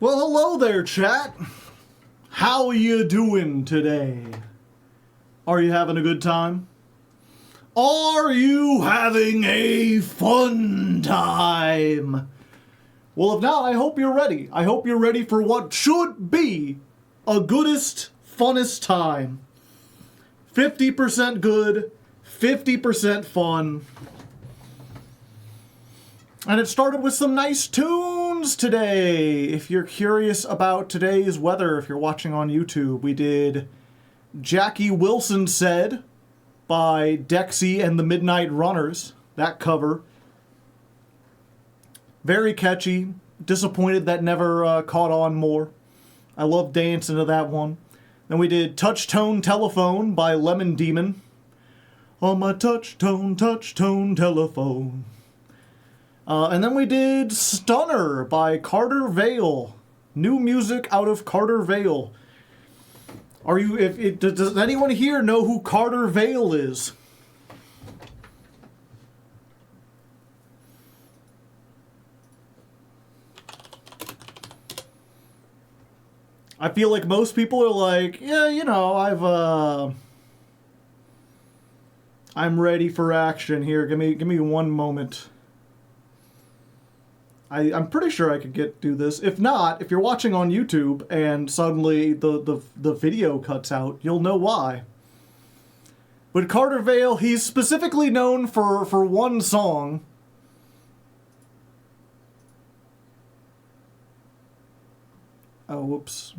Well, hello there, chat. How you doing today? Are you having a good time? Are you having a fun time? Well, if not, I hope you're ready. I hope you're ready for what should be a goodest, funnest time. 50% good, 50% fun. And it started with some nice tunes today. If you're curious about today's weather, if you're watching on YouTube, we did Jackie Wilson Said by Dexy and the Midnight Runners. That cover. Very catchy. Disappointed that never caught on more. I love dancing to that one. Then we did Touch Tone Telephone by Lemon Demon. On my touch tone telephone. And then we did Stunner by Carter Vale. New music out of Carter Vale. Does anyone here know who Carter Vale is? I feel like most people are like, yeah, you know, I'm ready for action here. Give me one moment. I'm pretty sure I could do this. If not, if you're watching on YouTube and suddenly the video cuts out, you'll know why. But Carter Vale, he's specifically known for one song. Oh, whoops.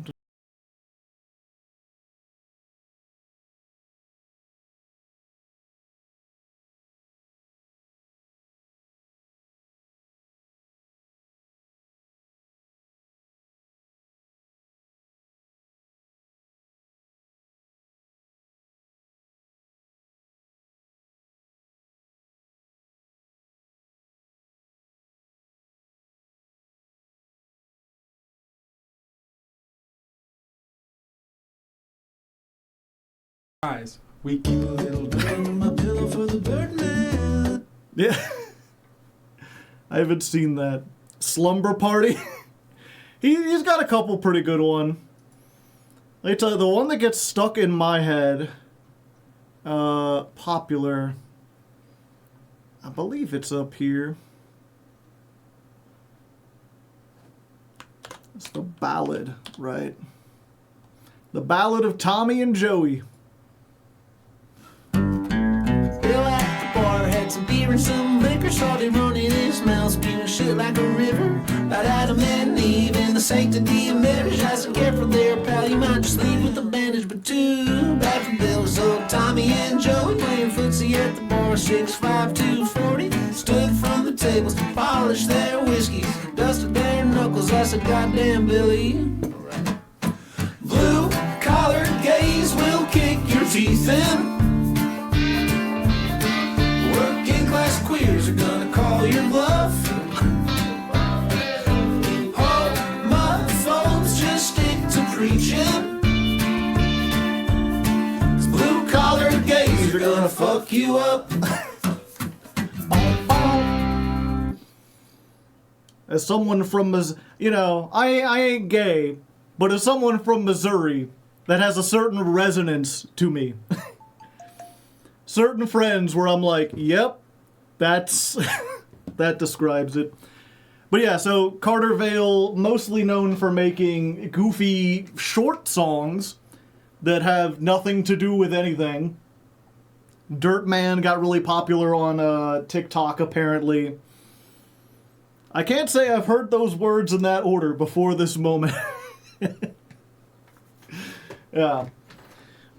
We keep a little bird on my pillow for the Birdman. Yeah. I haven't seen that. Slumber Party. He's got a couple pretty good ones. Let me tell you, the one that gets stuck in my head, popular, I believe it's up here. It's the ballad, right? The Ballad of Tommy and Joey. Bill at the bar had some beer and some liquor, saw him running his mouth, spewing shit like a river. About Adam and Eve and the sanctity of marriage. I said, careful there, pal, you might just leave with a bandage. But too bad for Bill, so Tommy and Joey playing footsie at the bar, 6'5", 240. Stood from the tables to polish their whiskeys, dusted their knuckles. I said, goddamn, Billy. Blue collar gaze will kick your teeth in. Working class queers are gonna call your bluff. Homophobes just stick to preaching. 'Cause blue collar gays are gonna fuck you up. As someone from, you know, I ain't gay, but as someone from Missouri, that has a certain resonance to me. Certain friends where I'm like, yep, that's that describes it. But yeah, so Carter Vale, mostly known for making goofy short songs that have nothing to do with anything. Dirt Man got really popular on TikTok, apparently. I can't say I've heard those words in that order before this moment. Yeah.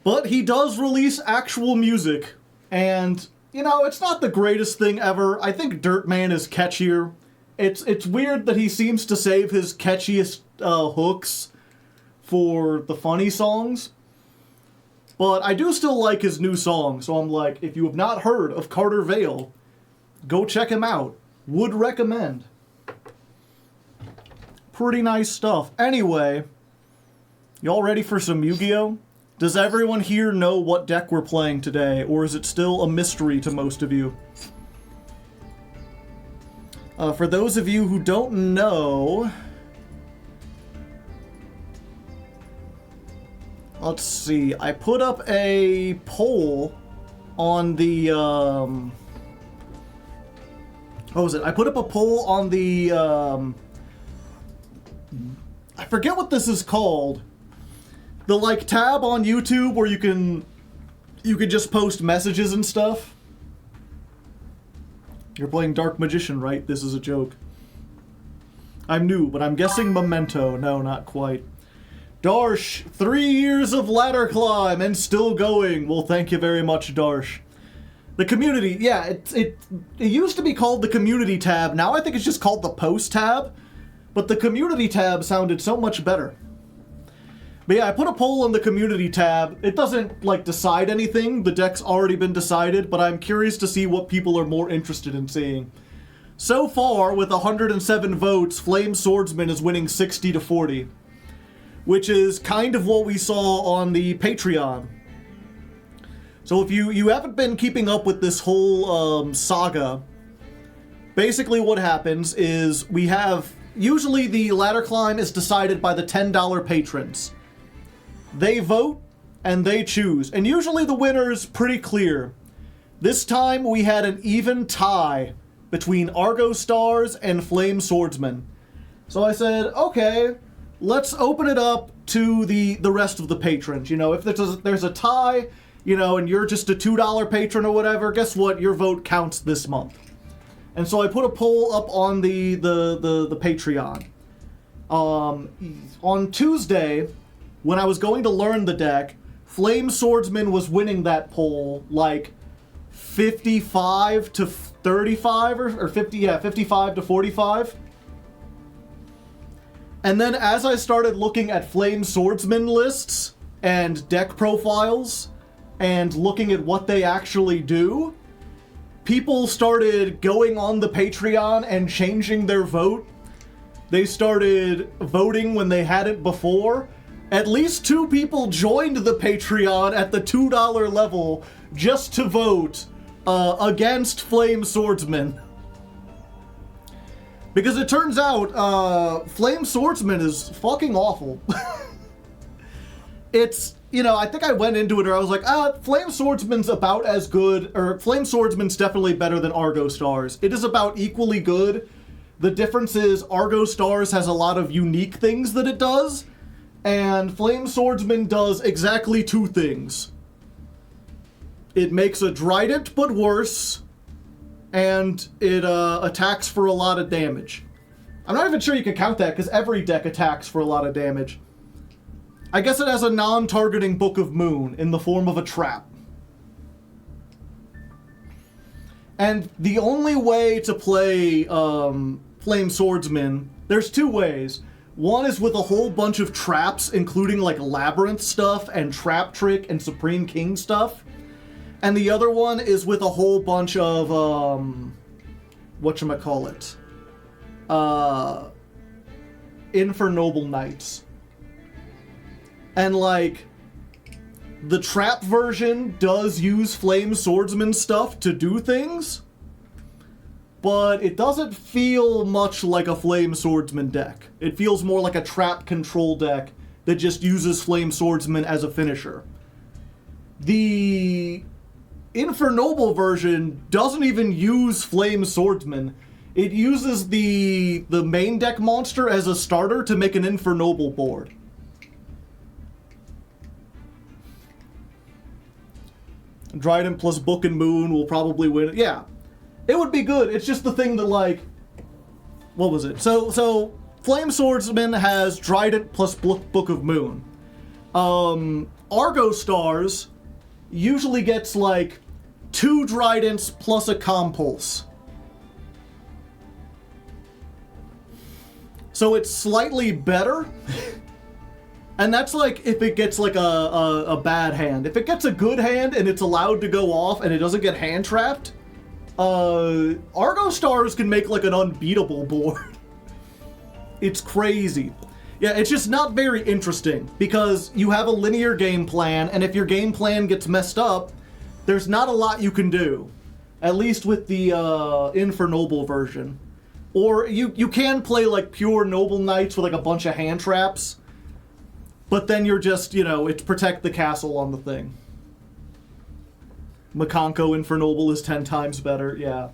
But he does release actual music. And, you know, it's not the greatest thing ever. I think Dirt Man is catchier. It's weird that he seems to save his catchiest hooks for the funny songs. But I do still like his new song. So I'm like, if you have not heard of Carter Vale, go check him out. Would recommend. Pretty nice stuff. Anyway, y'all ready for some Yu-Gi-Oh? Does everyone here know what deck we're playing today, or is it still a mystery to most of you? For those of you who don't know, let's see. I put up a poll on the, what was it? I put up a poll on the, I forget what this is called. The, like, tab on YouTube where you can just post messages and stuff. You're playing Dark Magician, right? This is a joke. I'm new, but I'm guessing Memento. No, not quite. Darsh, 3 years of ladder climb and still going. Well, thank you very much, Darsh. The community, yeah, it used to be called the community tab. Now I think it's just called the post tab. But the community tab sounded so much better. But yeah, I put a poll on the community tab. It doesn't, like, decide anything. The deck's already been decided, but I'm curious to see what people are more interested in seeing. So far, with 107 votes, Flame Swordsman is winning 60-40. Which is kind of what we saw on the Patreon. So if you haven't been keeping up with this whole saga, basically what happens is we have... Usually the ladder climb is decided by the $10 patrons. They vote, and they choose. And usually the winner's pretty clear. This time we had an even tie between Argostars and Flame Swordsman. So I said, okay, let's open it up to the rest of the patrons. You know, if there's a tie, you know, and you're just a $2 patron or whatever, guess what? Your vote counts this month. And so I put a poll up on the Patreon. On Tuesday, when I was going to learn the deck, Flame Swordsman was winning that poll like 55 to 35 or 50, yeah, 55 to 45. And then as I started looking at Flame Swordsman lists and deck profiles and looking at what they actually do, people started going on the Patreon and changing their vote. They started voting when they hadn't before. At least 2 people joined the Patreon at the $2 level just to vote against Flame Swordsman. Because it turns out Flame Swordsman is fucking awful. It's, you know, I think I went into it or I was like, Flame Swordsman's about as good, or Flame Swordsman's definitely better than Argostars. It is about equally good. The difference is Argostars has a lot of unique things that it does, and Flame Swordsman does exactly 2 things. It makes a Trident, but worse, and it attacks for a lot of damage. I'm not even sure you can count that, because every deck attacks for a lot of damage. I guess it has a non-targeting Book of Moon in the form of a trap. And the only way to play Flame Swordsman, there's 2 ways. One is with a whole bunch of traps, including like Labyrinth stuff and Trap Trick and Supreme King stuff. And the other one is with a whole bunch of, whatchamacallit? Infernoble Knights. And, like, the trap version does use Flame Swordsman stuff to do things, but it doesn't feel much like a Flame Swordsman deck. It feels more like a trap control deck that just uses Flame Swordsman as a finisher. The Infernoble version doesn't even use Flame Swordsman. It uses the main deck monster as a starter to make an Infernoble board. Trident plus Book and Moon will probably win it. Yeah, it would be good. It's just the thing that, like, what was it? So Flame Swordsman has Trident plus Book of Moon. Argostars usually gets, like, 2 Tridents plus a Compulse. So it's slightly better. And that's like if it gets like a bad hand. If it gets a good hand and it's allowed to go off and it doesn't get hand trapped, Argostars can make like an unbeatable board. It's crazy. Yeah, it's just not very interesting because you have a linear game plan, and if your game plan gets messed up, there's not a lot you can do. At least with the Infernoble version. Or you can play like pure Noble Knights with like a bunch of hand traps. But then you're just, you know, it's protect the castle on the thing. Makanko Infernoble is 10 times better, yeah.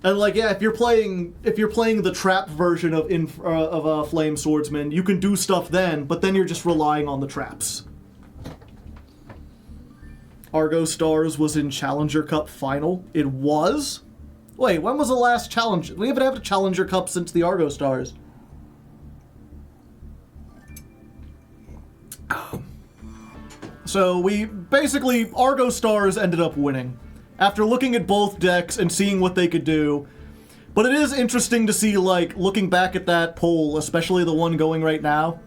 And like, yeah, if you're playing the trap version of Flame Swordsman, you can do stuff then, but then you're just relying on the traps. Argostars was in Challenger Cup final. It was? Wait, when was the last challenge? We haven't had a Challenger Cup since the Argostars. So we basically, Argostars ended up winning after looking at both decks and seeing what they could do. But it is interesting to see, like, looking back at that poll, especially the one going right now,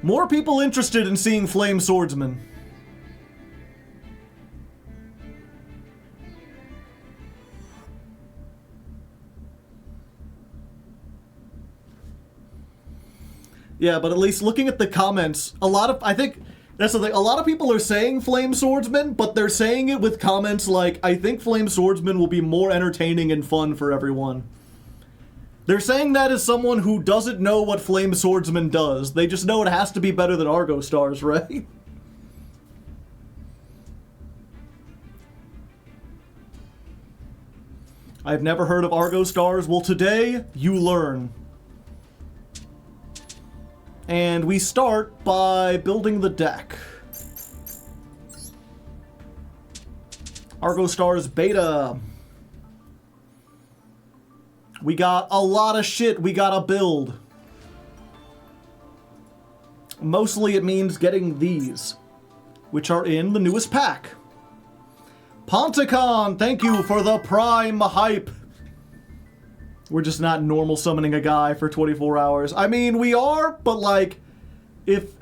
more people interested in seeing Flame Swordsman. Yeah, but at least looking at the comments, I think that's the thing, a lot of people are saying Flame Swordsman, but they're saying it with comments like, I think Flame Swordsman will be more entertaining and fun for everyone. They're saying that as someone who doesn't know what Flame Swordsman does. They just know it has to be better than Argostars, right? I've never heard of Argostars. Well, today, you learn. And we start by building the deck. Argostars Beta. We got a lot of shit we gotta build. Mostly it means getting these, which are in the newest pack. Ponticon, thank you for the Prime hype. We're just not normal summoning a guy for 24 hours. I mean, we are, but like,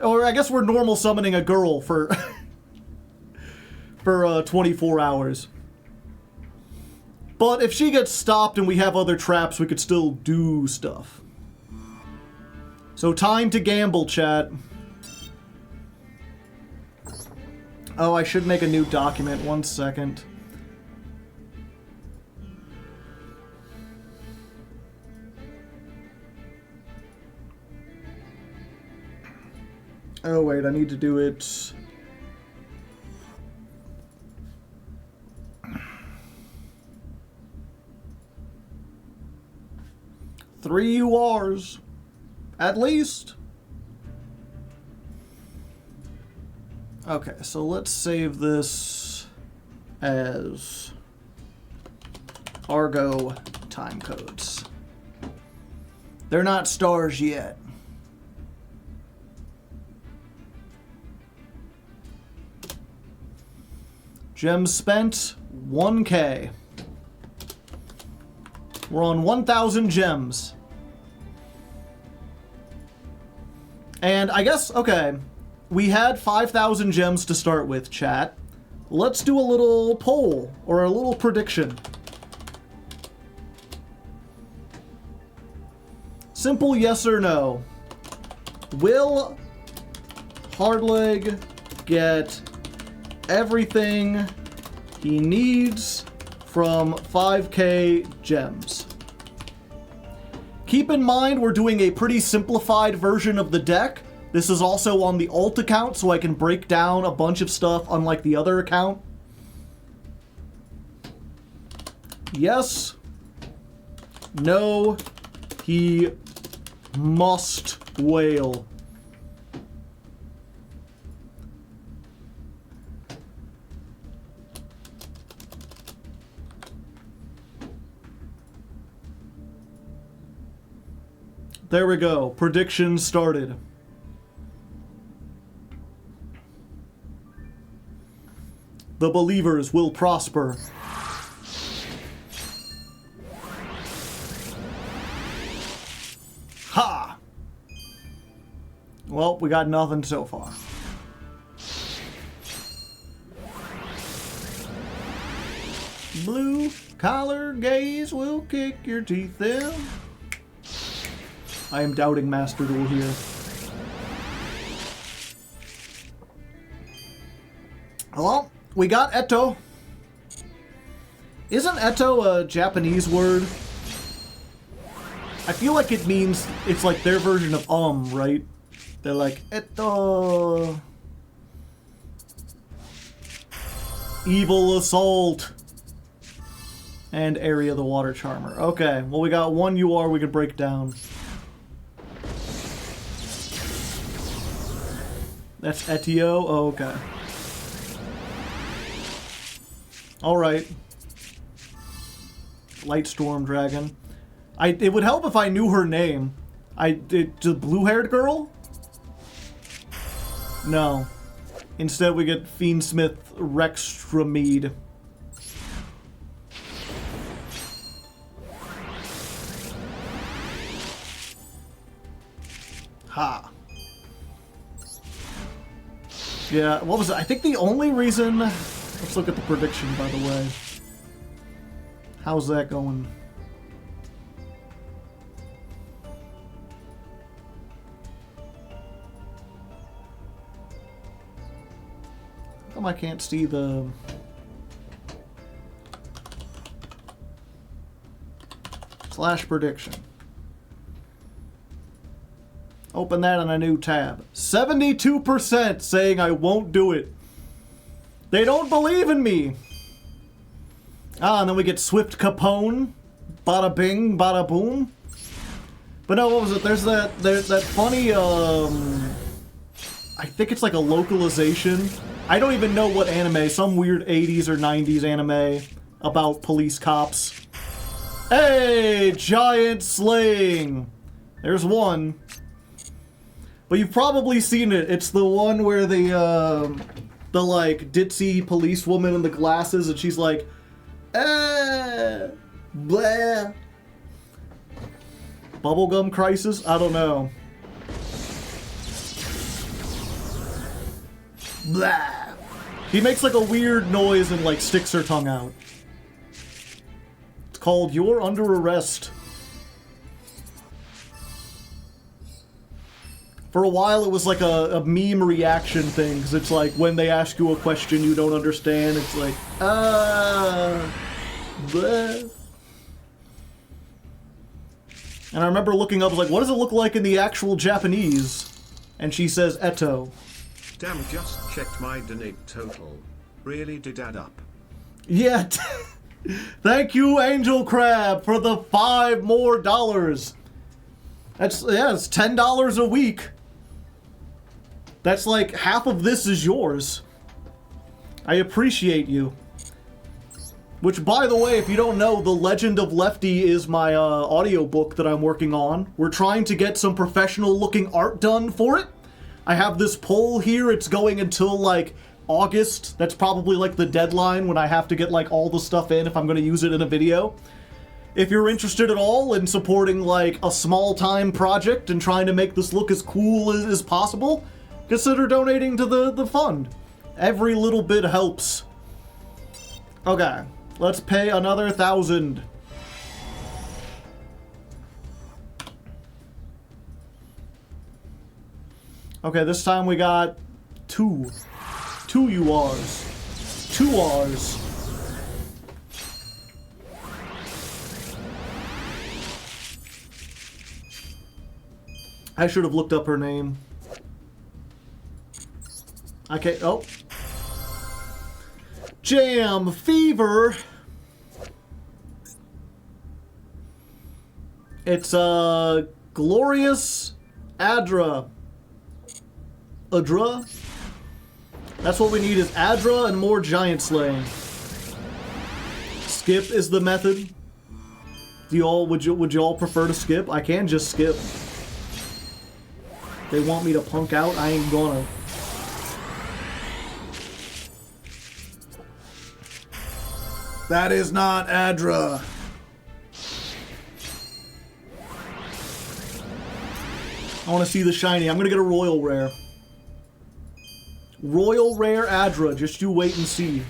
or I guess we're normal summoning a girl for, for 24 hours. But if she gets stopped and we have other traps, we could still do stuff. So time to gamble, chat. Oh, I should make a new document. 1 second. Oh, wait, I need to do it. Three URs. At least. Okay, so let's save this as Argo timecodes. They're not stars yet. Gems spent, 1K. We're on 1,000 gems. And I guess, okay, we had 5,000 gems to start with, chat. Let's do a little poll, or a little prediction. Simple yes or no. Will Hardleg get everything he needs from 5K gems? Keep in mind, we're doing a pretty simplified version of the deck. This is also on the alt account, so I can break down a bunch of stuff unlike the other account. Yes. No. He must wail. There we go. Predictions started. The believers will prosper. Ha! Well, we got nothing so far. Blue collar gaze will kick your teeth in. I am doubting Master Duel here. Well, we got Eto. Isn't Eto a Japanese word? I feel like it means it's like their version of right? They're like, Eto. Evil Assault. And Area of the Water Charmer. Okay, well we got one UR we could break down. That's Etio? Oh, okay. Alright. Lightstorm Dragon. It would help if I knew her name. The blue-haired girl? No. Instead we get Fiendsmith Rextramead. Ha. Yeah, what was it? I think the only reason... Let's look at the prediction, by the way. How's that going? How come I can't see the... Slash prediction. Open that in a new tab. 72% saying I won't do it. They don't believe in me. Ah, and then we get Swift Capone. Bada bing, bada boom. But no, what was it? There's that funny, I think it's like a localization. I don't even know what anime. Some weird 80s or 90s anime about police cops. Hey, giant slaying. There's one. But you've probably seen it. It's the one where the like ditzy policewoman in the glasses, and she's like, blah. Bubblegum crisis? I don't know. Blah. He makes like a weird noise and like sticks her tongue out. It's called You're Under Arrest. For a while, it was like a meme reaction thing, because it's like, when they ask you a question you don't understand, it's like, bleh. And I remember looking up, I was like, what does it look like in the actual Japanese? And she says, Eto. Damn, just checked my donate total. Really did add up. Yeah. Thank you, Angel Crab, for the $5 more. That's, yeah, it's $10 a week. That's like half of this is yours. I appreciate you. Which, by the way, if you don't know, The Legend of Lefty is my audiobook that I'm working on. We're trying to get some professional-looking art done for it. I have this poll here. It's going until, like, August. That's probably, like, the deadline when I have to get, like, all the stuff in if I'm going to use it in a video. If you're interested at all in supporting, like, a small-time project and trying to make this look as cool as possible, consider donating to the fund. Every little bit helps. Okay, let's pay another 1,000. Okay, this time we got two URs. 2 Rs. I should have looked up her name. Okay, oh. Jam Fever. It's Glorious Adra. Adra? That's what we need, is Adra and more giant slaying. Skip is the method. Would you all prefer to skip? I can just skip. They want me to punk out, I ain't gonna. That is not Adra. I want to see the shiny. I'm gonna get a royal rare. Royal rare Adra. Just you wait and see.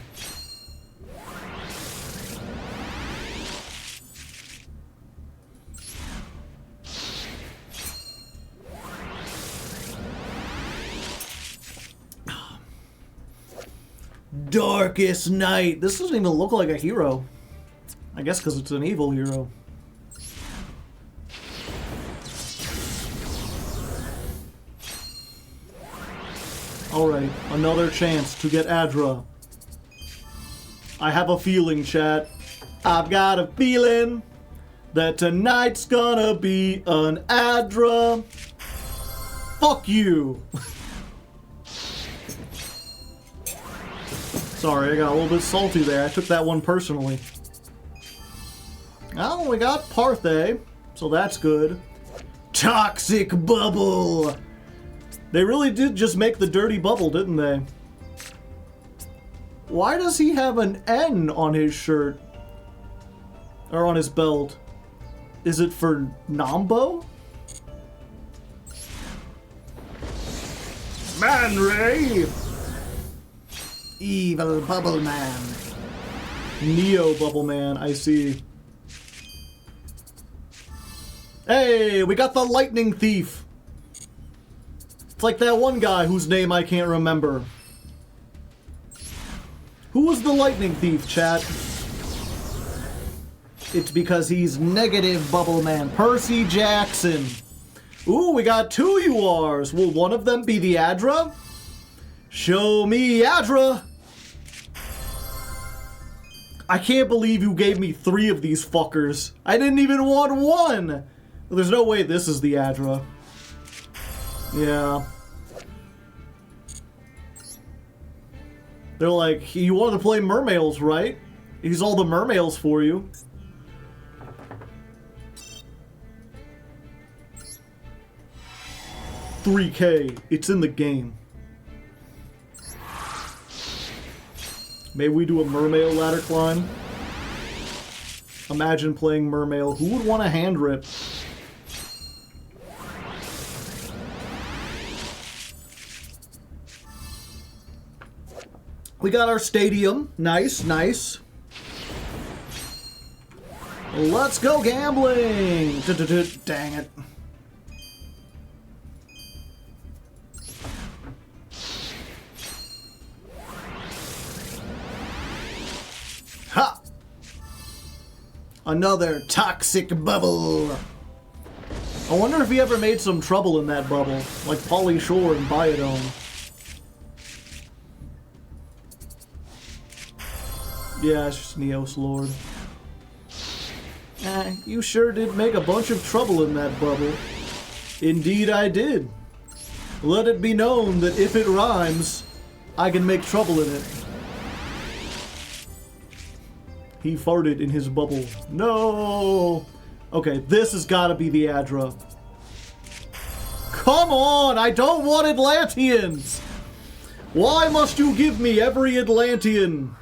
Darkest Night. This doesn't even look like a hero. I guess because it's an evil hero. Alright, another chance to get Adra. I have a feeling, chat. I've got a feeling that tonight's gonna be an Adra. Fuck you. Sorry, I got a little bit salty there. I took that one personally. Oh, we got Parthe, so that's good. Toxic Bubble! They really did just make the dirty bubble, didn't they? Why does he have an N on his shirt? Or on his belt? Is it for Nambo? Man Ray! Evil Bubble Man. Neo Bubble Man, I see. Hey, we got the Lightning Thief. It's like that one guy whose name I can't remember. Who was the Lightning Thief, chat? It's because he's negative Bubble Man. Percy Jackson. Ooh, we got 2 URs. Will one of them be the Adra? Show me Adra! I can't believe you gave me 3 of these fuckers. I didn't even want 1! There's no way this is the Adra. Yeah. They're like, you wanted to play Mermails, right? He's all the Mermails for you. $3K. It's in the game. Maybe we do a Mermail ladder climb. Imagine playing Mermail. Who would want a hand rip? We got our stadium. Nice, nice. Let's go gambling! Dang it. Ha! Another toxic bubble. I wonder if he ever made some trouble in that bubble, like Polly Shore and Biodome. Yeah, it's just Neos Lord. You sure did make a bunch of trouble in that bubble. Indeed I did. Let it be known that if it rhymes, I can make trouble in it. He farted in his bubble. No! Okay, this has gotta be the Adra. Come on! I don't want Atlanteans! Why must you give me every Atlantean?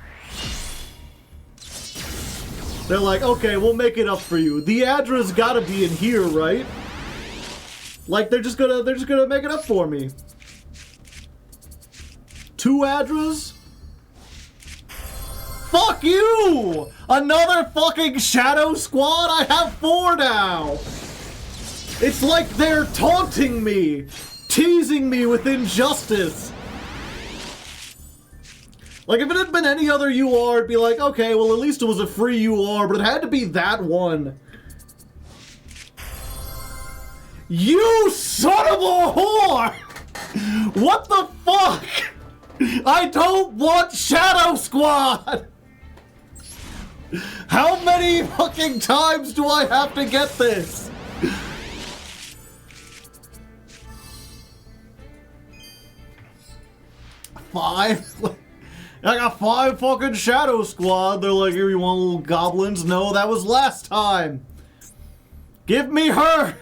They're like, okay, we'll make it up for you. The Adra's gotta be in here, right? Like, they're just gonna make it up for me. 2 Adras? Fuck you! Another fucking Shadow Squad? I have 4 now! It's like they're taunting me! Teasing me with injustice! Like, if it had been any other UR, it'd be like, okay, well, at least it was a free UR, but it had to be that one. You son of a whore! What the fuck? I don't want Shadow Squad! How many fucking times do I have to get this? Five? I got 5 fucking Shadow Squad. They're like, here, you want little goblins? No, that was last time. Give me her!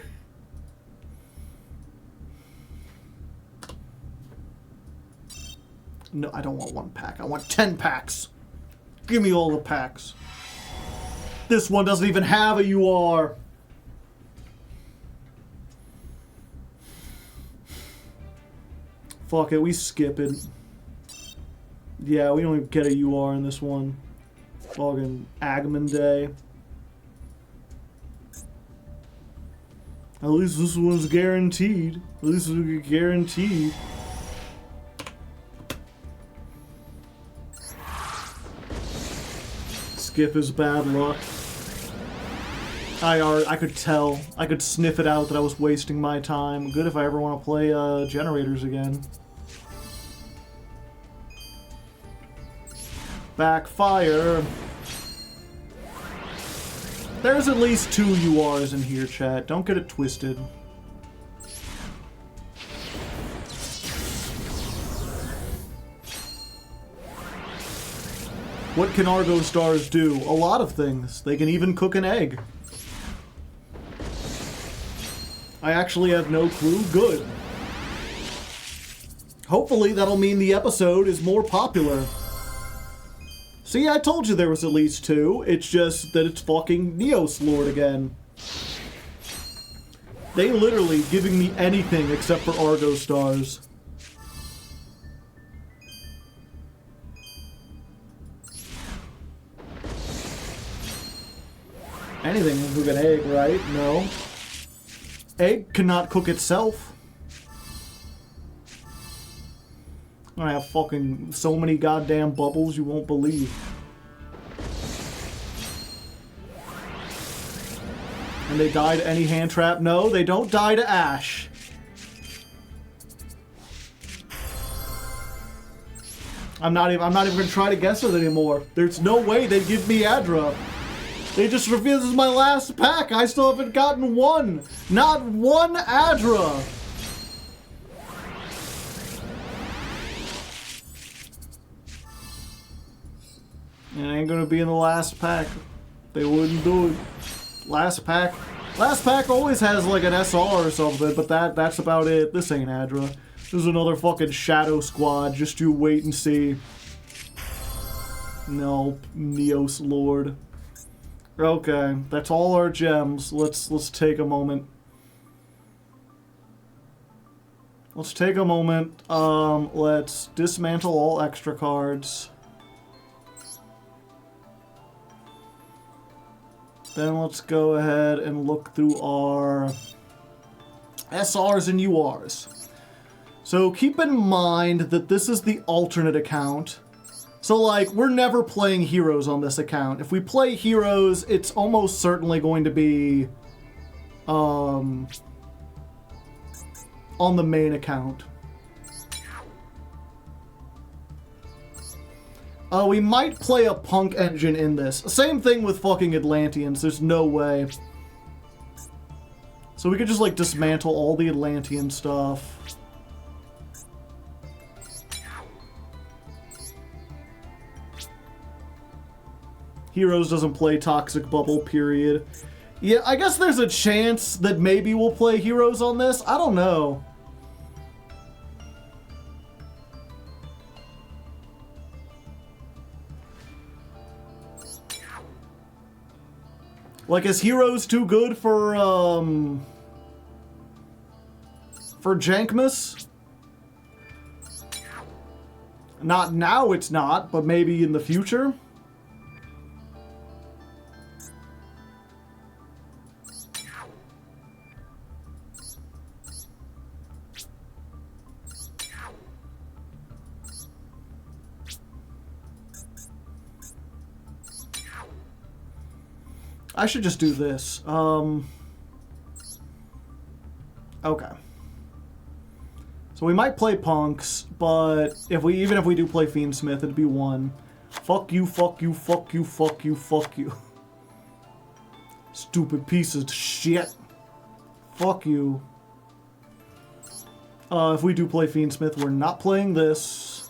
No, I don't want 1 pack. I want 10 packs. Give me all the packs. This one doesn't even have a UR. Fuck it, we skip it. Yeah, we don't even get a UR in this one. Fucking Agman Day. At least this one's guaranteed. At least it's guaranteed. Skip is bad luck. I could tell. I could sniff it out that I was wasting my time. Good if I ever want to play Generators again. Backfire. There's at least 2 URs in here, chat. Don't get it twisted. What can Argostars do? A lot of things. They can even cook an egg. I actually have no clue. Good. Hopefully that'll mean the episode is more popular. See, I told you there was at least 2. It's just that it's fucking Neos Lord again. They literally giving me anything except for Argostars. Anything can cook an egg, right? No. Egg cannot cook itself. I have fucking so many goddamn bubbles you won't believe. And they die to any hand trap? No, they don't die to Ash. I'm not even gonna try to guess it anymore. There's no way they'd give me Adra. They just revealed this is my last pack. I still haven't gotten one. Not one Adra. It ain't gonna be in the last pack. They wouldn't do it. Last pack always has like an SR or something, but that's about it. This ain't Adra. This is another fucking Shadow Squad. Just you wait and see. No, Neos Lord. Okay, that's all our gems. Let's take a moment. Let's take a moment. Let's dismantle all extra cards. Then let's go ahead and look through our SRs and URs. So keep in mind that this is the alternate account. So like, we're never playing heroes on this account. If we play heroes, it's almost certainly going to be on the main account. We might play a punk engine in this. Same thing with fucking Atlanteans. There's no way. So we could just like dismantle all the Atlantean stuff. Heroes doesn't play Toxic Bubble, period. Yeah, I guess there's a chance that maybe we'll play Heroes on this. I don't know. Like, is Heroes too good for Jankmas? Not now, it's not, but maybe in the future? I should just do this. Okay. So we might play punks, but even if we do play Fiendsmith, it'd be 1. Fuck you, fuck you, fuck you, fuck you, fuck you. Stupid piece of shit. Fuck you. If we do play Fiendsmith, we're not playing this.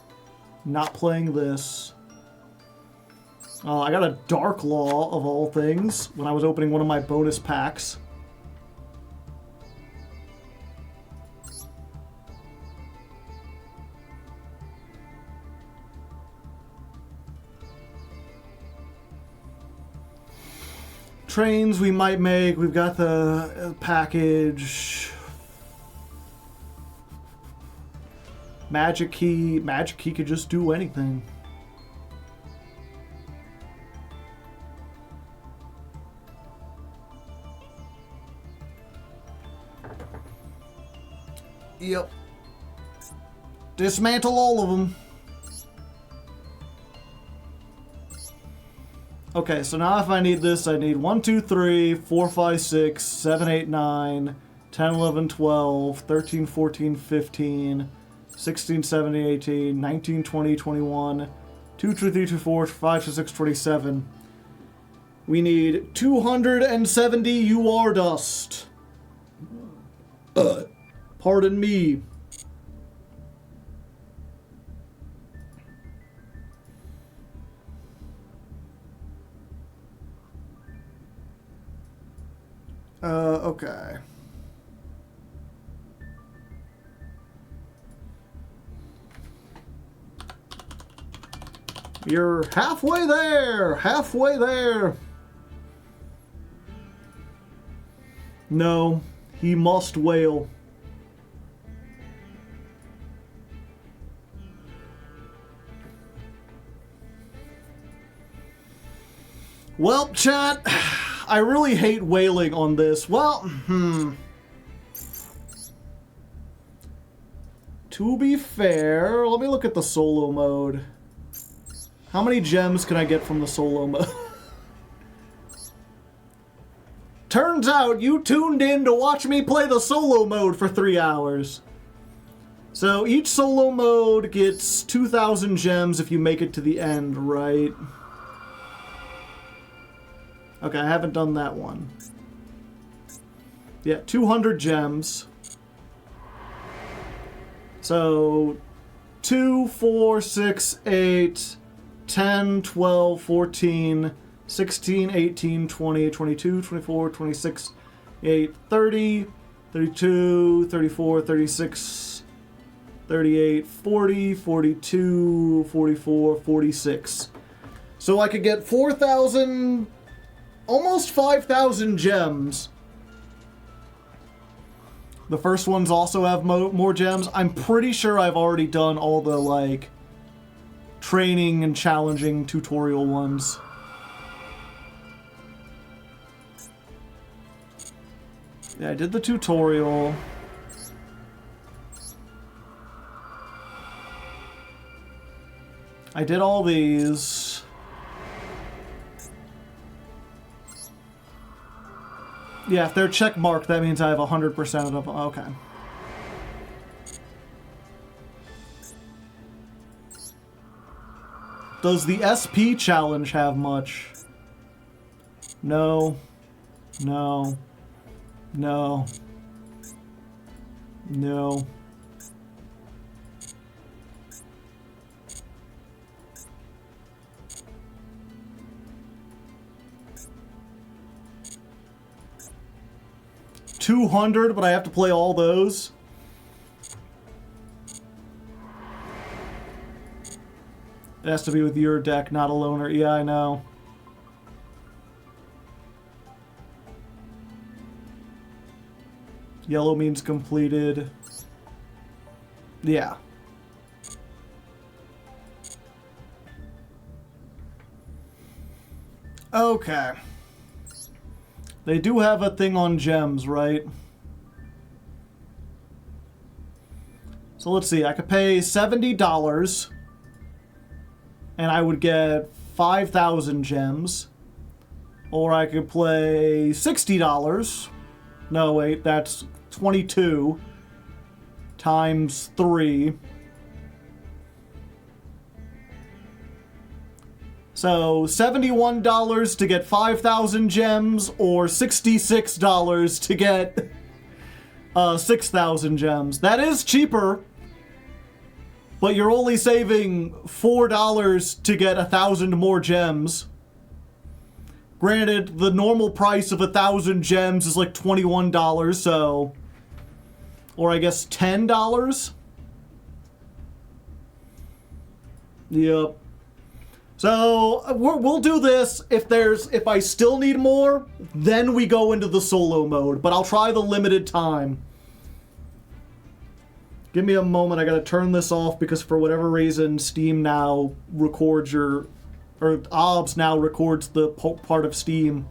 Not playing this. I got a Dark Law, of all things, when I was opening one of my bonus packs. Trains we might make. We've got the package. Magic Key. Magic Key could just do anything. Yep. Dismantle all of them. Okay, so now if I need this, I need 1, 2, 3, 4, 5, 6, 7, 8, 9, 10, 11, 12, 13, 14, 15, 16, 17, 18, 19, 20, 21, 2, 3, 3, 2, 4, 5, 6, 27. We need 270 UR dust. Pardon me. Okay. You're halfway there! Halfway there! No, he must wail. Well, chat, I really hate wailing on this. Well, to be fair, let me look at the solo mode. How many gems can I get from the solo mode? Turns out you tuned in to watch me play the solo mode for 3 hours. So each solo mode gets 2,000 gems if you make it to the end, right? Okay, I haven't done that one. Yeah, 200 gems. So 2, 4, 6, 8, 10, 12, 14, 16, 18, 20, 22, 24, 26, 8, 30, 32, 34, 36, 38, 40, 42, 44, 46. So I could get 4,000, almost 5,000 gems. The first ones also have more gems. I'm pretty sure I've already done all the, like, training and challenging tutorial ones. Yeah, I did the tutorial. I did all these. Yeah, if they're check marked, that means I have 100% of them. Okay. Does the SP challenge have much? No. No. No. No. $200, but I have to play all those. It has to be with your deck, not a loner. Yeah, I know. Yellow means completed. Yeah. Okay. They do have a thing on gems, right? So let's see. I could pay $70 and I would get 5,000 gems. Or I could play $60. No, wait, that's 22 times 3. So $71 to get 5,000 gems, or $66 to get 6,000 gems. That is cheaper, but you're only saving $4 to get 1,000 more gems. Granted, the normal price of 1,000 gems is like $21, so... Or I guess $10? Yep. So, we'll do this. If I still need more, then we go into the solo mode. But I'll try the limited time. Give me a moment. I gotta turn this off because for whatever reason, Steam now records your... Or OBS now records the part of Steam.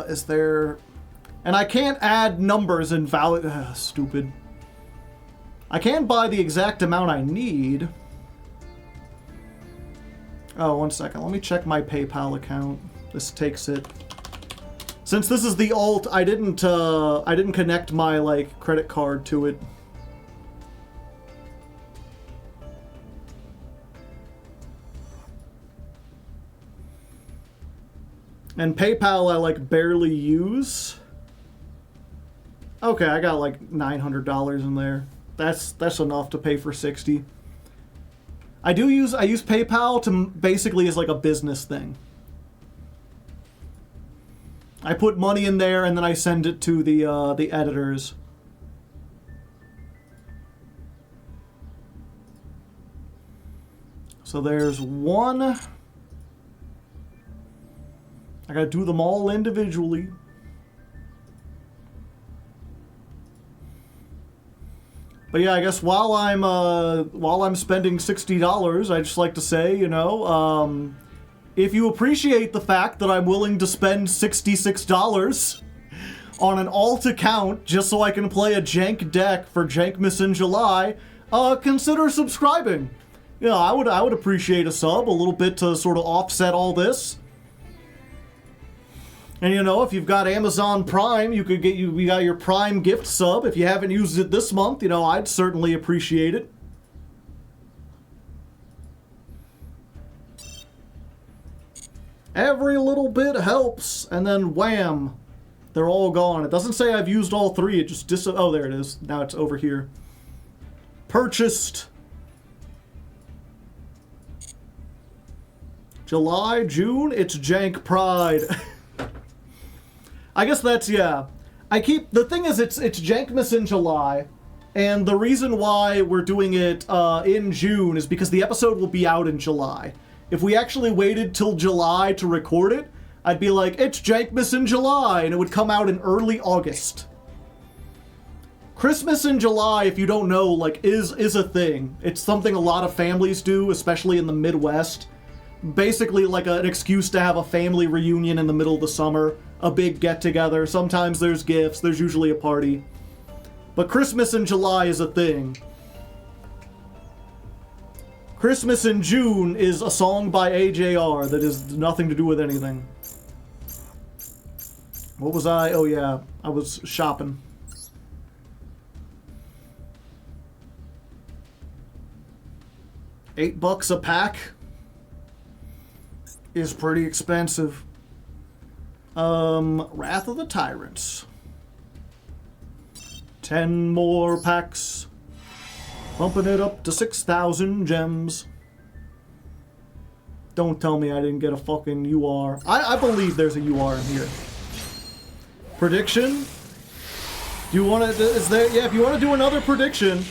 Is there... And I can't add numbers and value... Stupid. I can buy the exact amount I need. Oh, one second. Let me check my PayPal account. This takes it. Since this is the alt, I didn't connect my, like, credit card to it. And PayPal I, like, barely use. Okay, I got, like, $900 in there. That's enough to pay for 60. I use PayPal to basically as, like, a business thing. I put money in there and then I send it to the editors. So there's one. I gotta do them all individually. But yeah, I guess while I'm spending $60, I just like to say, you know, if you appreciate the fact that I'm willing to spend $66 on an alt account just so I can play a jank deck for Jankmas in July, consider subscribing. Yeah, I would appreciate a sub, a little bit to sort of offset all this. And you know, if you've got Amazon Prime, you got your Prime gift sub. If you haven't used it this month, you know, I'd certainly appreciate it. Every little bit helps, and then wham, they're all gone. It doesn't say I've used all three, it just oh, there it is. Now it's over here. Purchased. July, June, it's Jank Pride. I guess that's, yeah. The thing is, it's Jankmas in July, and the reason why we're doing it in June is because the episode will be out in July. If we actually waited till July to record it, I'd be like, it's Jankmas in July, and it would come out in early August. Christmas in July, if you don't know, like, is a thing. It's something a lot of families do, especially in the Midwest. Basically like an excuse to have a family reunion in the middle of the summer, a big get-together. Sometimes there's gifts, there's usually a party. But Christmas in July is a thing. Christmas in June is a song by AJR that has nothing to do with anything. What was I? Oh yeah, I was shopping. $8 a pack is pretty expensive. Wrath of the Tyrants. 10 more packs. Bumping it up to 6,000 gems. Don't tell me I didn't get a fucking UR. I believe there's a UR in here. Prediction? Do you want to, if you want to do another prediction,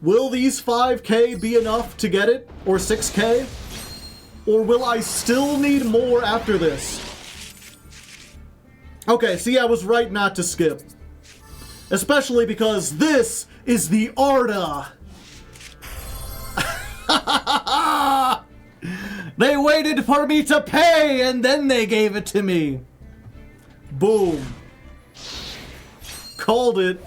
will these 5k be enough to get it? Or 6k? Or will I still need more after this? Okay, see, I was right not to skip. Especially because this is the Arda. They waited for me to pay and then they gave it to me. Boom. Called it.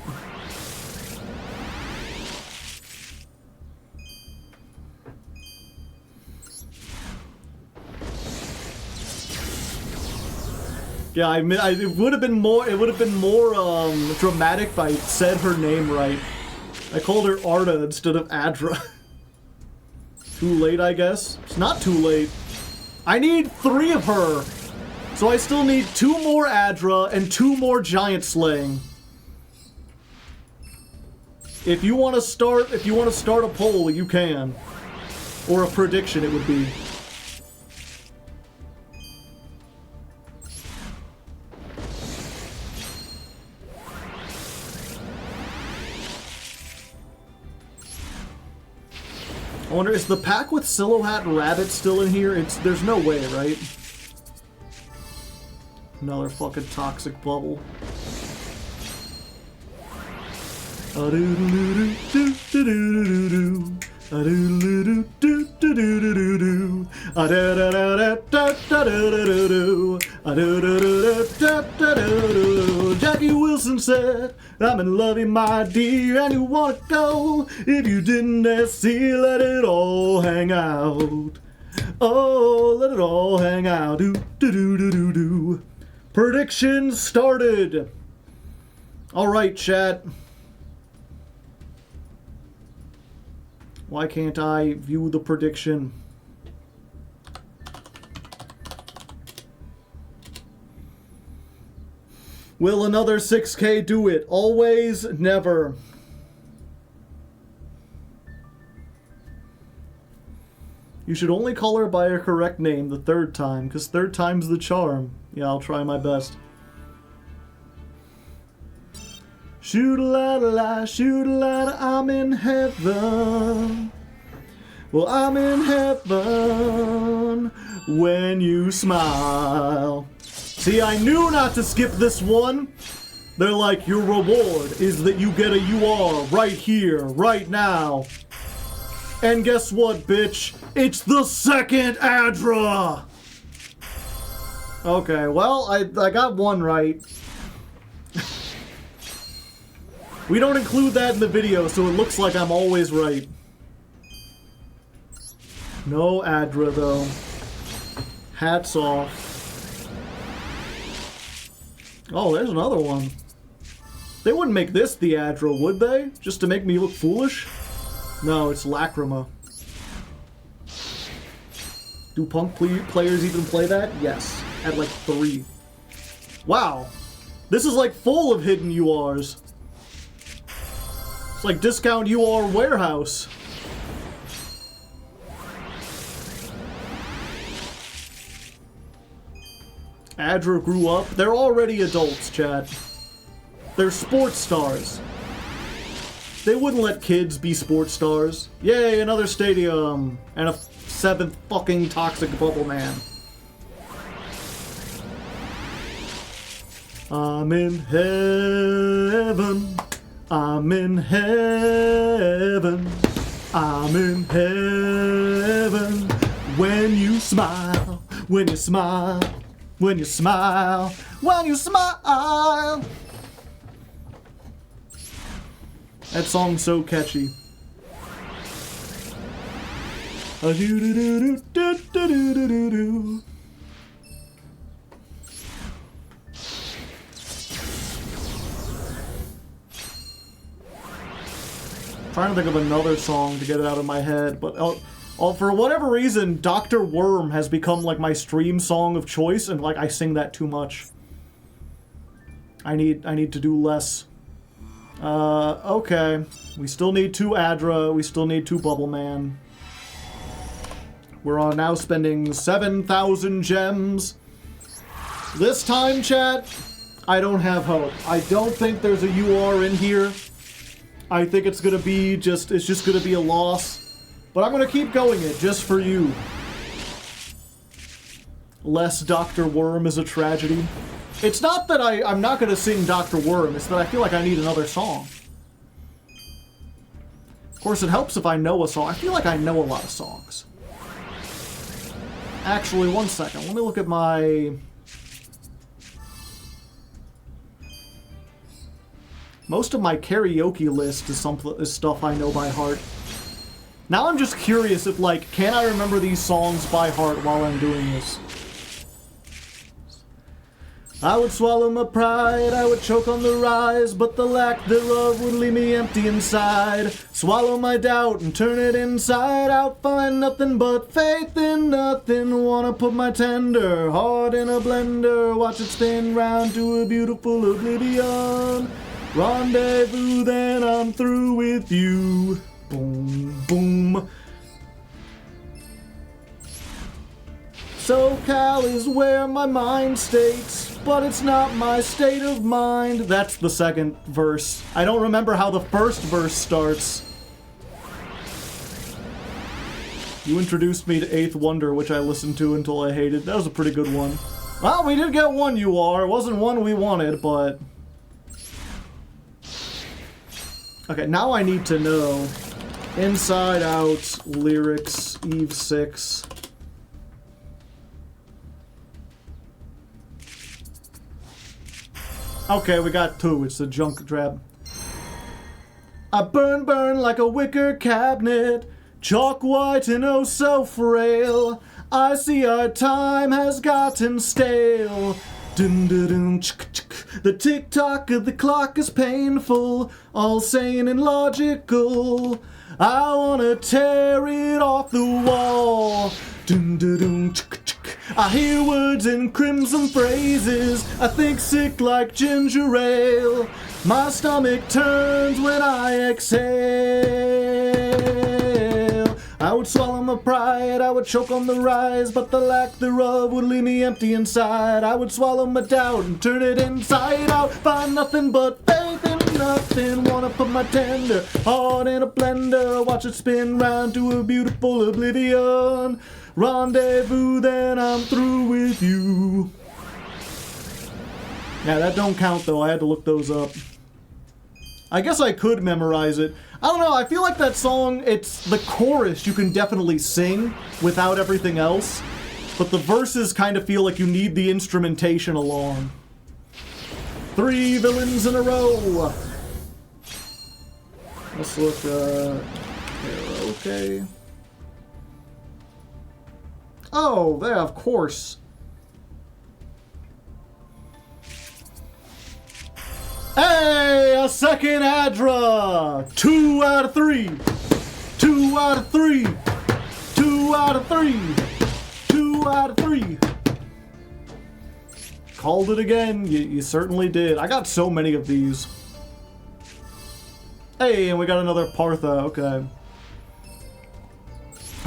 Yeah, it would have been more dramatic if I said her name right. I called her Arda instead of Adra. Too late, I guess? It's not too late. I need 3 of her. So I still need 2 more Adra and 2 more giant slaying. If you want to start a poll, you can. Or a prediction, it would be. I wonder, is the pack with Silhouette and Rabbit still in here? There's no way, right? Another fucking toxic bubble. Jackie Wilson said, I'm in love, my dear, and you want to go. If you didn't SC, let it all hang out. Oh, let it all hang out. Do, do, do, do, do, do. Predictions started. All right, chat. Why can't I view the prediction? Will another 6K do it? Always, never. You should only call her by her correct name the third time, because third time's the charm. Yeah, I'll try my best. Shoot-a-la-la-la, shoot-a-la-la, I'm in heaven. Well, I'm in heaven when you smile. See, I knew not to skip this one. They're like, your reward is that you get a UR right here, right now. And guess what, bitch? It's the second Adra! Okay, well, I got one right. We don't include that in the video, so it looks like I'm always right. No Adra, though. Hats off. Oh, there's another one. They wouldn't make this the Adra, would they? Just to make me look foolish? No, it's Lacrima. Do punk players even play that? Yes. At like 3. Wow. This is like full of hidden URs. It's like discount UR warehouse. Adra grew up. They're already adults, chat. They're sports stars. They wouldn't let kids be sports stars. Yay, another stadium. And a 7th fucking toxic bubble man. I'm in heaven. I'm in heaven. I'm in heaven. When you smile. When you smile. When you smile. When you smile. That song's so catchy. Trying to think of another song to get it out of my head, but for whatever reason, Dr. Worm has become like my stream song of choice, and like I sing that too much. I need to do less. Okay. We still need 2 Adra, we still need 2 Bubble Man. We're on now spending 7,000 gems. This time, chat, I don't have hope. I don't think there's a UR in here. I think it's gonna be it's just gonna be a loss. But I'm gonna keep going it, just for you. Less Dr. Worm is a tragedy. It's not that I'm not gonna sing Dr. Worm, it's that I feel like I need another song. Of course, it helps if I know a song. I feel like I know a lot of songs. Actually, one second. Let me look at my... Most of my karaoke list is stuff I know by heart. Now I'm just curious if, like, can I remember these songs by heart while I'm doing this? I would swallow my pride, I would choke on the rise, but the lack thereof would leave me empty inside. Swallow my doubt and turn it inside out, find nothing but faith in nothing. Wanna put my tender heart in a blender, watch it spin round to a beautiful oblivion. Rendezvous, then I'm through with you. Boom, boom. SoCal is where my mind states, but it's not my state of mind. That's the second verse. I don't remember how the first verse starts. You introduced me to 8th Wonder, which I listened to until I hated. That was a pretty good one. Well, we did get one UR. It wasn't one we wanted, but... Okay, now I need to know. Inside Out, lyrics, Eve 6. Okay, we got 2. It's the junk drab. I burn like a wicker cabinet. Chalk white and oh so frail, I see our time has gotten stale. Dun, dun, dun, chick, chick. The tick-tock of the clock is painful, all sane and logical. I wanna tear it off the wall. Dun, dun, dun, chick, chick. I hear words in crimson phrases, I think sick like ginger ale. My stomach turns when I exhale. I would swallow my pride, I would choke on the rise, but the lack thereof would leave me empty inside. I would swallow my doubt and turn it inside out. Find nothing but faith in nothing. Wanna put my tender heart in a blender, watch it spin round to a beautiful oblivion. Rendezvous, then I'm through with you. Yeah, that don't count though, I had to look those up. I guess I could memorize it. I don't know, I feel like that song, it's the chorus you can definitely sing without everything else, but the verses kind of feel like you need the instrumentation along. 3 villains in a row. Let's look, okay. Oh, yeah, of course. Hey, a second Adra! 2 out of 3. 2 out of 3. 2 out of 3. 2 out of 3. Called it again. You certainly did. I got so many of these. Hey, and we got another Partha. Okay.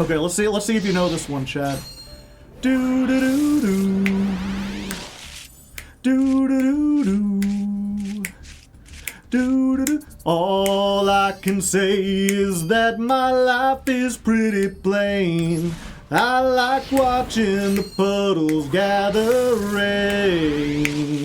Okay, let's see if you know this one, Chad. Do do do do. Do do do do. Do-do-do. All I can say is that my life is pretty plain. I like watching the puddles gather rain.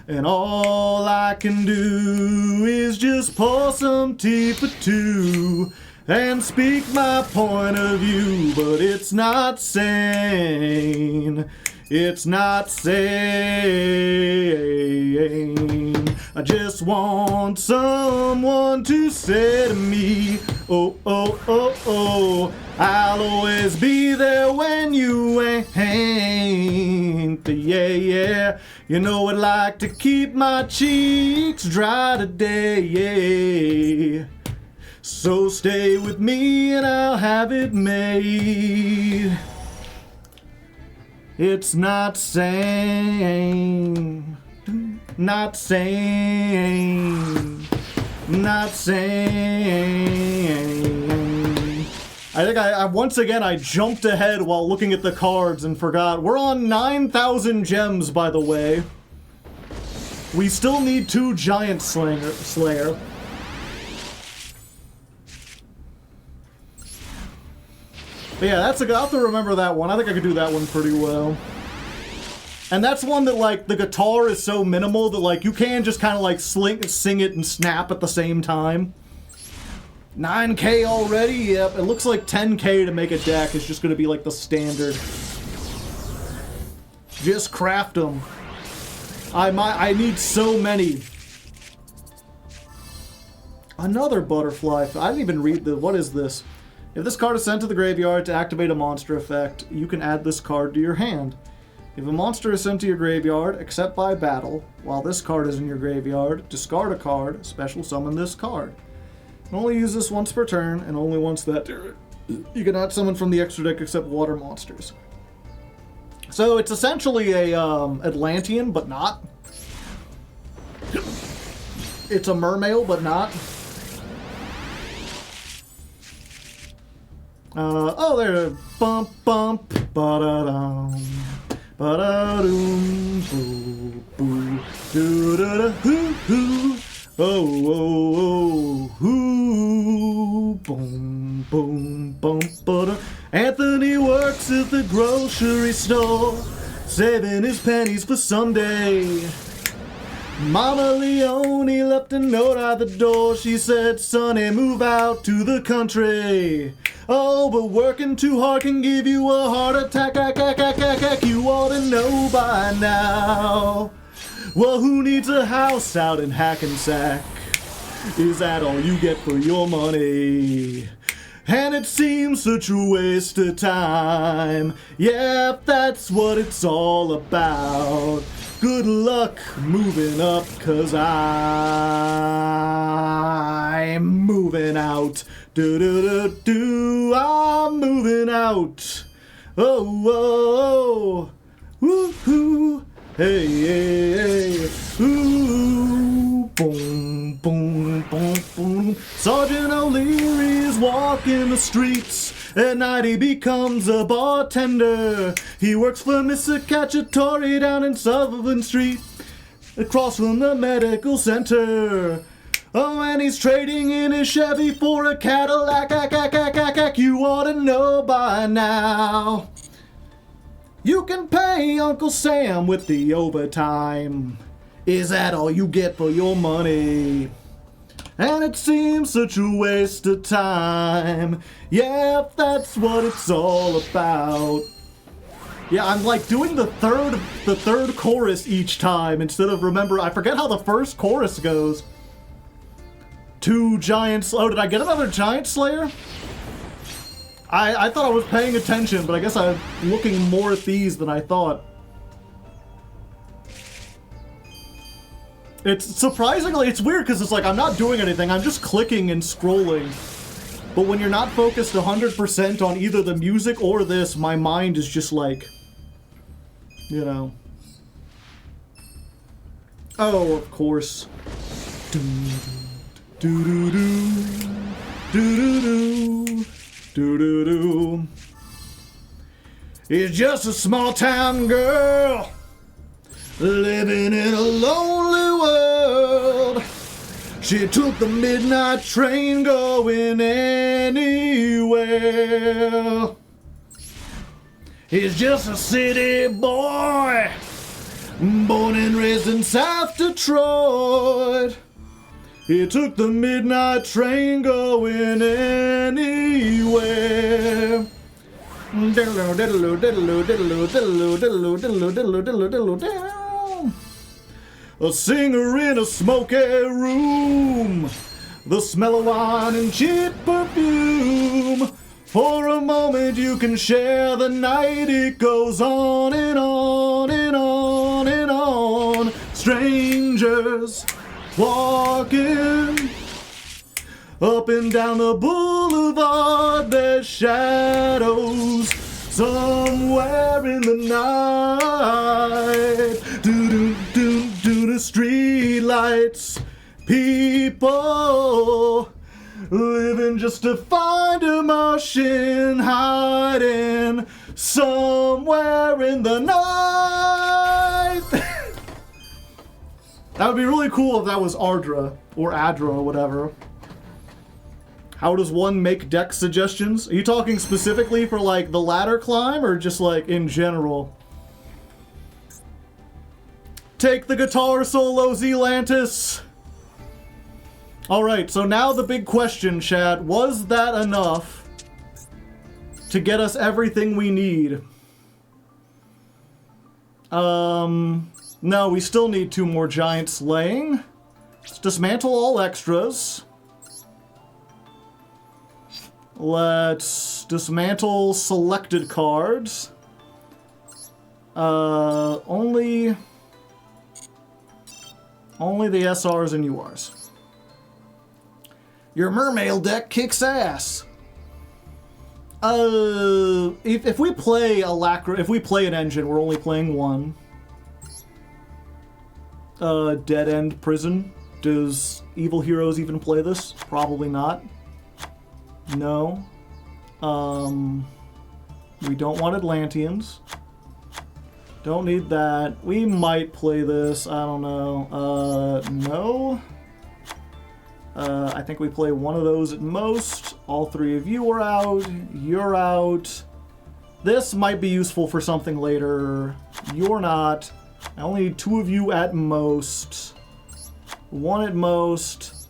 And all I can do is just pour some tea for two and speak my point of view, but it's not sane. It's not sane. I just want someone to say to me, oh, oh, oh, oh, I'll always be there when you ain't. Yeah, yeah, you know I'd like to keep my cheeks dry today, yeah. So stay with me and I'll have it made. It's not sane. Not sane. Not sane. I think I once again I jumped ahead while looking at the cards and forgot. We're on 9,000 gems, by the way. We still need 2 Giant Slayer. But yeah, I'll have to remember that one. I think I could do that one pretty well. And that's one that, like, the guitar is so minimal that, like, you can just kind of, like, sing it and snap at the same time. 9K already? Yep. It looks like 10K to make a deck is just going to be, like, the standard. Just craft them. I need so many. Another butterfly. I didn't even read the... What is this? If this card is sent to the graveyard to activate a monster effect, you can add this card to your hand. If a monster is sent to your graveyard, except by battle, while this card is in your graveyard, discard a card, special summon this card. You can only use this once per turn, and only once that turn. You cannot summon from the extra deck except water monsters. So it's essentially a Atlantean, but not. It's a mermail, but not. Oh, there. Bump, bump, ba-da-dum. Ba-da-doom, boo, boo. Do-da-da, hoo, hoo. Oh, oh, oh, hoo. Boom, boom, boom, ba-da. Anthony works at the grocery store, saving his pennies for someday. Mama Leone left a note at the door. She said, "Sonny, move out to the country. Oh, but working too hard can give you a heart attack. You ought to know by now. Well, who needs a house out in Hackensack? Is that all you get for your money? and it seems such a waste of time. Yep, that's what it's all about. Good luck moving up, 'cause I'm moving out. Do-do-do-do, I'm moving out. Oh, oh, oh, woo-hoo, hey, hey, hey, ooh, boom, boom, boom, boom. Sergeant O'Leary's walking the streets. At night he becomes a bartender. He works for Mr. Cacciatore down in Sutherland Street, across from the medical center. Oh, and he's trading in his Chevy for a Cadillac. You ought to know by now. You can pay Uncle Sam with the overtime. Is that all you get for your money? And it seems such a waste of time. Yeah, that's what it's all about. Yeah, I'm like doing the third chorus each time instead of, remember, I forget how the first chorus goes. 2 giants. Oh, did I get another giant slayer? I thought I was paying attention, but I guess I'm looking more at these than I thought. It's surprisingly, it's weird because it's like I'm not doing anything, I'm just clicking and scrolling. But when you're not focused 100% on either the music or this, my mind is just like, you know. Oh, of course. Do-do-do. It's just a small town girl living in a lonely world. She took the midnight train going anywhere. He's just a city boy, born and raised in South Detroit. He took the midnight train going anywhere. A singer in a smoky room, the smell of wine and cheap perfume. For a moment you can share the night, it goes on and on and on and on. Strangers walking up and down the boulevard, there's shadows somewhere in the night. Do the street lights, people living just to find emotion, hiding somewhere in the night. That would be really cool if that was Ardra or Adra or whatever. How does one make deck suggestions? Are you talking specifically for like the ladder climb or just like in general? Take the guitar solo, Zelantis. Alright, so now the big question, chat. Was that enough to get us everything we need? No, we still need 2 more giant slaying. Let's dismantle all extras. Let's dismantle selected cards. Only the SRs and URs. Your mermaid deck kicks ass. If we play a if we play an engine, we're only playing 1. Dead End Prison. Does Evil Heroes even play this? Probably not. No. We don't want Atlanteans. Don't need that. We might play this. I don't know. No. I think we play 1 of those at most. All 3 of you are out. You're out. This might be useful for something later. You're not. I only need 2 of you at most. 1 at most.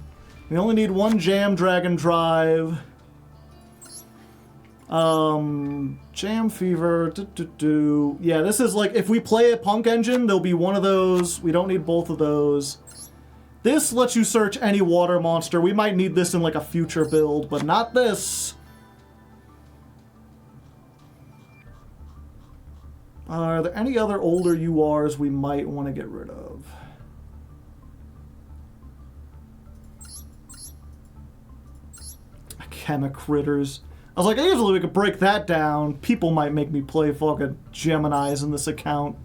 We only need 1 Jam Dragon Drive. Jam Fever. Yeah, this is like, if we play a Punk Engine, there'll be 1 of those. We don't need both of those. This lets you search any water monster. We might need this in like a future build, but not this. Are there any other older URs we might want to get rid of? Chemic critters. I was like, easily we could break that down. People might make me play fucking Geminis in this account.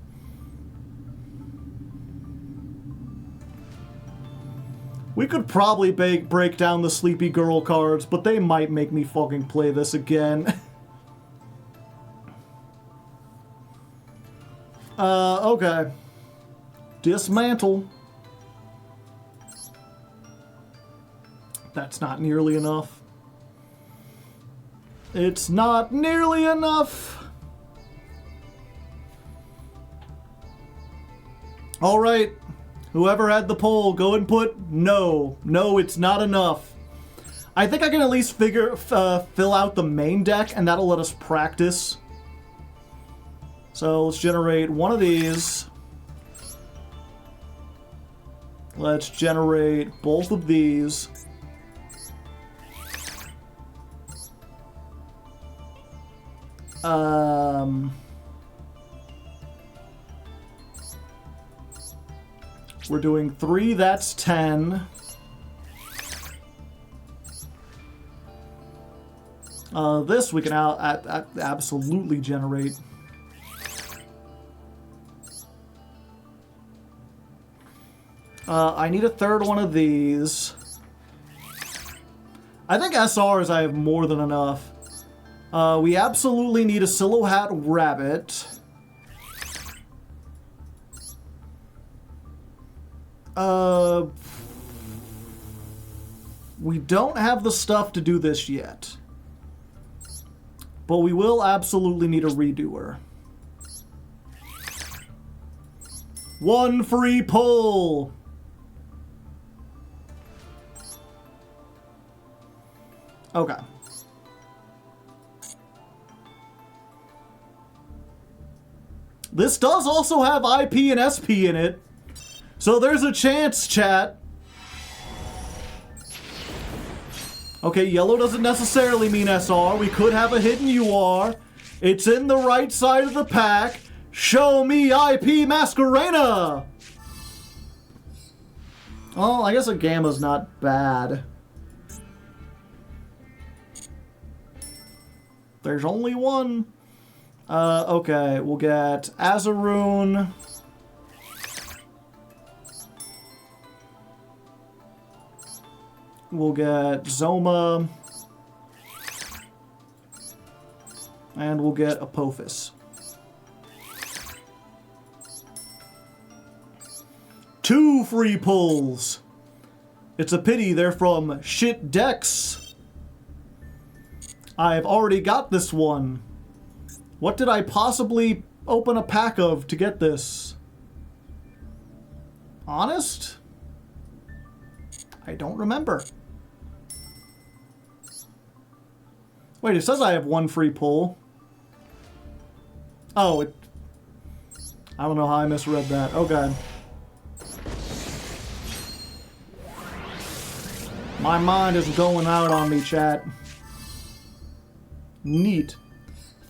We could probably break down the Sleepy Girl cards, but they might make me fucking play this again. Okay. Dismantle. That's not nearly enough. It's not nearly enough. All right. Whoever had the poll, go and put no. No, it's not enough. I think I can at least fill out the main deck, and that'll let us practice. So let's generate one of these. Let's generate both of these. We're doing 3, that's 10. This we can absolutely generate. I need a third one of these. I think SRs I have more than enough. We absolutely need a Silhouette Rabbit. We don't have the stuff to do this yet. But we will absolutely need a redoer. 1 free pull! Okay. This does also have IP and SP in it. So there's a chance, chat. Okay, yellow doesn't necessarily mean SR. We could have a hidden UR. It's in the right side of the pack. Show me IP Masquerena! Oh, I guess a Gamma's not bad. There's only one. Okay, we'll get Azaroon. We'll get Zoma. And we'll get Apophis. 2 free pulls. It's a pity they're from shit decks. I've already got this one. What did I possibly open a pack of to get this? Honest? I don't remember. Wait, it says I have 1 free pull. Oh, it... I don't know how I misread that. Okay. My mind is going out on me, chat. Neat.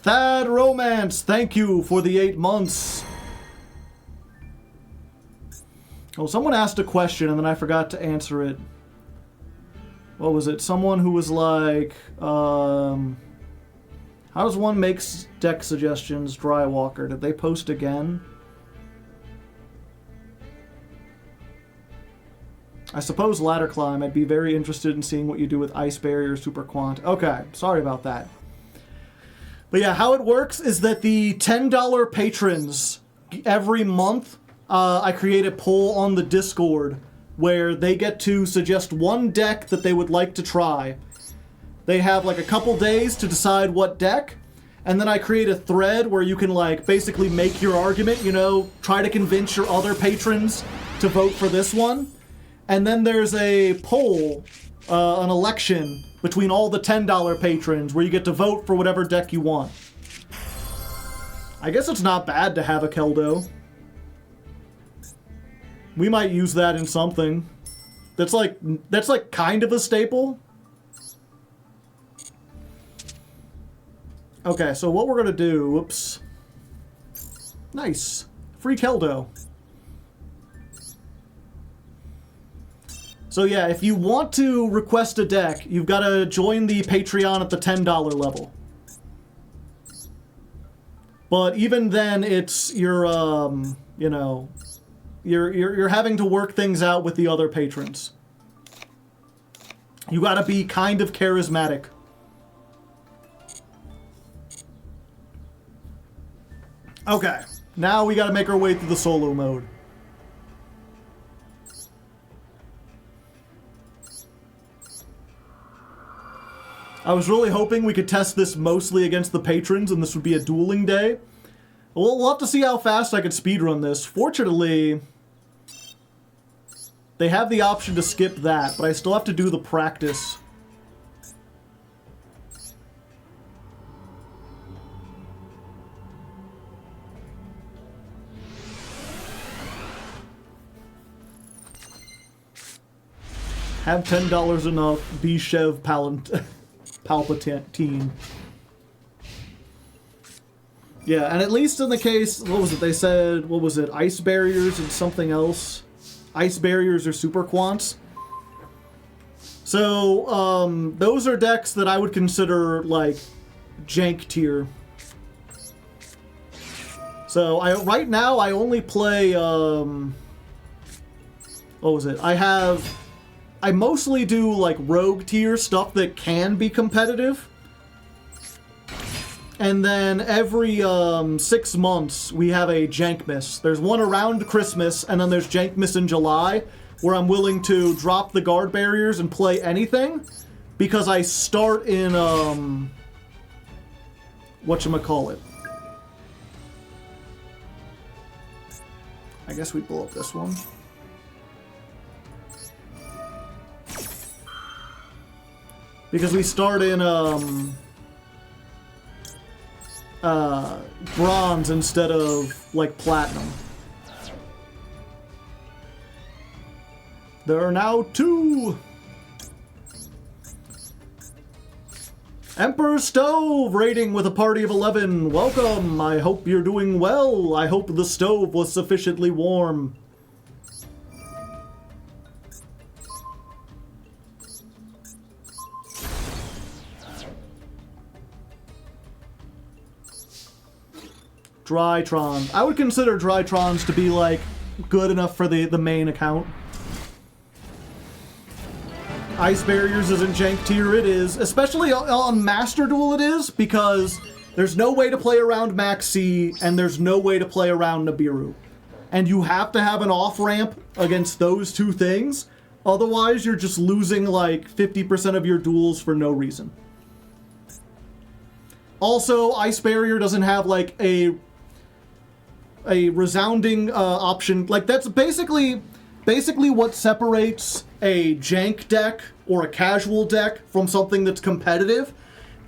Thad Romance, thank you for the 8 months. Oh, someone asked a question and then I forgot to answer it. What was it? Someone who was like, how does one make deck suggestions, Drywalker? Did they post again? I suppose Ladder Climb. I'd be very interested in seeing what you do with Ice Barrier, Super Quant. Okay, sorry about that. But yeah, how it works is that the $10 patrons every month, I create a poll on the Discord where they get to suggest one deck that they would like to try. They have like a couple days to decide what deck, and then I create a thread where you can like basically make your argument, you know, try to convince your other patrons to vote for this one. And then there's a poll, an election between all the $10 patrons where you get to vote for whatever deck you want. I guess it's not bad to have a Keldo. We might use that in something. That's like kind of a staple. Okay, so what we're gonna do, whoops. Nice. Free Keldo. So yeah, if you want to request a deck, you've got to join the Patreon at the $10 level. But even then, it's you're you know, you're having to work things out with the other patrons. You got to be kind of charismatic. Okay, now we got to make our way through the solo mode. I was really hoping we could test this mostly against the patrons and this would be a dueling day. We'll have to see how fast I could speedrun this. Fortunately, they have the option to skip that, but I still have to do the practice. Have $10 enough, be Shev Palpatine. Yeah, and at least in the case, what was it? They said, what was it? Ice barriers and something else. Ice barriers or super quants. So, those are decks that I would consider, like, jank tier. So, right now, I only play, what was it? I mostly do, like, rogue tier stuff that can be competitive. And then every 6 months, we have a Jankmas. There's one around Christmas, and then there's Jankmas in July, where I'm willing to drop the guard barriers and play anything, because I start in, whatchamacallit. I guess we blow up this one. Because we start in, bronze instead of, like, platinum. There are now 2! Emperor Stove raiding with a party of 11. Welcome. I hope you're doing well. I hope the stove was sufficiently warm. Drytron. I would consider Drytrons to be, like, good enough for the main account. Ice Barriers isn't jank tier, it is. Especially on Master Duel it is, because there's no way to play around Max C, and there's no way to play around Nibiru. And you have to have an off-ramp against those two things, otherwise you're just losing, like, 50% of your duels for no reason. Also, Ice Barrier doesn't have, like, a resounding option. Like, that's basically what separates a jank deck or a casual deck from something that's competitive.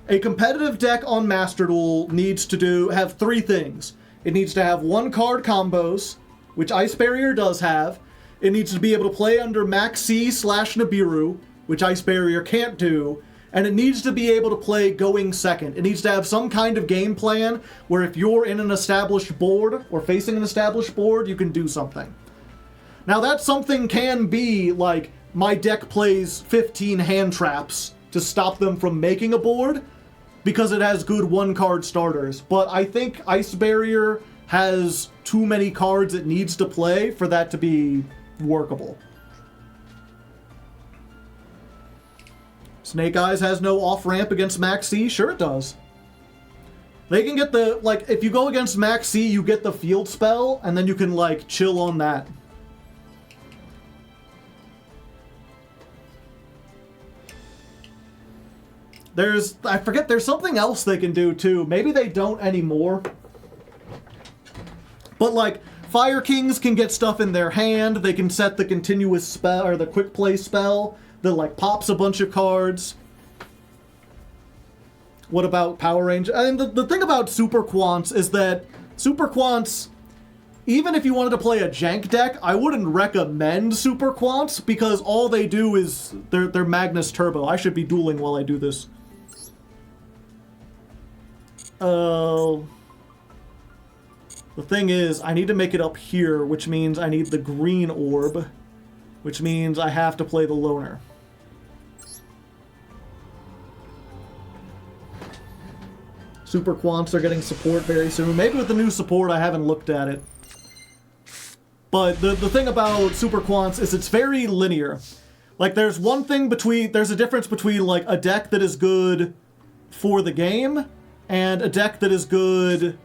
A competitive deck on Master Duel needs to have 3 things. It needs to have 1-card combos, which Ice Barrier does have. It needs to be able to play under Max C / Nibiru, which Ice Barrier can't do. And it needs to be able to play going second. It needs to have some kind of game plan where if you're in an established board or facing an established board, you can do something. Now that something can be like, my deck plays 15 hand traps to stop them from making a board because it has good 1-card starters. But I think Ice Barrier has too many cards it needs to play for that to be workable. Snake Eyes has no off-ramp against Max C? Sure it does. They can get the, like, if you go against Max C, you get the field spell, and then you can, like, chill on that. I forget, there's something else they can do, too. Maybe they don't anymore. But, like, Fire Kings can get stuff in their hand. They can set the continuous spell, or the quick play spell that, like, pops a bunch of cards. What about Power Rangers? I mean, the thing about Super Quants is that Super Quants, even if you wanted to play a jank deck, I wouldn't recommend Super Quants because all they do is they're Magnus Turbo. I should be dueling while I do this. The thing is, I need to make it up here, which means I need the green orb, which means I have to play the loner. Super Quants are getting support very soon. Maybe with the new support, I haven't looked at it. But the thing about Super Quants is it's very linear. Like, there's a difference between, like, a deck that is good for the game and a deck that is good,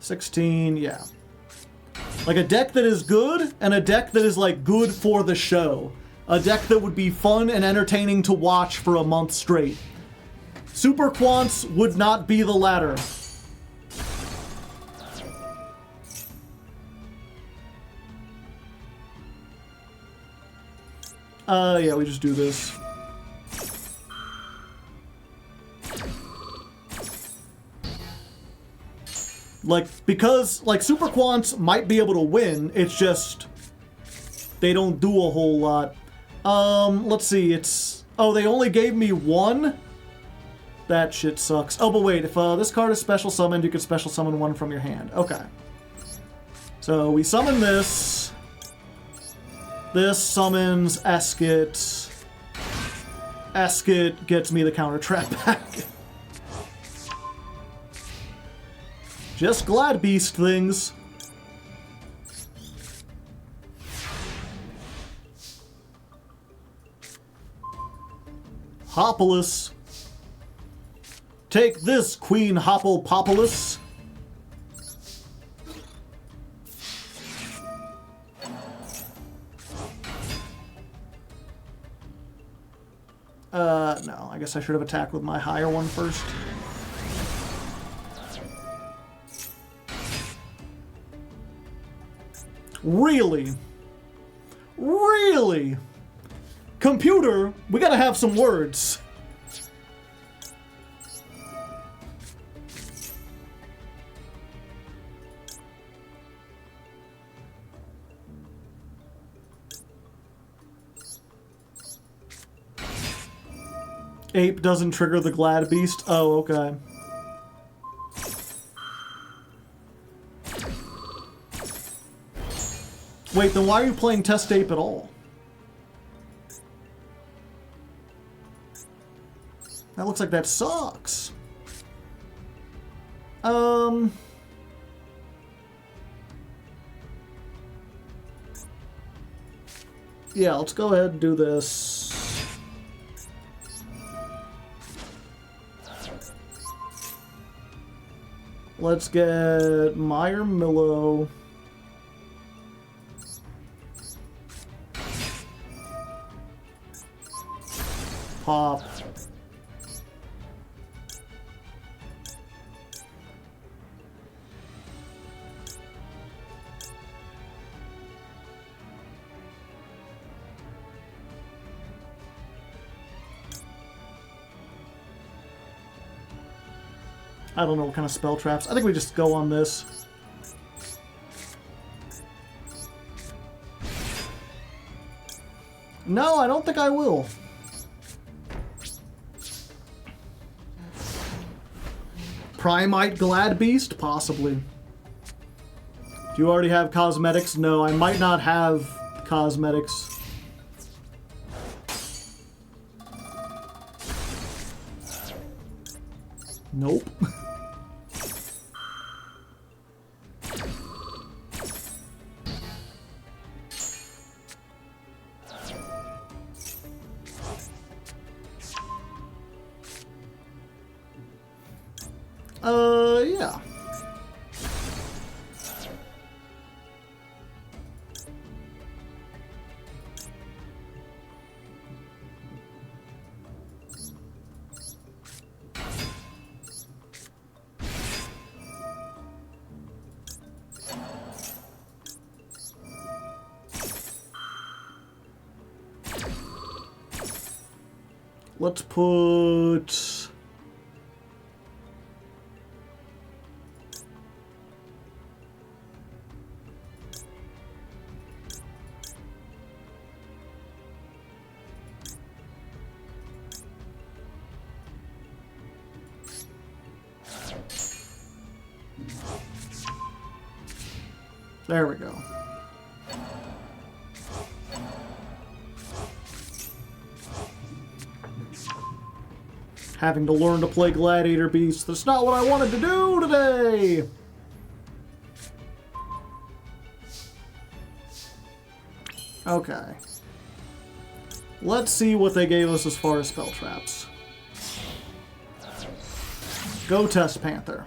16, yeah. Like, a deck that is good and a deck that is, like, good for the show. A deck that would be fun and entertaining to watch for a month straight. Super Quants would not be the latter. Yeah, we just do this. Like, because, like, Super Quants might be able to win, it's just they don't do a whole lot. Let's see, it's... Oh, they only gave me one? That shit sucks. Oh, but wait, if this card is special summoned, you can special summon one from your hand. Okay. So, we summon this. This summons Eskit. Eskit gets me the counter trap back. Just Glad Beast things. Hopolis. Take this, Queen Hopplepopolis. No, I guess I should have attacked with my higher one first. Really? Really? Computer, we gotta have some words. Ape doesn't trigger the Glad Beast? Oh, okay. Wait, then why are you playing Test Ape at all? That looks like that sucks. Yeah, let's go ahead and do this. Let's get Meyer Millo. Pop. I don't know what kind of spell traps. I think we just go on this. No, I don't think I will. Primite Glad Beast? Possibly. Do you already have cosmetics? No, I might not have cosmetics. Nope. Yeah. Let's put... There we go. Having to learn to play Gladiator Beast. That's not what I wanted to do today! Okay. Let's see what they gave us as far as spell traps. Go Test Panther.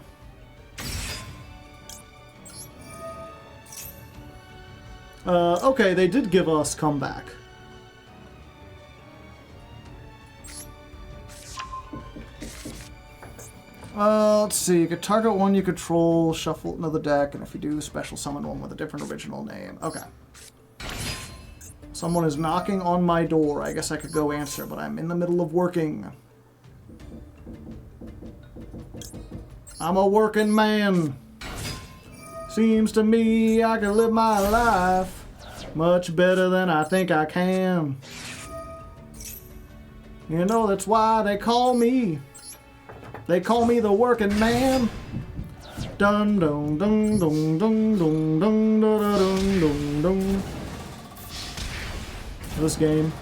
Okay, they did give us Comeback. Let's see. You could target one you control, shuffle it into the deck, and if you do, special summon one with a different original name. Okay. Someone is knocking on my door. I guess I could go answer, but I'm in the middle of working. I'm a working man. Seems to me I can live my life much better than I think I can. You know, that's why they call me the working man. Dun dun dun dun dun dun dun dun dun dun dun. This game.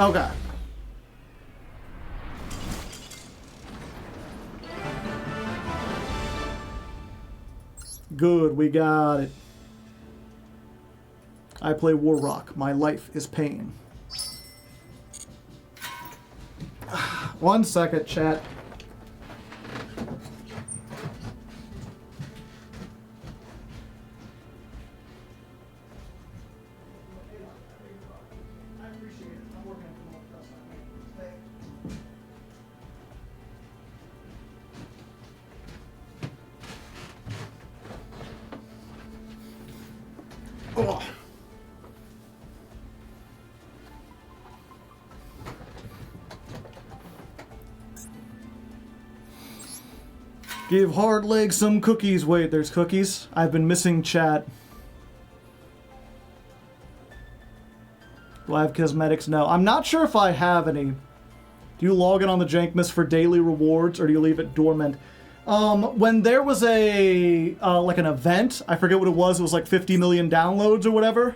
Okay. Good, we got it. I play Warrock. My life is pain. 1 second, chat. Oh. Give Hardleg some cookies. Wait, there's cookies? I've been missing chat. Do I have cosmetics? No. I'm not sure if I have any. Do you log in on the Jankmas for daily rewards, or do you leave it dormant? When there was a, like an event, I forget what it was like 50 million downloads or whatever.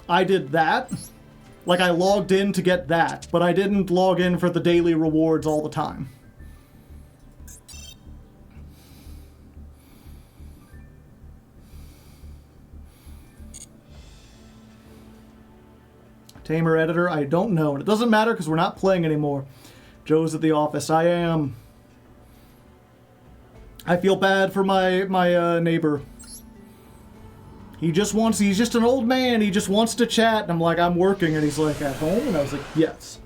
I did that. Like, I logged in to get that, but I didn't log in for the daily rewards all the time. Tamer editor, I don't know. And it doesn't matter because we're not playing anymore. Joe's at the office. I am. I feel bad for my neighbor. He's just an old man. He just wants to chat. And I'm like, I'm working. And he's like, at home? And I was like, yes.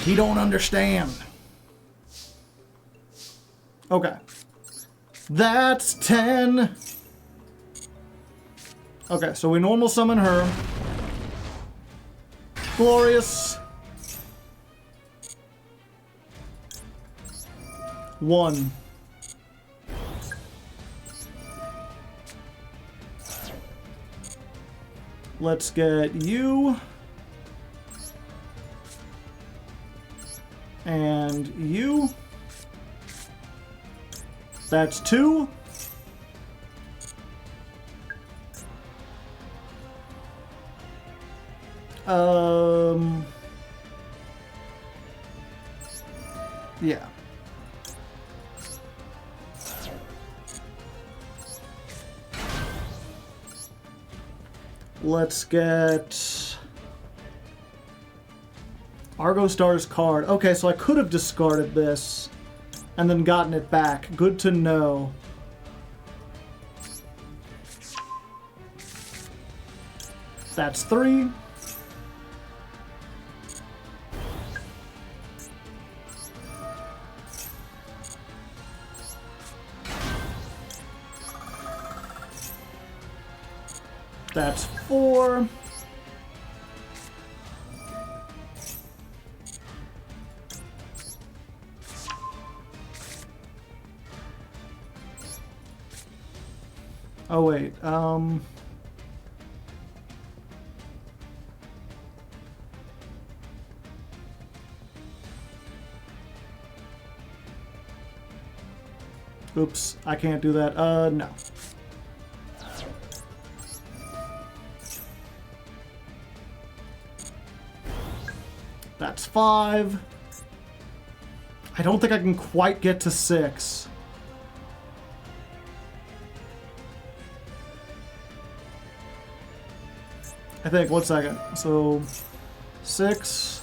He don't understand. Okay. That's 10. Okay, so we normal summon her. Glorious. 1. Let's get you. And you. That's 2. Yeah. Let's get Argostars card. Okay, so I could have discarded this and then gotten it back. Good to know. That's 3. That's 4. Oh wait, Oops, I can't do that. No. That's 5. I don't think I can quite get to 6. I think, 1 second. So, 6.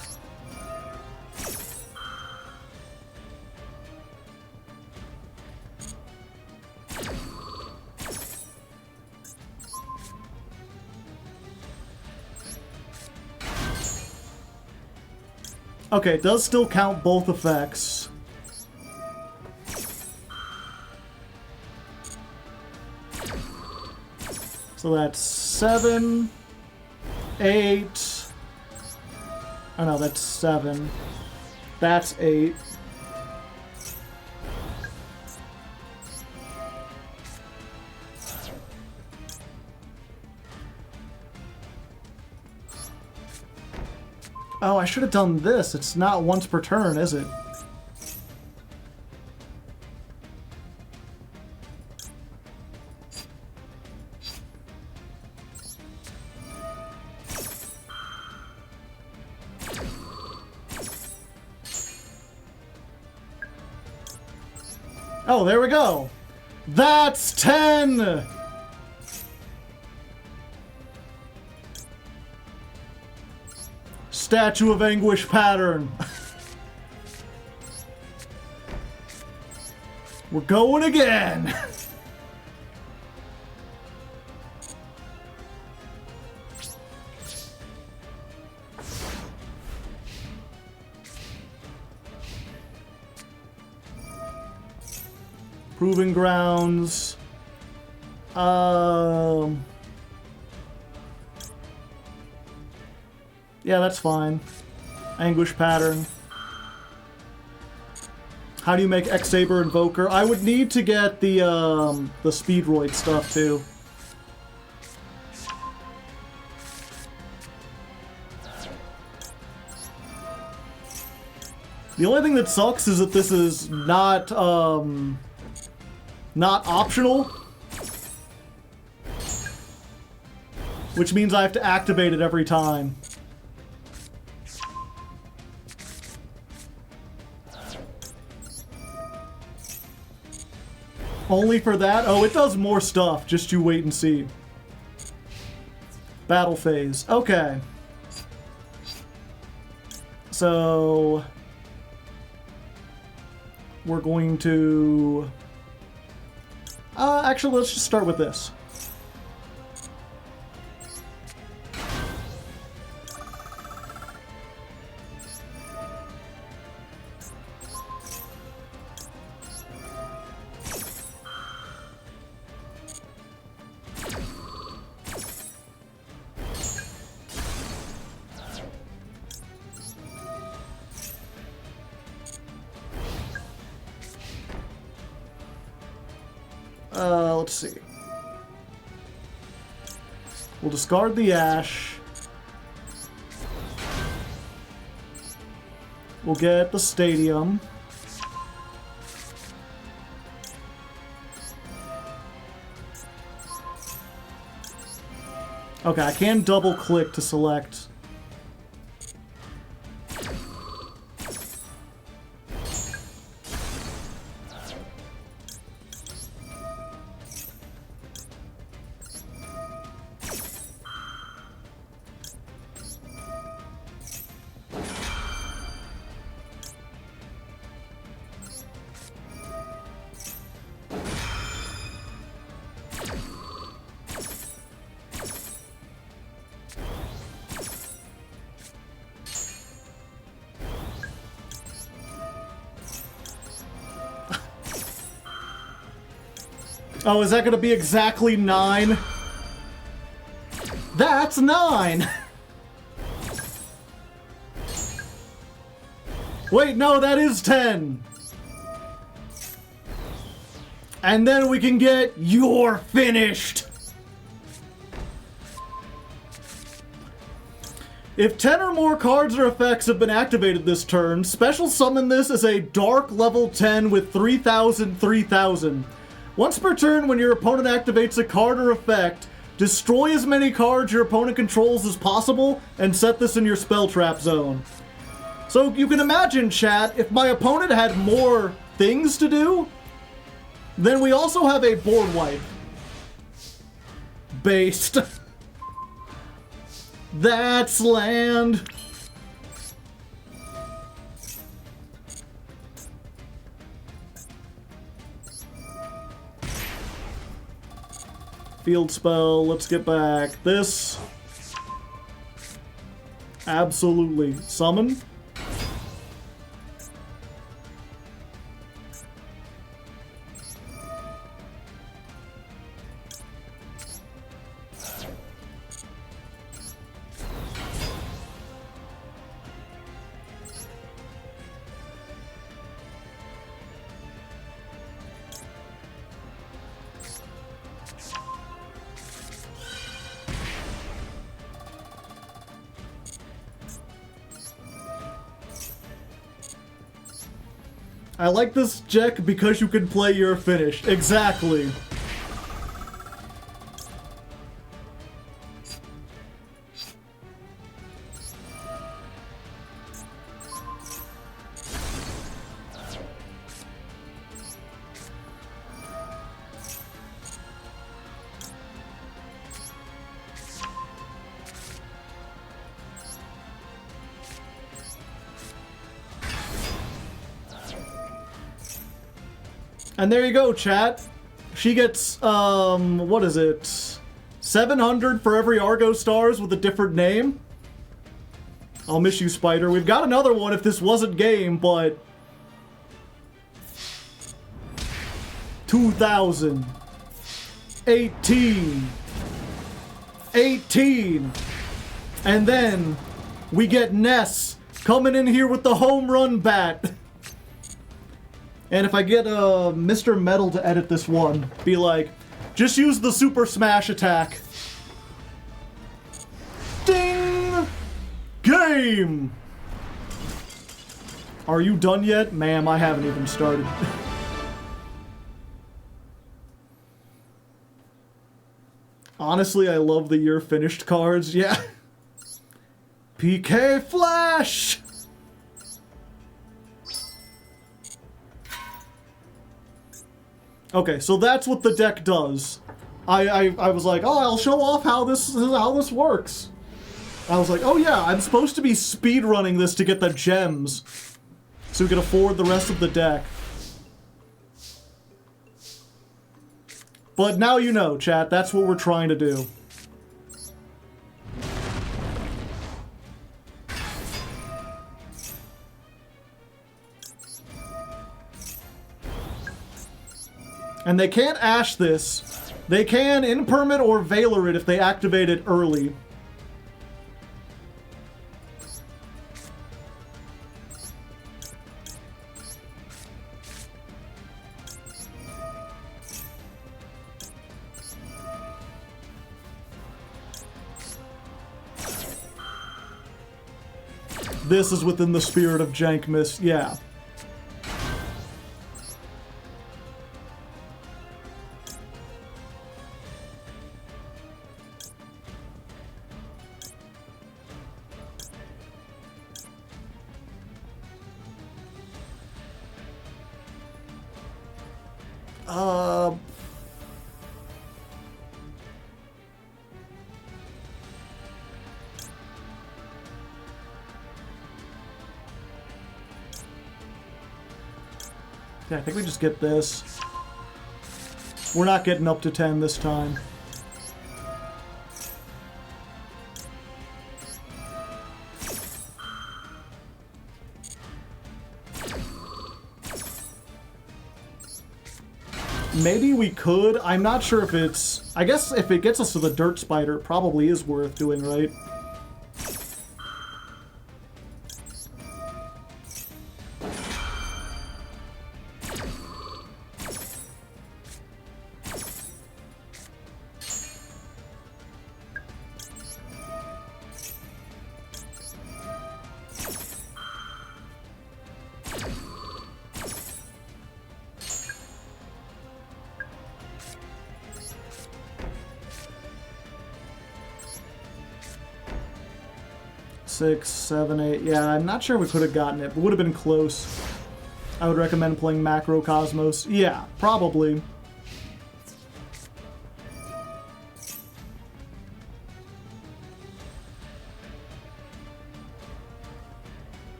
Okay, it does still count both effects. So that's 7, 8. Oh no, that's 7. That's 8. Oh, I should have done this. It's not once per turn, is it? Oh, there we go. That's 10! Statue of Anguish pattern. We're going again. Proving Grounds. Yeah, that's fine. Anguish pattern. How do you make X-Saber Invoker? I would need to get the Speedroid stuff too. The only thing that sucks is that this is not optional. Which means I have to activate it every time. Only for that? Oh, it does more stuff. Just you wait and see. Battle phase. Okay. So... we're going to... actually, let's just start with this. Let's see. We'll discard the Ash. We'll get the Stadium. Okay, I can double click to select. Oh, is that going to be exactly 9? That's 9! Wait, no, that is 10! And then we can get You're Finished! If 10 or more cards or effects have been activated this turn, special summon this as a Dark level 10 with 3000, 3000. Once per turn, when your opponent activates a card or effect, destroy as many cards your opponent controls as possible and set this in your spell trap zone. So you can imagine, chat, if my opponent had more things to do, then we also have a board wipe. Based. That's land. Field spell, let's get back. This. Absolutely. Summon. I like this deck because you can play your finish. Exactly. And there you go, chat. She gets, what is it? 700 for every Argostars with a different name. I'll miss you, Spider. We've got another one if this wasn't game, but... 2,000. 18. 18. And then we get Ness coming in here with the home run bat. And if I get Mr. Metal to edit this one, be like, just use the Super Smash attack. Ding! Game! Are you done yet? Ma'am, I haven't even started. Honestly, I love the year finished cards. Yeah. PK Flash! Okay, so that's what the deck does. I was like, oh, I'll show off how this works. I was like, oh yeah, I'm supposed to be speedrunning this to get the gems, so we can afford the rest of the deck. But now you know, chat, that's what we're trying to do. And they can't Ash this. They can Impermit or Veiler it if they activate it early. This is within the spirit of Jankmas, yeah. Yeah, I think we just get this. We're not getting up to 10 this time. Maybe we could. I'm not sure if it's... I guess if it gets us to the Dirt Spider, it probably is worth doing, right? 6, 7, 8. Yeah, I'm not sure we could have gotten it, but would have been close. I would recommend playing Macrocosmos. Yeah, probably.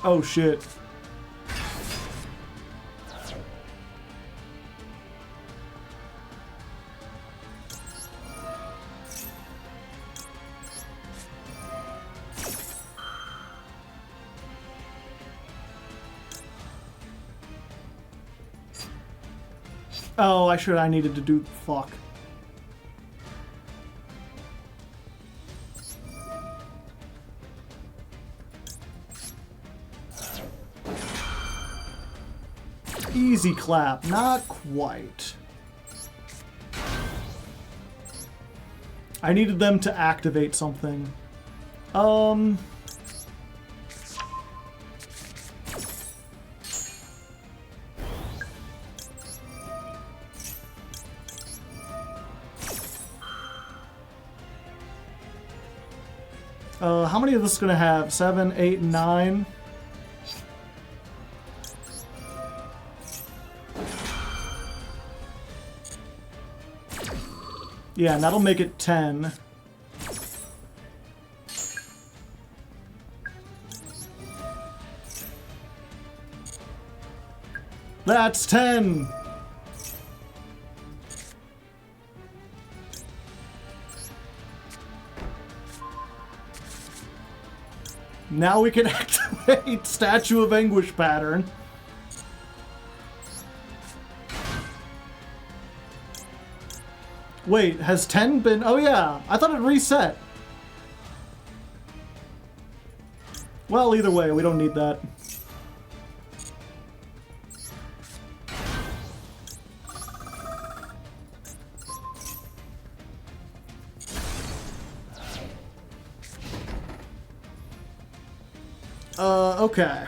Oh shit. Oh, I needed to do, fuck. Easy clap, not quite. I needed them to activate something. How many of this is gonna have? 7, 8, and 9? Yeah, and that'll make it 10. That's 10! Now we can activate Statue of Anguish pattern. Wait, has 10 been... Oh yeah, I thought it reset. Well, either way, we don't need that. Okay.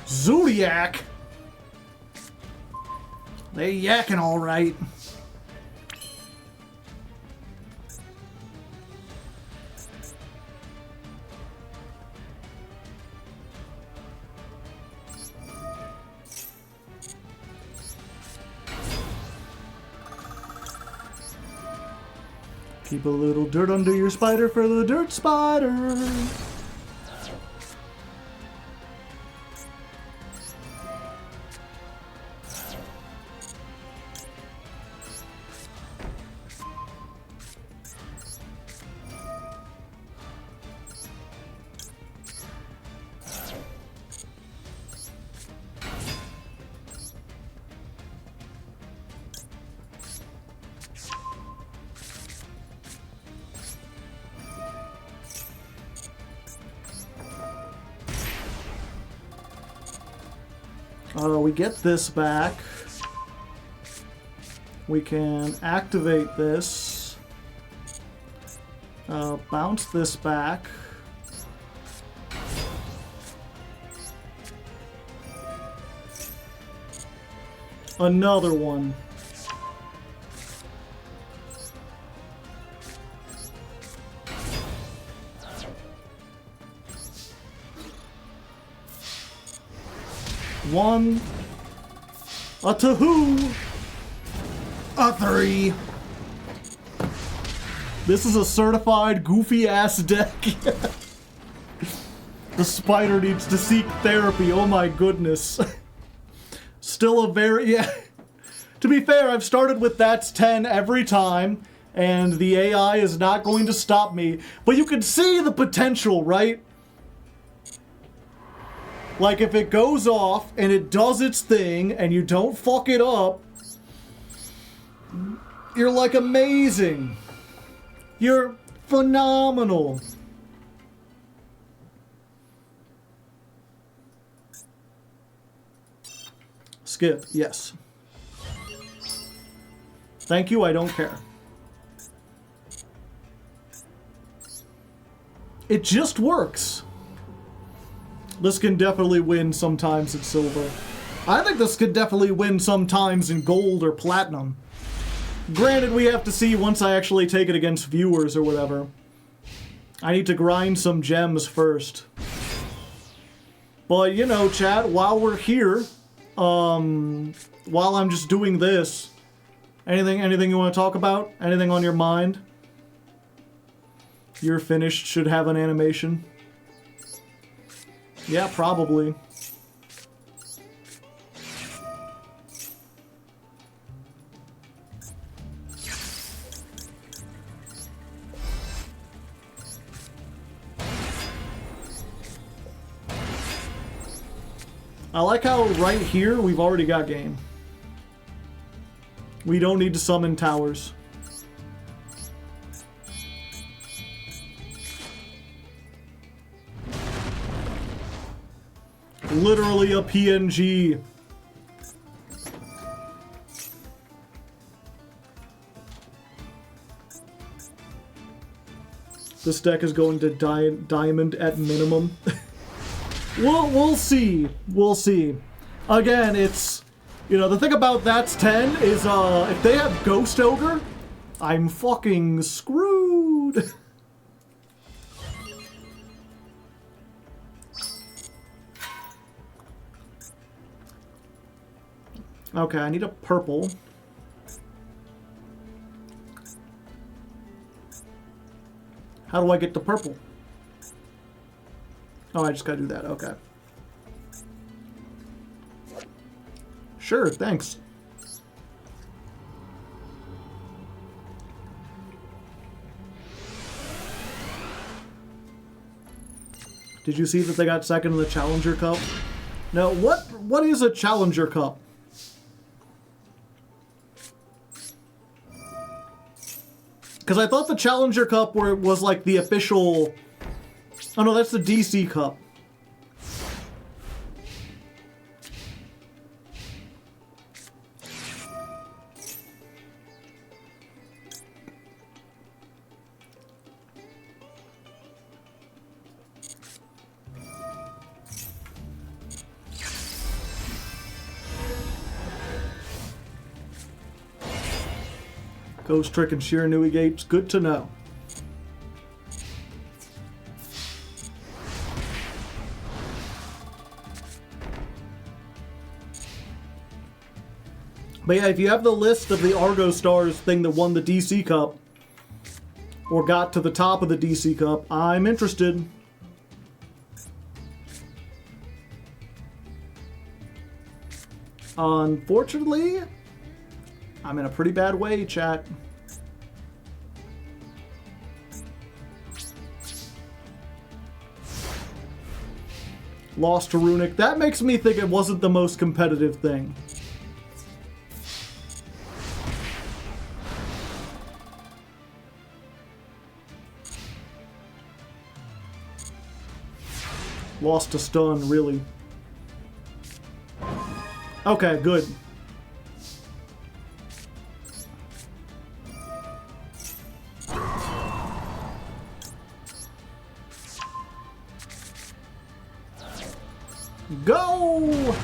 Zodiac? They yakking all right. Keep a little dirt under your spider for the dirt spider. We get this back. We can activate this. Bounce this back. Another one. One, a two, a three. This is a certified goofy ass deck. The spider needs to seek therapy. Oh my goodness. Still a very, yeah. To be fair, I've started with that's 10 every time, and the AI is not going to stop me. But you can see the potential, right? Like, if it goes off and it does its thing and you don't fuck it up, You're like amazing. You're phenomenal. Skip, yes. Thank you, I don't care. It just works. This can definitely win sometimes in silver. I think this could definitely win sometimes in gold or platinum. Granted, we have to see once I actually take it against viewers or whatever. I need to grind some gems first. But, you know, chat, while we're here, while I'm just doing this, anything you want to talk about? Anything on your mind? You're finished should have an animation. Yeah, probably. I like how right here we've already got game. We don't need to summon towers. Literally a PNG. This deck is going to diamond at minimum. We'll see. We'll see. Again, it's, you know, the thing about that's 10 is if they have Ghost Ogre, I'm fucking screwed. Okay, I need a purple. How do I get the purple? Oh, I just gotta do that. Okay. Sure, thanks. Did you see that they got second in the Challenger Cup? No, what is a Challenger Cup? Because I thought the Challenger Cup was like the official... Oh no, that's the DC Cup. Ghost Trick and Shiranui Gates, good to know. But yeah, if you have the list of the Argostars thing that won the DC Cup, or got to the top of the DC Cup, I'm interested. Unfortunately, I'm in a pretty bad way, chat. Lost to Runic. That makes me think it wasn't the most competitive thing. Lost to stun, really. Okay, good. Go!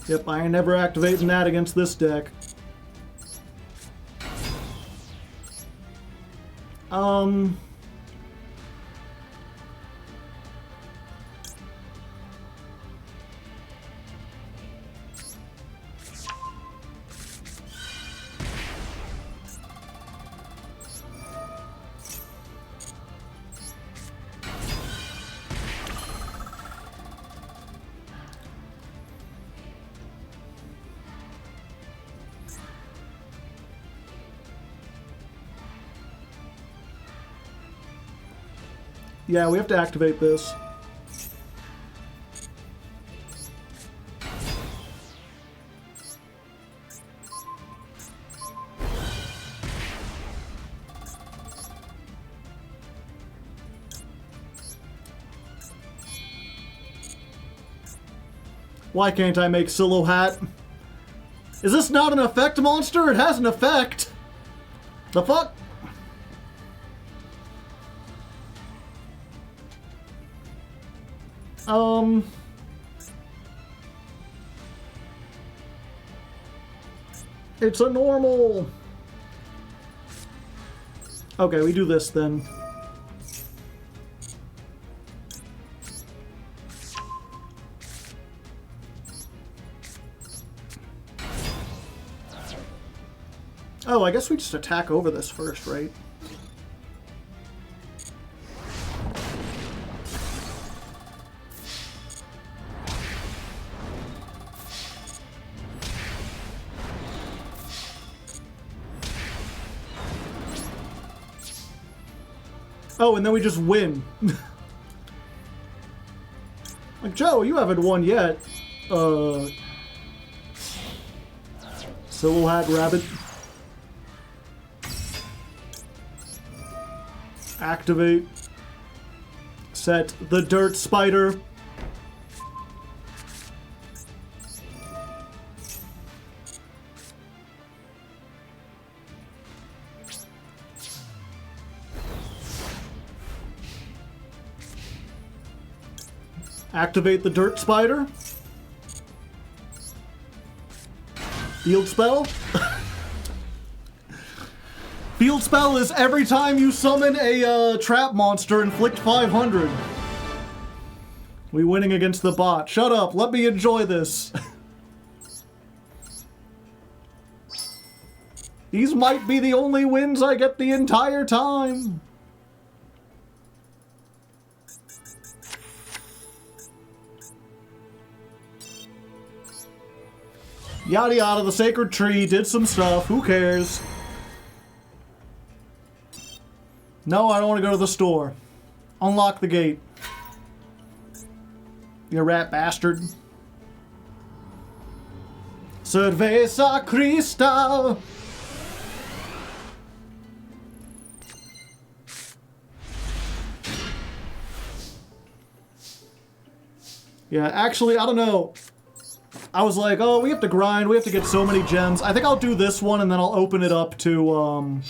Yep, I ain't never activating that against this deck. Yeah, we have to activate this. Why can't I make Silo Hat? Is this not an effect monster? It has an effect! The fuck? It's a normal. Okay, we do this then. Oh, I guess we just attack over this first, right? Oh, and then we just win. Like, Joe, you haven't won yet. Silo Hat Rabbit. Activate. Set the Dirt Spider. Activate the Dirt Spider. Field Spell. Field Spell is every time you summon a trap monster, inflict 500. We winning against the bot. Shut up, let me enjoy this. These might be the only wins I get the entire time. Yada yada, the sacred tree did some stuff, who cares? No, I don't want to go to the store. Unlock the gate. You rat bastard. Cerveza Cristal. Yeah, actually, I don't know. I was like, oh, we have to grind, we have to get so many gems. I think I'll do this one and then I'll open it up to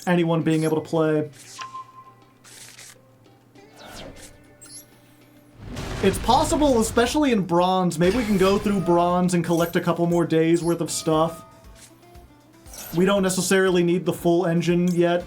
anyone being able to play. It's possible, especially in bronze. Maybe we can go through bronze and collect a couple more days worth of stuff. We don't necessarily need the full engine yet.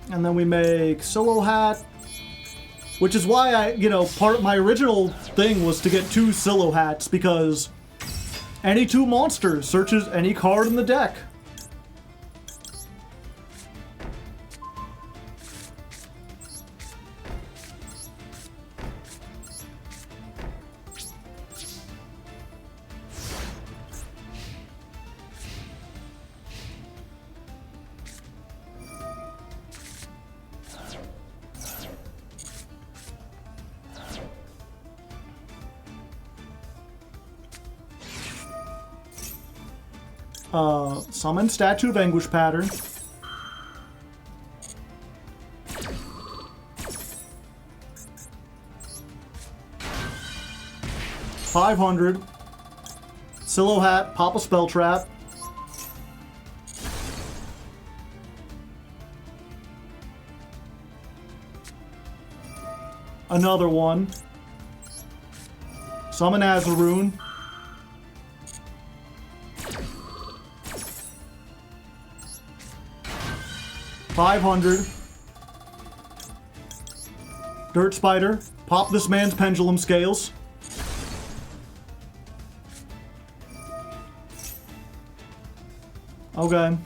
And then we make Silo Hat, which is why part of my original thing was to get 2 Silo Hats, because any 2 monsters searches any card in the deck. Summon Statue of Anguish pattern. 500. Silo Hat, pop a spell trap. Another one. Summon Azaroon. $500. Dirt Spider, pop this man's pendulum scales. Okay.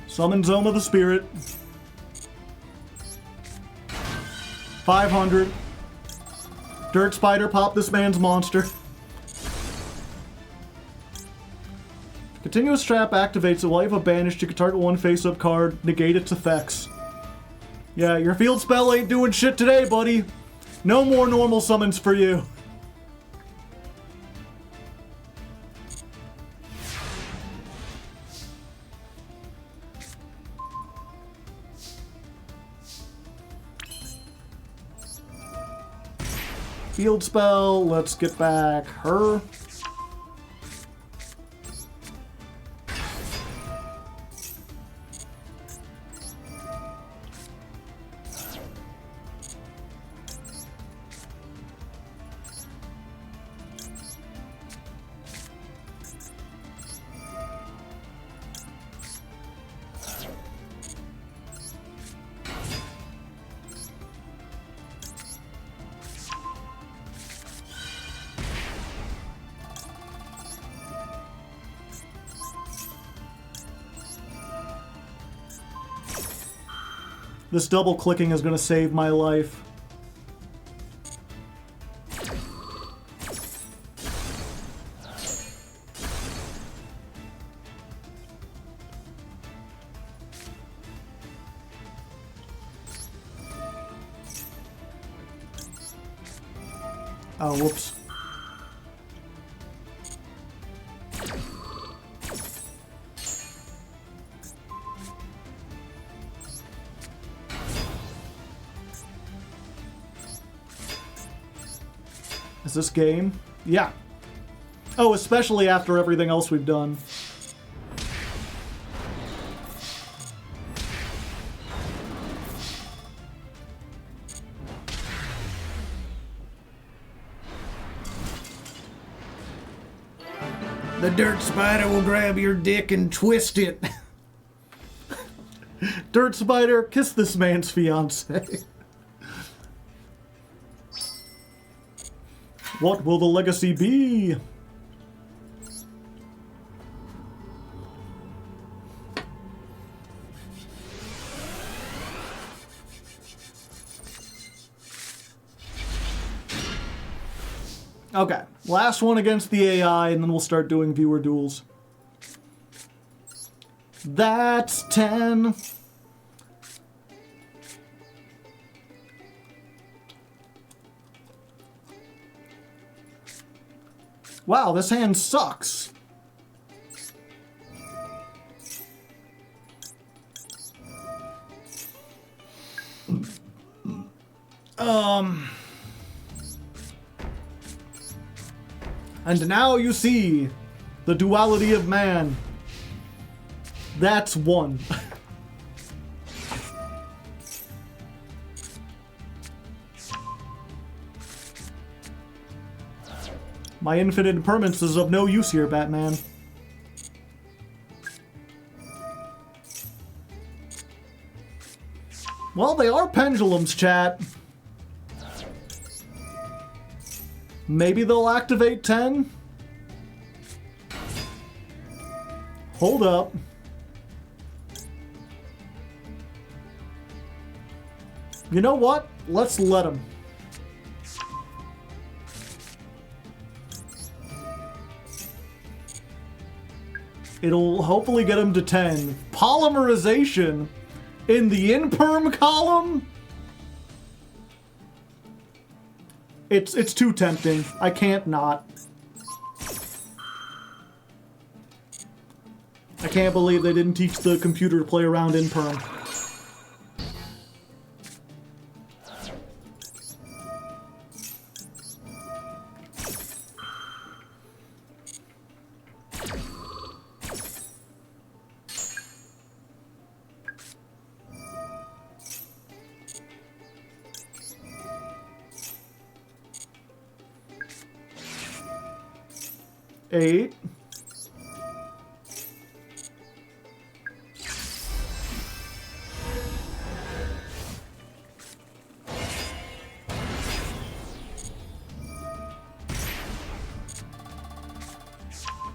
Summon Zoma the Spirit. 500. Dirt Spider, pop this man's monster. Continuous Trap activates it while you have a banished. You can target one face-up card, negate its effects. Yeah, your field spell ain't doing shit today, buddy. No more normal summons for you. Field spell, let's get back her. This double clicking is going to save my life. Oh, whoops. Is this game? Yeah. Oh, especially after everything else we've done. The Dirt Spider will grab your dick and twist it. Dirt Spider, kiss this man's fiancé. What will the legacy be? Okay, last one against the AI, and then we'll start doing viewer duels. That's 10. Wow, this hand sucks. And now you see the duality of man. That's one. My infinite impermanence is of no use here, Batman. Well, they are pendulums, chat. Maybe they'll activate 10? Hold up. You know what? Let's let them. It'll hopefully get him to 10. Polymerization in the imperm column? It's too tempting. I can't not. I can't believe they didn't teach the computer to play around imperm. 8.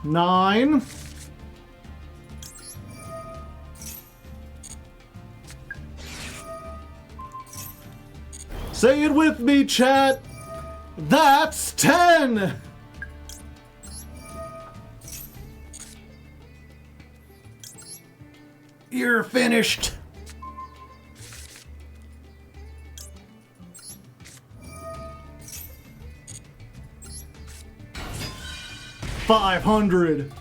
Nine. Say it with me, chat. That's 10. You're finished. $500.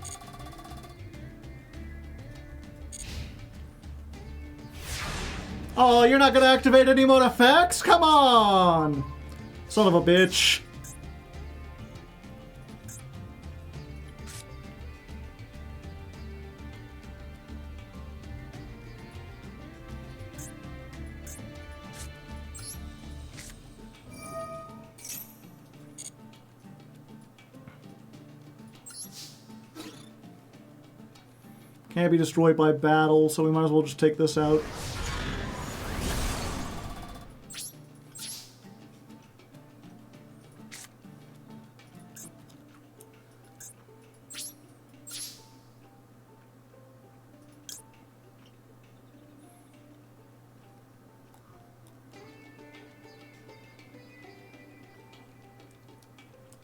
Oh, you're not gonna activate any more effects? Come on! Son of a bitch. Can't be destroyed by battle, so we might as well just take this out.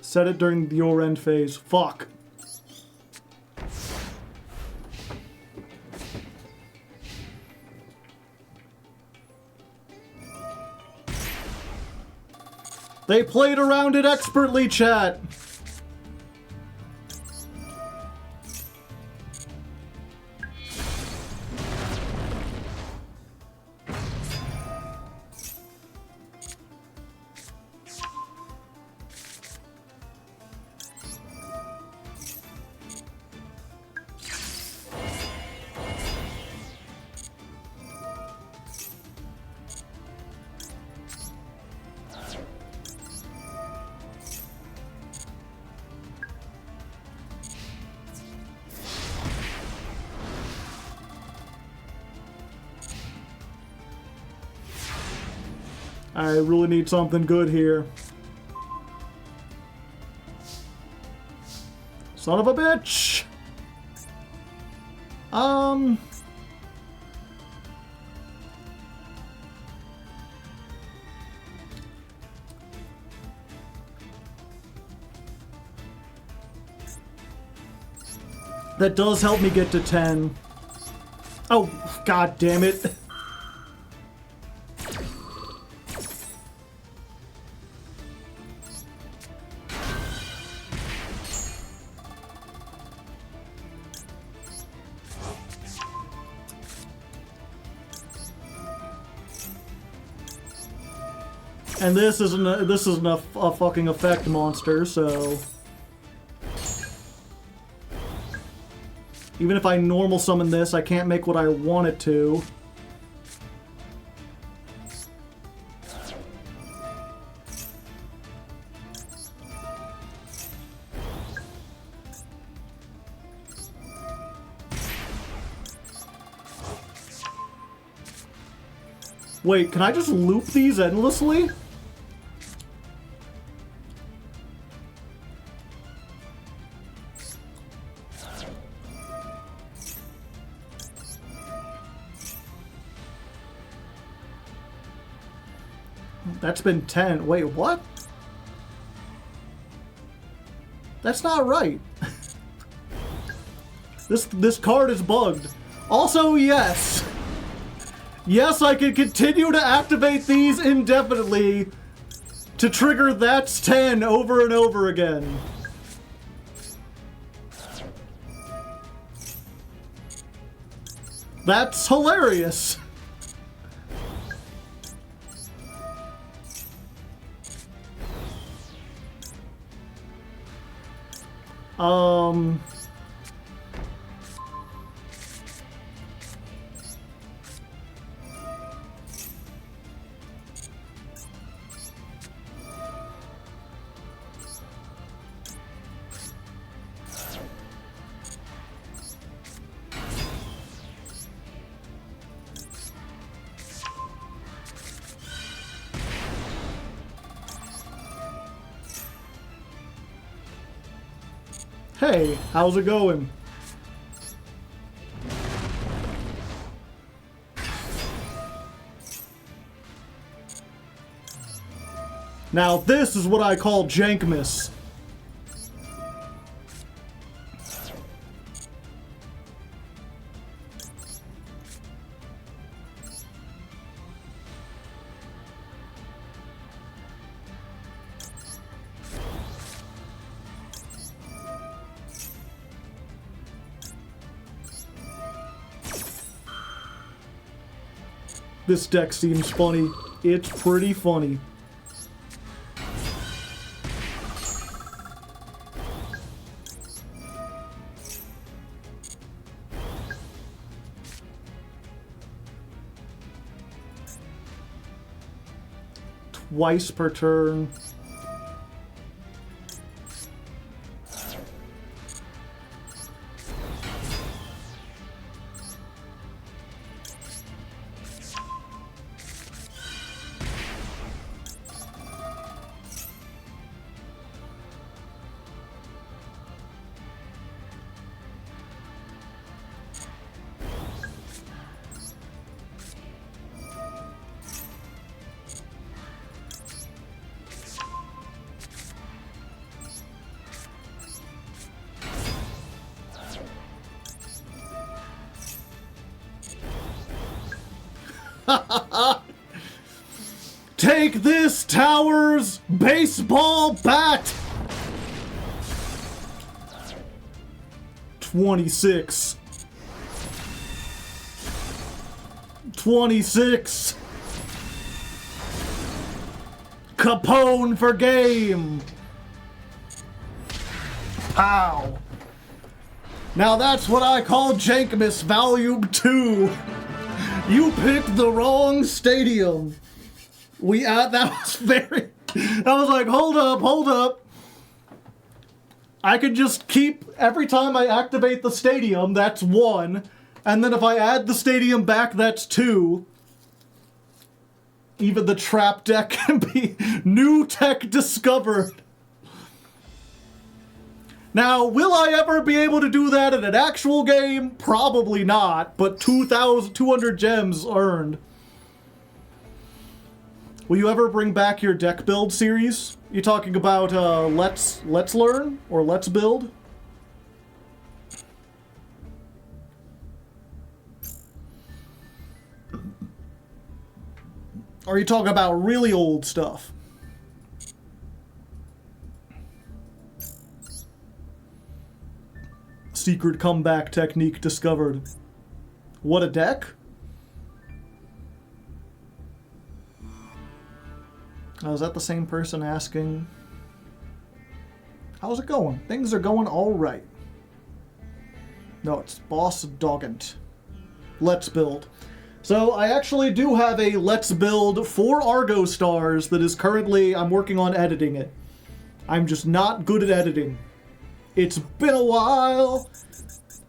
Set it during your end phase. Fuck. They played around it expertly, chat. I really need something good here. Son of a bitch! That does help me get to 10. Oh, god damn it. And this isn't a fucking effect monster, so even if I normal summon this, I can't make what I want it to. Wait, can I just loop these endlessly? That's been 10. Wait, what? That's not right. This card is bugged. Also, yes. Yes, I can continue to activate these indefinitely to trigger that's 10 over and over again. That's hilarious. Hey, how's it going? Now this is what I call Jankmas. This deck seems funny. It's pretty funny. Twice per turn. Take this, Towers! Baseball bat! 26. 26. Capone for game! Pow! Now that's what I call Jankmas Volume 2. You picked the wrong stadium. That was very... I was like, hold up. I could just keep... Every time I activate the stadium, that's 1. And then if I add the stadium back, that's 2. Even the trap deck can be... New tech discovered. Now, will I ever be able to do that in an actual game? Probably not, but 2,200 gems earned. Will you ever bring back your deck build series? You talking about Let's Learn or Let's Build? Or are you talking about really old stuff? Secret comeback technique discovered. What a deck? Oh, is that the same person asking? How's it going? Things are going all right. No, it's Boss Doggant. Let's Build. So I actually do have a Let's Build for Argostars that is currently, I'm working on editing it. I'm just not good at editing. It's been a while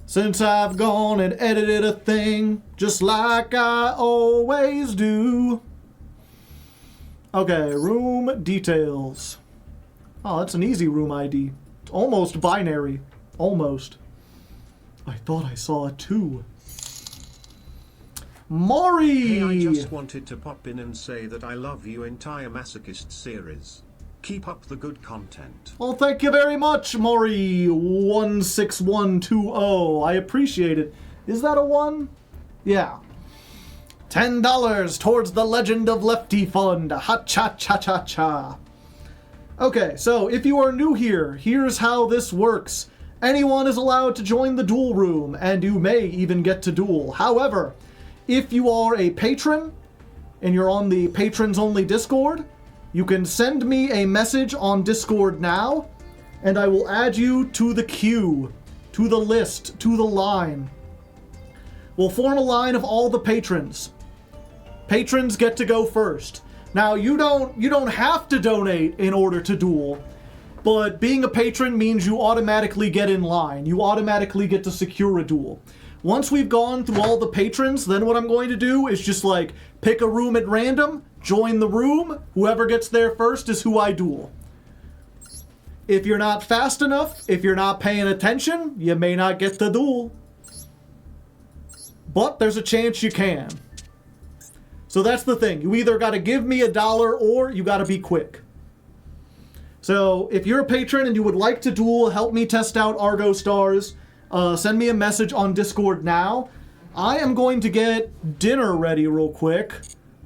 since I've gone and edited a thing, just like I always do. Okay, room details. Oh, that's an easy room ID. It's almost binary. Almost. I thought I saw a 2. Maury! Hey, I just wanted to pop in and say that I love you entire Masochist series. Keep up the good content. Well, thank you very much, Maury16120. I appreciate it. Is that a 1? Yeah. $10 towards the Legend of Lefty Fund. Ha-cha-cha-cha-cha. Okay, so if you are new here, here's how this works. Anyone is allowed to join the duel room, and you may even get to duel. However, if you are a patron, and you're on the patrons-only Discord, you can send me a message on Discord now, and I will add you to the queue, to the list, to the line. We'll form a line of all the patrons. Patrons get to go first. Now, you don't have to donate in order to duel, but being a patron means you automatically get in line. You automatically get to secure a duel. Once we've gone through all the patrons, then what I'm going to do is just like pick a room at random, join the room, whoever gets there first is who I duel. If you're not fast enough, if you're not paying attention, you may not get the duel. But there's a chance you can. So that's the thing. You either got to give me $1 or you got to be quick. So if you're a patron and you would like to duel, help me test out Argostars, send me a message on Discord now. I am going to get dinner ready real quick,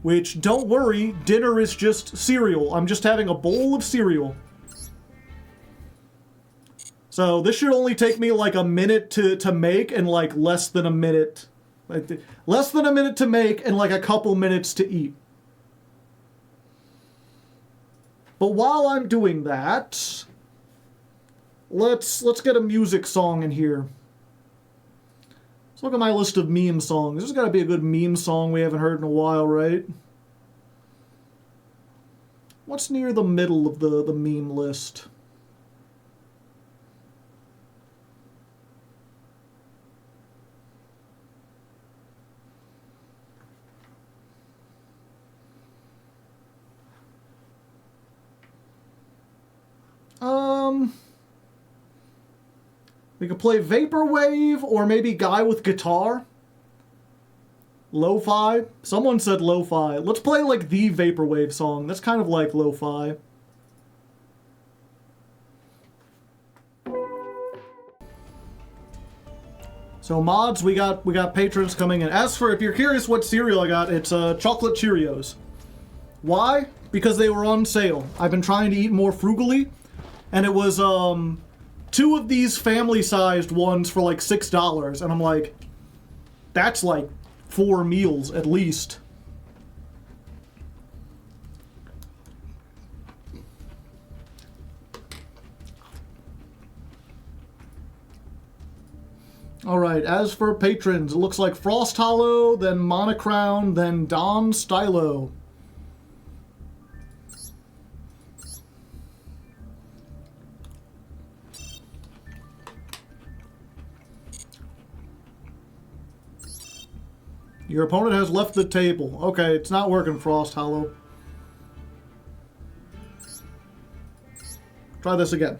which, don't worry, dinner is just cereal. I'm just having a bowl of cereal. So this should only take me like a minute to make and like less than a minute. Less than a minute to make and like a couple minutes to eat. But while I'm doing that, let's get a music song in here. Let's look at my list of meme songs. There's got to be a good meme song we haven't heard in a while, right? What's near the middle of the meme list? We could play Vaporwave or maybe Guy with Guitar. Lo-fi. Someone said lo-fi. Let's play like the Vaporwave song. That's kind of like lo-fi. So mods, we got patrons coming in. As for, if you're curious what cereal I got, it's chocolate Cheerios. Why? Because they were on sale. I've been trying to eat more frugally, and it was 2 of these family-sized ones for like $6, and I'm like, that's like 4 meals at least. Alright, as for patrons, it looks like Frost Hollow, then Monocrown, then Don Stylo. Your opponent has left the table. Okay, it's not working, Frost Hollow. Try this again.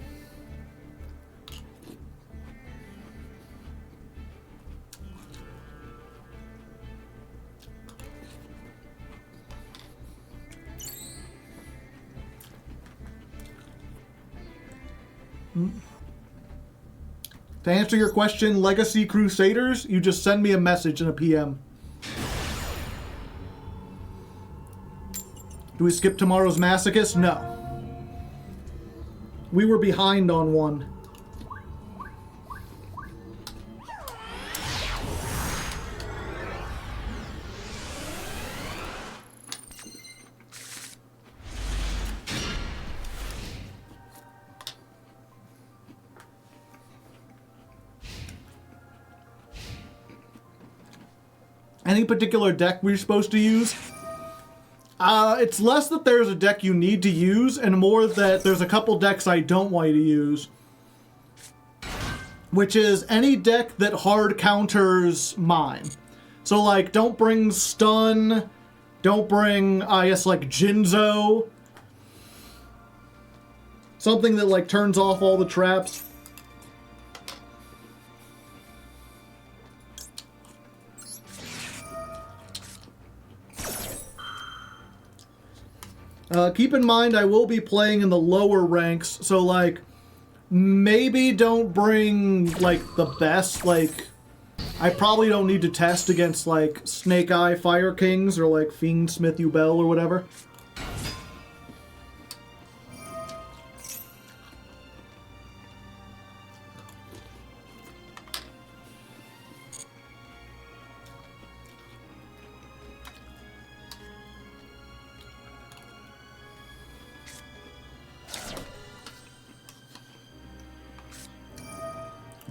To answer your question, Legacy Crusaders, you just send me a message in a PM. Do we skip tomorrow's Masochist? No. We were behind on one. Any particular deck we're supposed to use? It's less that there's a deck you need to use, and more that there's a couple decks I don't want you to use. Which is any deck that hard counters mine. So, like, don't bring Stun, don't bring, I guess, like, Jinzo. Something that, like, turns off all the traps. Keep in mind, I will be playing in the lower ranks, so, like, maybe don't bring, like, the best, like, I probably don't need to test against, like, Snake Eye Fire Kings or, like, Fiend Smith Ubel or whatever.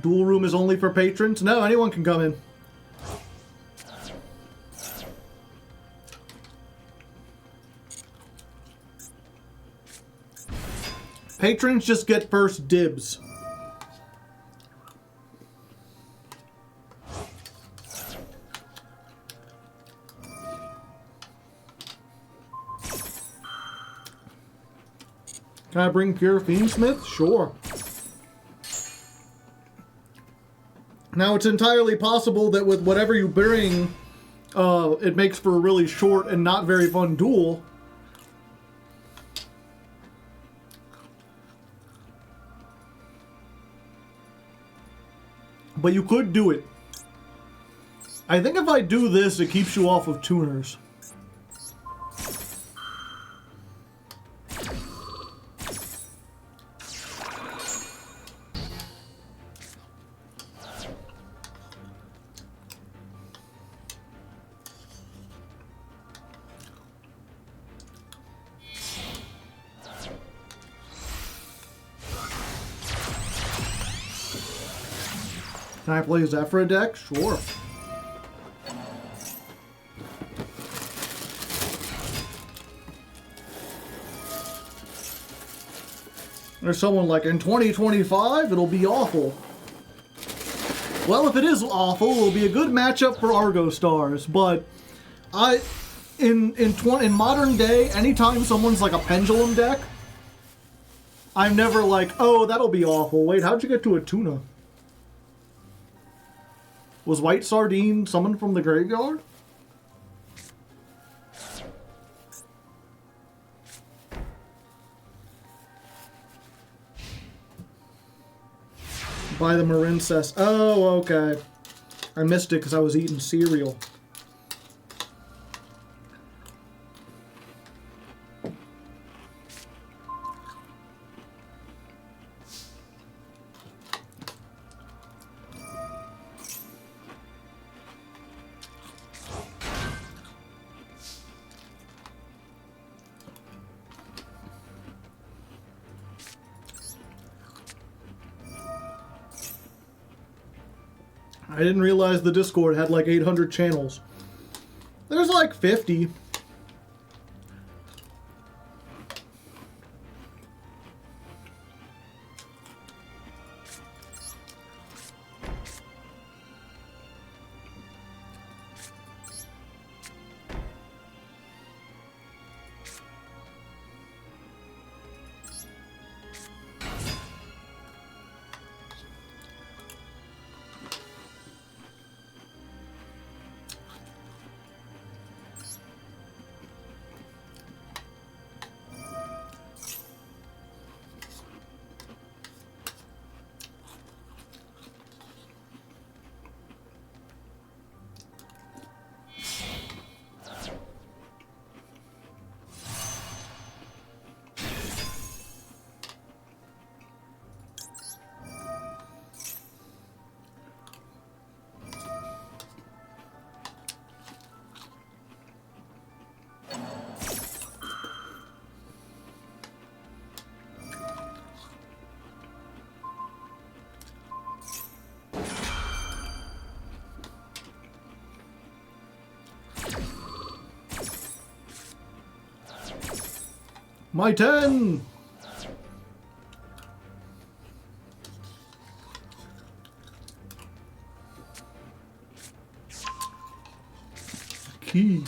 Duel room is only for patrons? No, anyone can come in. Patrons just get first dibs. Can I bring pure Fiendsmith? Sure. Now, it's entirely possible that with whatever you bring, it makes for a really short and not very fun duel. But you could do it. I think if I do this, it keeps you off of tuners. Can I play Zephyr deck? Sure. There's someone like, in 2025, it'll be awful. Well, if it is awful, it'll be a good matchup for Argostars, but in modern day, anytime someone's like a pendulum deck, I'm never like, oh, that'll be awful. Wait, how'd you get to a tuna? Was White Sardine summoned from the graveyard? By the Marincess. Oh, okay. I missed it because I was eating cereal. I didn't realize the Discord had like 800 channels. There's like 50. My turn! Key.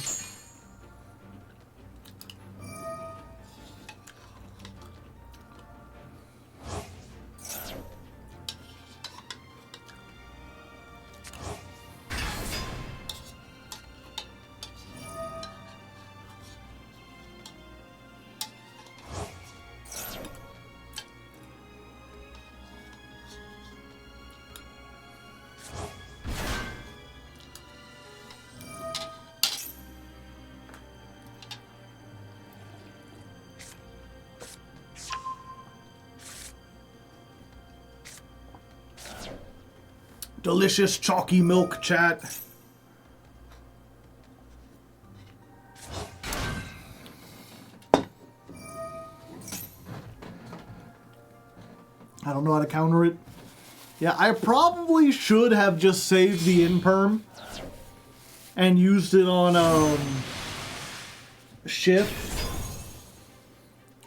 Delicious chalky milk, chat. I don't know how to counter it. Yeah, I probably should have just saved the imperm and used it on shift.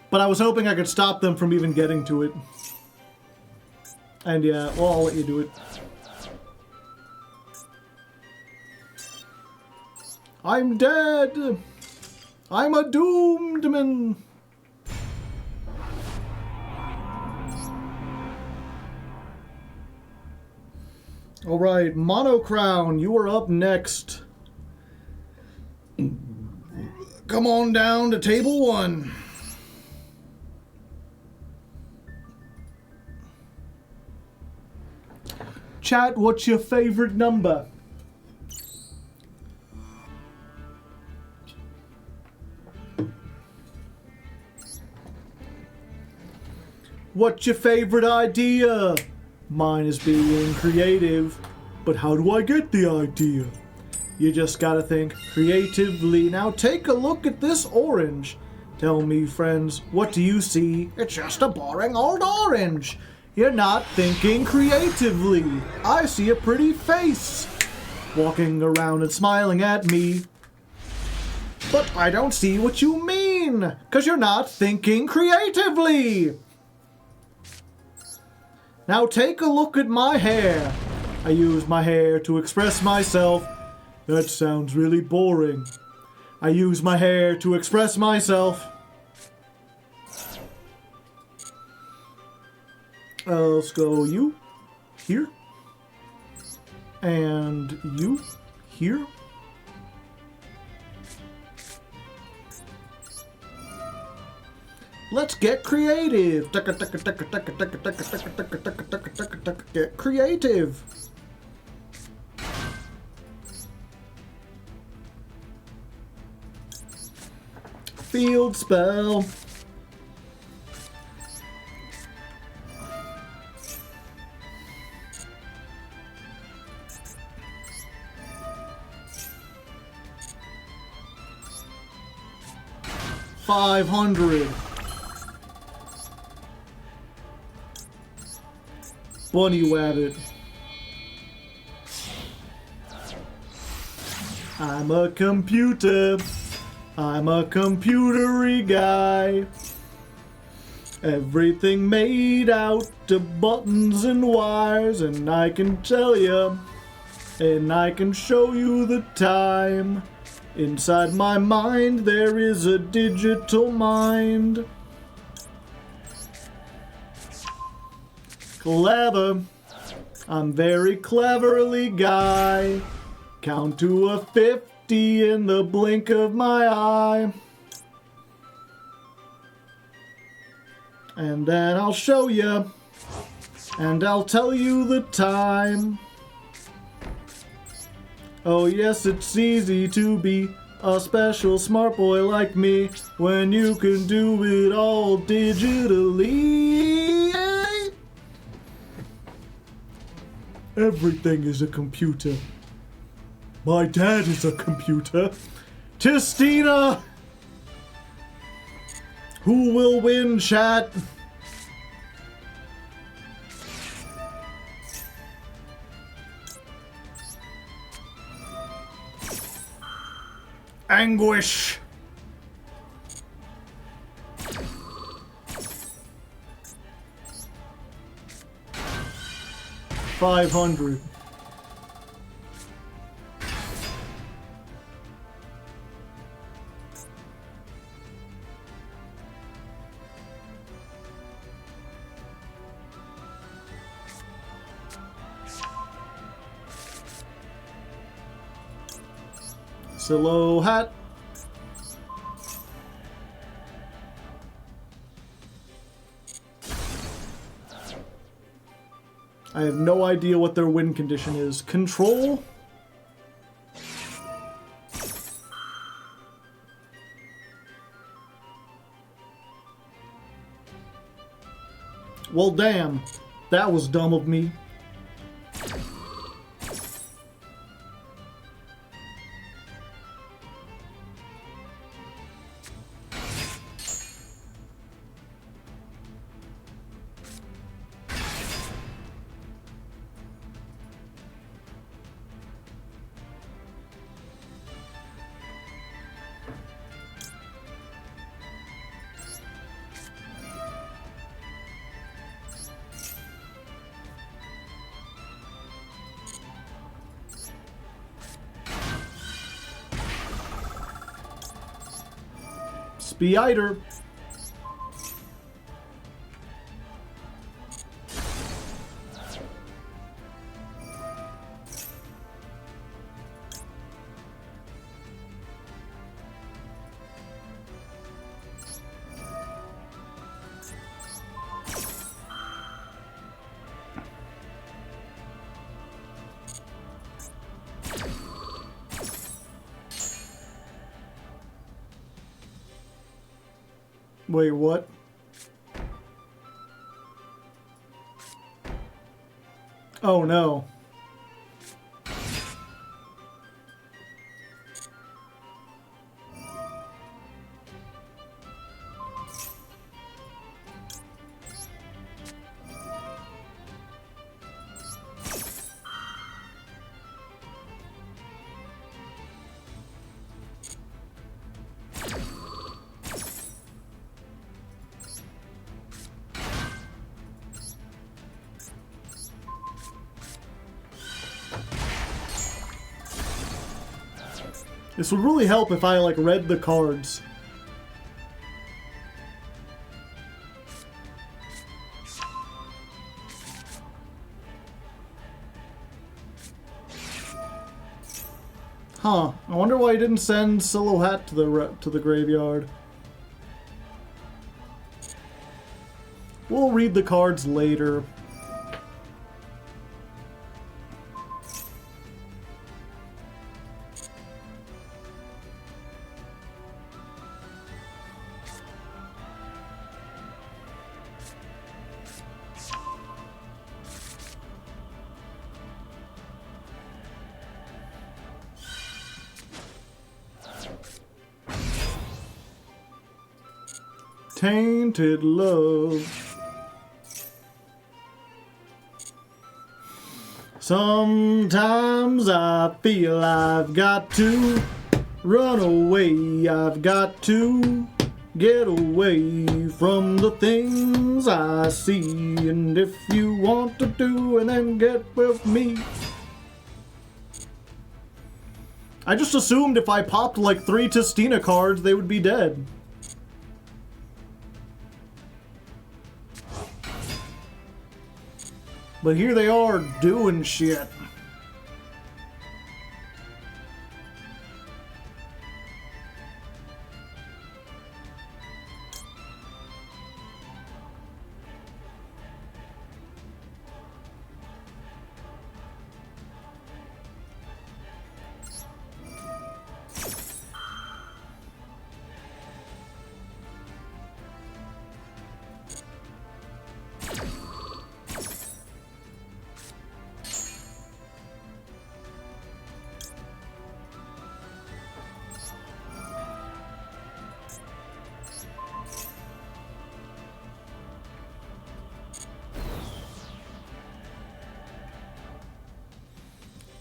But I was hoping I could stop them from even getting to it. And yeah, well, I'll let you do it. I'm dead! I'm a doomed man! Alright, Monocrown, you are up next. Come on down to table 1. Chat, what's your favorite number? What's your favorite idea? Mine is being creative, but how do I get the idea? You just gotta think creatively. Now take a look at this orange. Tell me, friends, what do you see? It's just a boring old orange. You're not thinking creatively. I see a pretty face walking around and smiling at me. But I don't see what you mean, 'cause you're not thinking creatively. Now take a look at my hair. I use my hair to express myself. That sounds really boring. I use my hair to express myself. Let's go you here. And you here. Let's get creative. Get creative. Field spell. $500. Bunny Wabbit. I'm a computer. I'm a computery guy. Everything made out of buttons and wires, and I can tell you, and I can show you the time. Inside my mind there is a digital mind. Clever. I'm very cleverly guy. Count to a 50 in the blink of my eye. And then I'll show you. And I'll tell you the time. Oh yes, it's easy to be a special smart boy like me when you can do it all digitally. Everything is a computer. My dad is a computer. Tistina! Who will win, chat? Anguish! $500. Silo hat. I have no idea what their win condition is. Control? Well, damn. That was dumb of me. Spider. Wait, what? Oh no. This would really help if I, like, read the cards. Huh. I wonder why he didn't send Silhouette to the graveyard. We'll read the cards later. Tainted love. Sometimes I feel I've got to run away. I've got to get away from the things I see. And if you want to do it, then get with me. I just assumed if I popped like 3 Tistina cards, they would be dead. But here they are doing shit.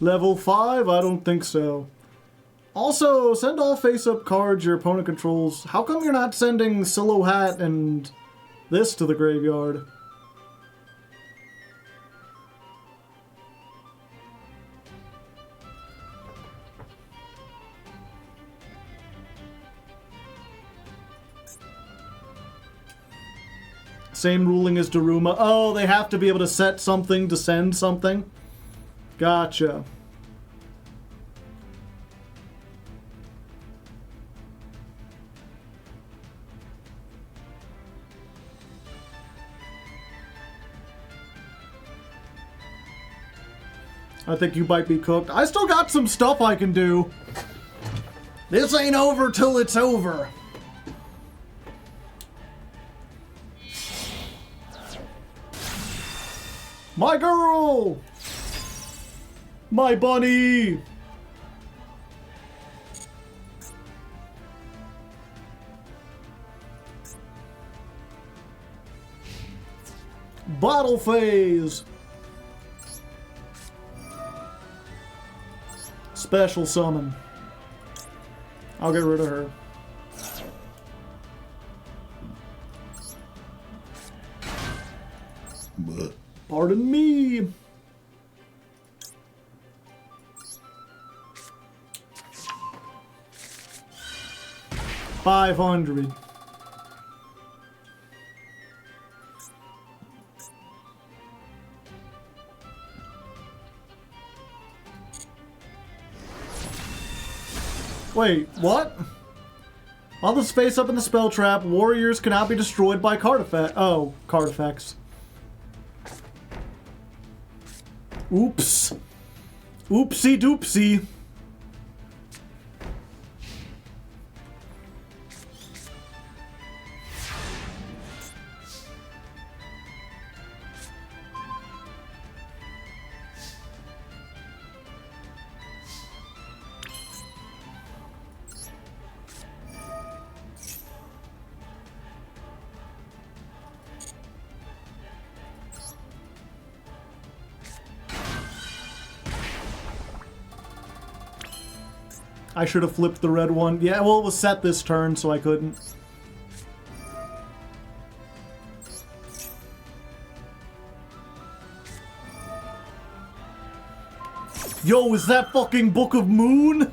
Level 5? I don't think so. Also, send all face-up cards your opponent controls. How come you're not sending Silhouette and this to the graveyard? Same ruling as Daruma. Oh, they have to be able to set something to send something? Gotcha. I think you might be cooked. I still got some stuff I can do. This ain't over till it's over. My girl! My bunny! Bottle phase! Special summon. I'll get rid of her. Pardon me. $500. Wait, what? While the space up in the spell trap, warriors cannot be destroyed by card effect. Oh, card effects. Oops. Oopsie doopsie. I should have flipped the red one. Yeah, well, it was set this turn, so I couldn't. Yo, is that fucking Book of Moon?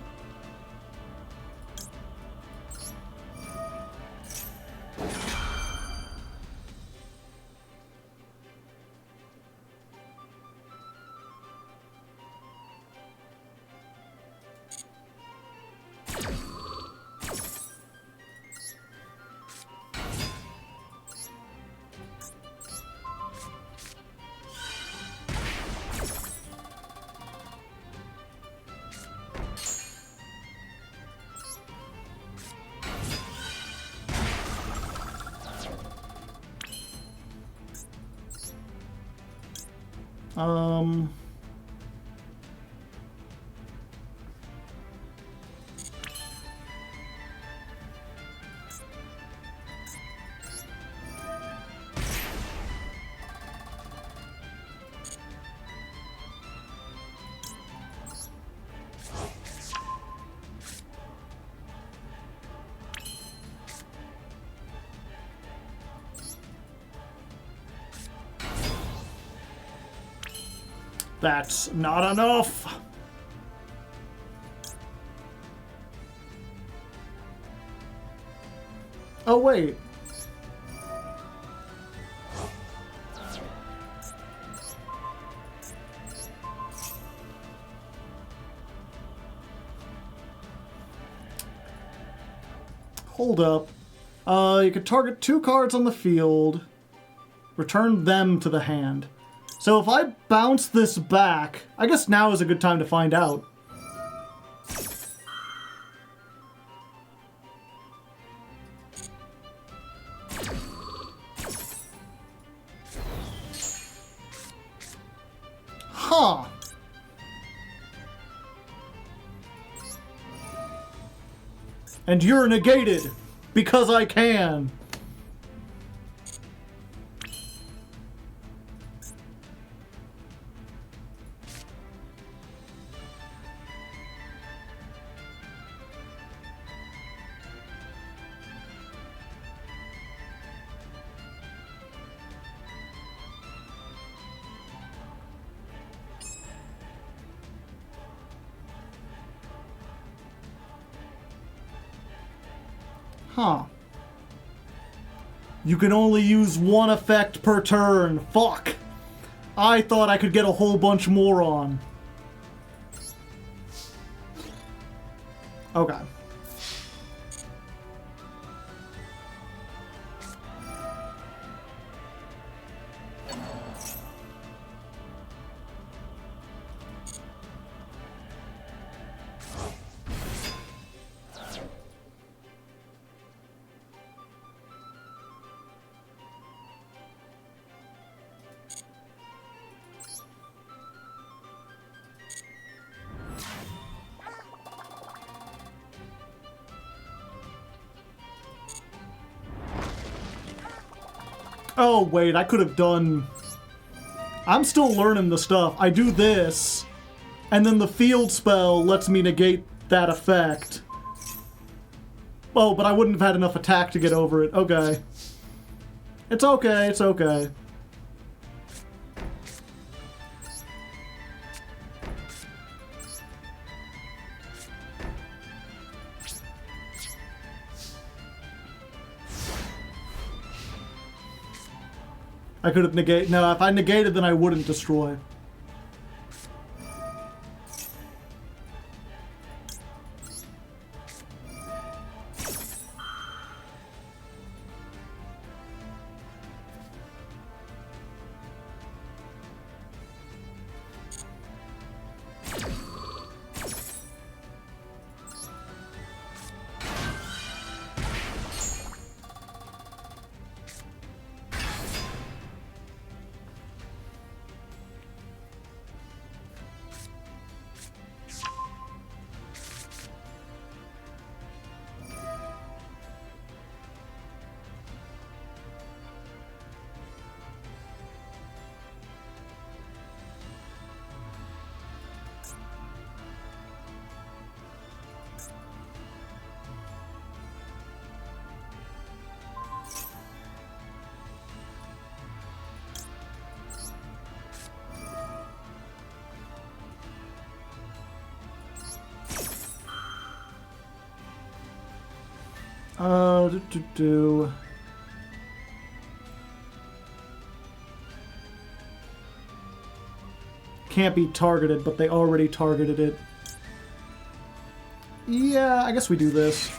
That's not enough. Oh, wait. Hold up. You could target 2 cards on the field, return them to the hand. So if I bounce this back, I guess now is a good time to find out. Huh. And you're negated, because I can. Huh. You can only use 1 effect per turn. Fuck. I thought I could get a whole bunch more on. Okay. Oh, wait, I could have done... I'm still learning the stuff. I do this, and then the field spell lets me negate that effect. Oh, but I wouldn't have had enough attack to get over it. Okay. It's okay, it's okay. I could have negated... No, if I negated, then I wouldn't destroy. Do. Can't be targeted, but they already targeted it. Yeah, I guess we do this.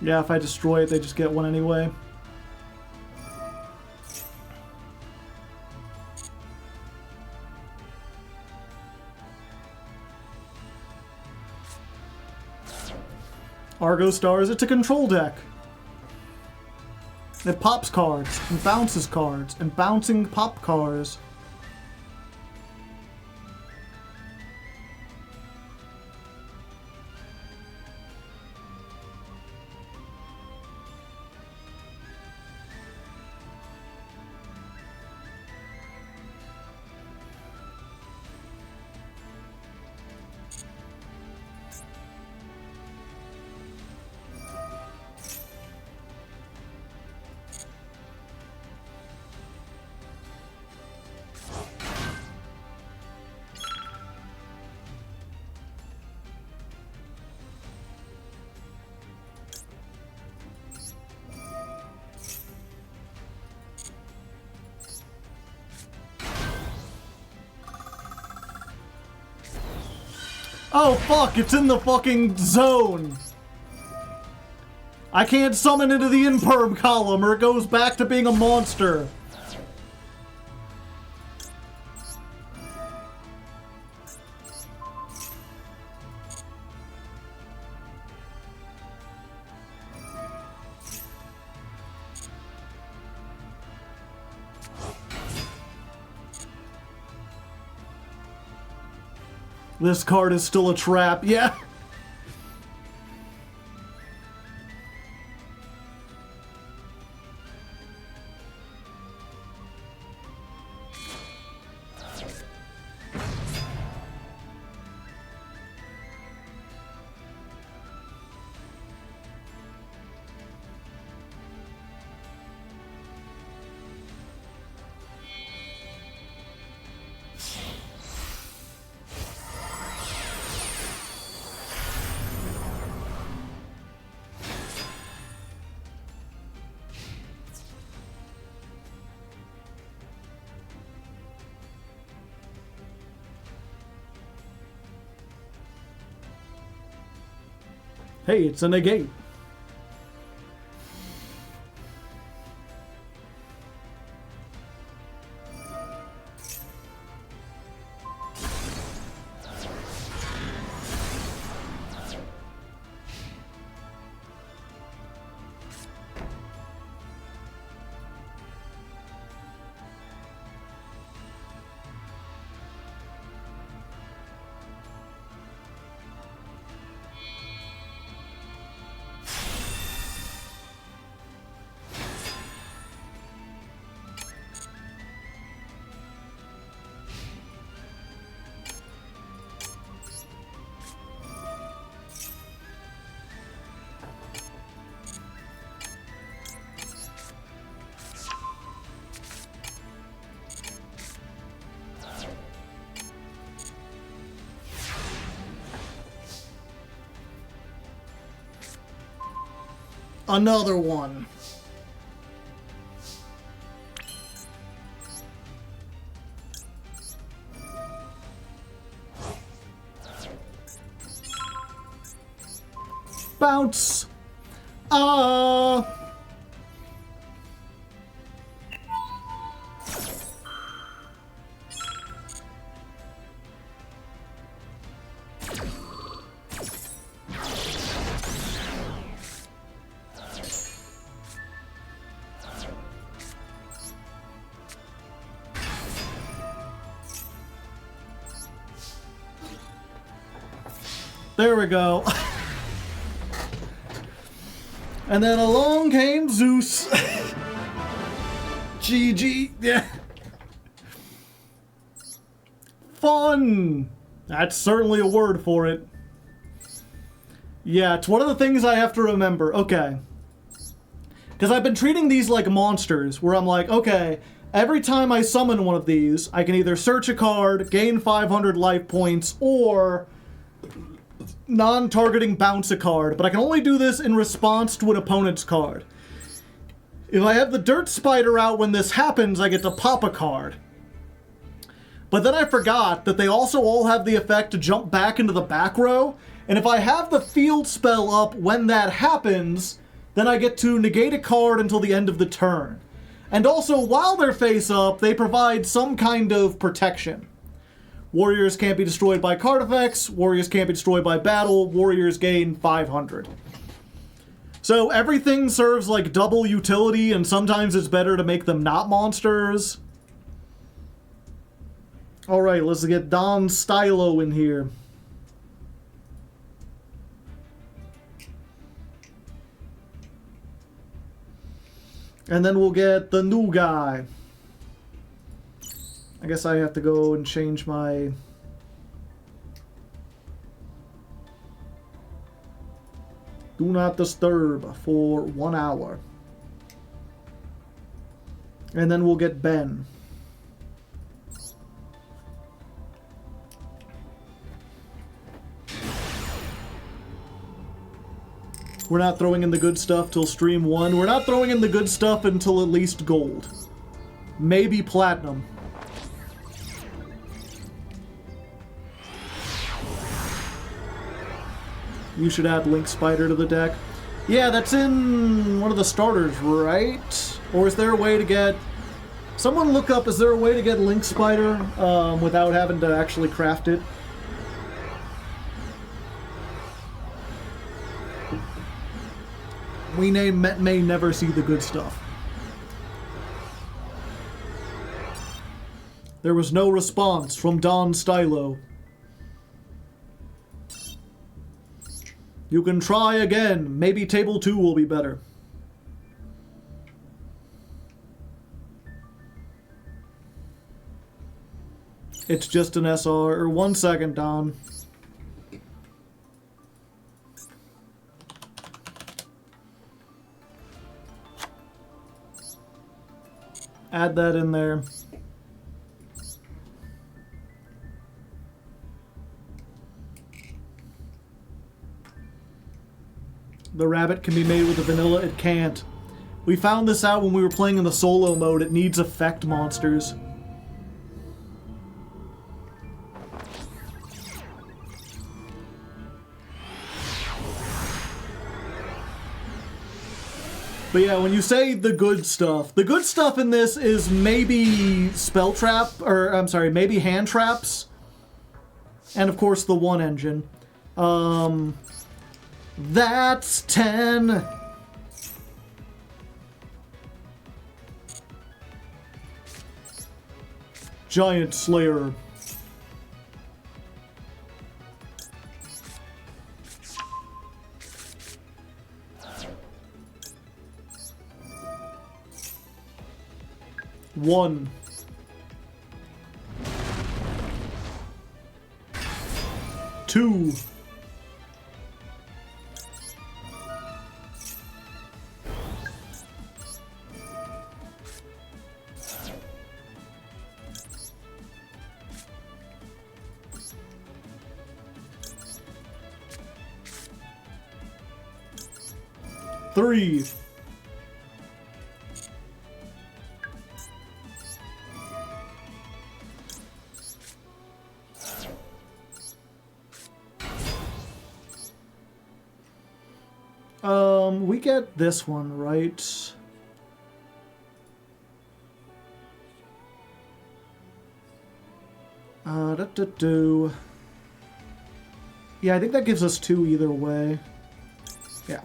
Yeah, if I destroy it, they just get one anyway. Argostars, it's a control deck. It pops cards, and bounces cards, and bouncing pop cards. Oh fuck, it's in the fucking zone! I can't summon into the imperm column or it goes back to being a monster. This card is still a trap, yeah. Hey, it's a negate. Another one. Bounce. There we go. And then along came Zeus. GG. Yeah. Fun. That's certainly a word for it. Yeah, it's one of the things I have to remember. Okay. Because I've been treating these like monsters, where I'm like, okay, every time I summon one of these, I can either search a card, gain 500 life points, or non-targeting bounce a card, but I can only do this in response to an opponent's card. If I have the Dirt Spider out when this happens, I get to pop a card. But then I forgot that they also all have the effect to jump back into the back row, and if I have the field spell up when that happens, then I get to negate a card until the end of the turn. And also, while they're face up, they provide some kind of protection. Warriors can't be destroyed by card effects, warriors can't be destroyed by battle, warriors gain 500. So everything serves like double utility, and sometimes it's better to make them not monsters. Alright, let's get Don Stylo in here. And then we'll get the new guy. I guess I have to go and change my... Do not disturb for 1 hour. And then we'll get Ben. We're not throwing in the good stuff till stream 1. We're not throwing in the good stuff until at least gold. Maybe platinum. You should add Link Spider to the deck. Yeah, that's in one of the starters, right? Or is there a way to get... Someone look up, is there a way to get Link Spider without having to actually craft it? We may never see the good stuff. There was no response from Don Stylo. You can try again. Maybe table 2 will be better. It's just an SR. Or 1 second, Don. Add that in there. The rabbit can be made with the vanilla. It can't. We found this out when we were playing in the solo mode. It needs effect monsters. But yeah, when you say the good stuff in this is maybe spell trap, or I'm sorry, maybe hand traps, and of course the 1 engine. That's 10. Giant Slayer. One. Two. Three. We get this one, right? Yeah, I think that gives us 2 either way. Yeah.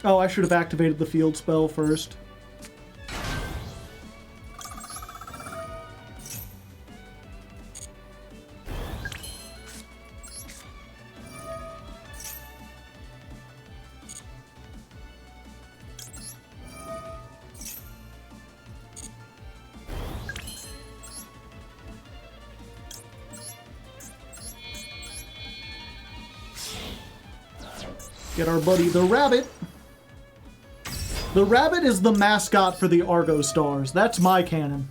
Oh, I should have activated the field spell first. Get our buddy the rabbit. The rabbit is the mascot for the Argostars. That's my canon.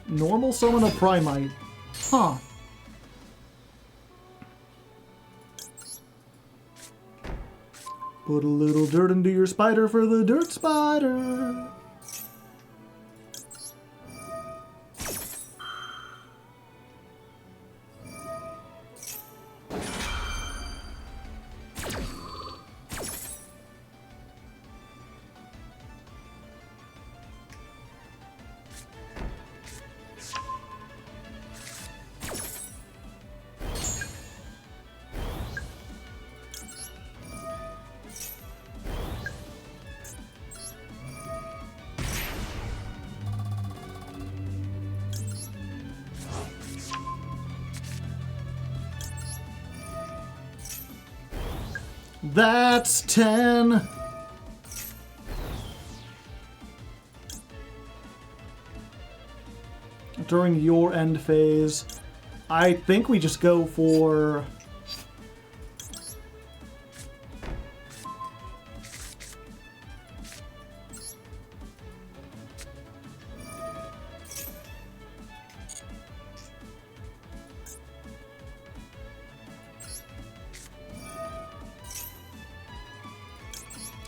Normal summon a Primite. Huh. Put a little dirt into your spider for the dirt spider. That's 10. During your end phase, I think we just go for...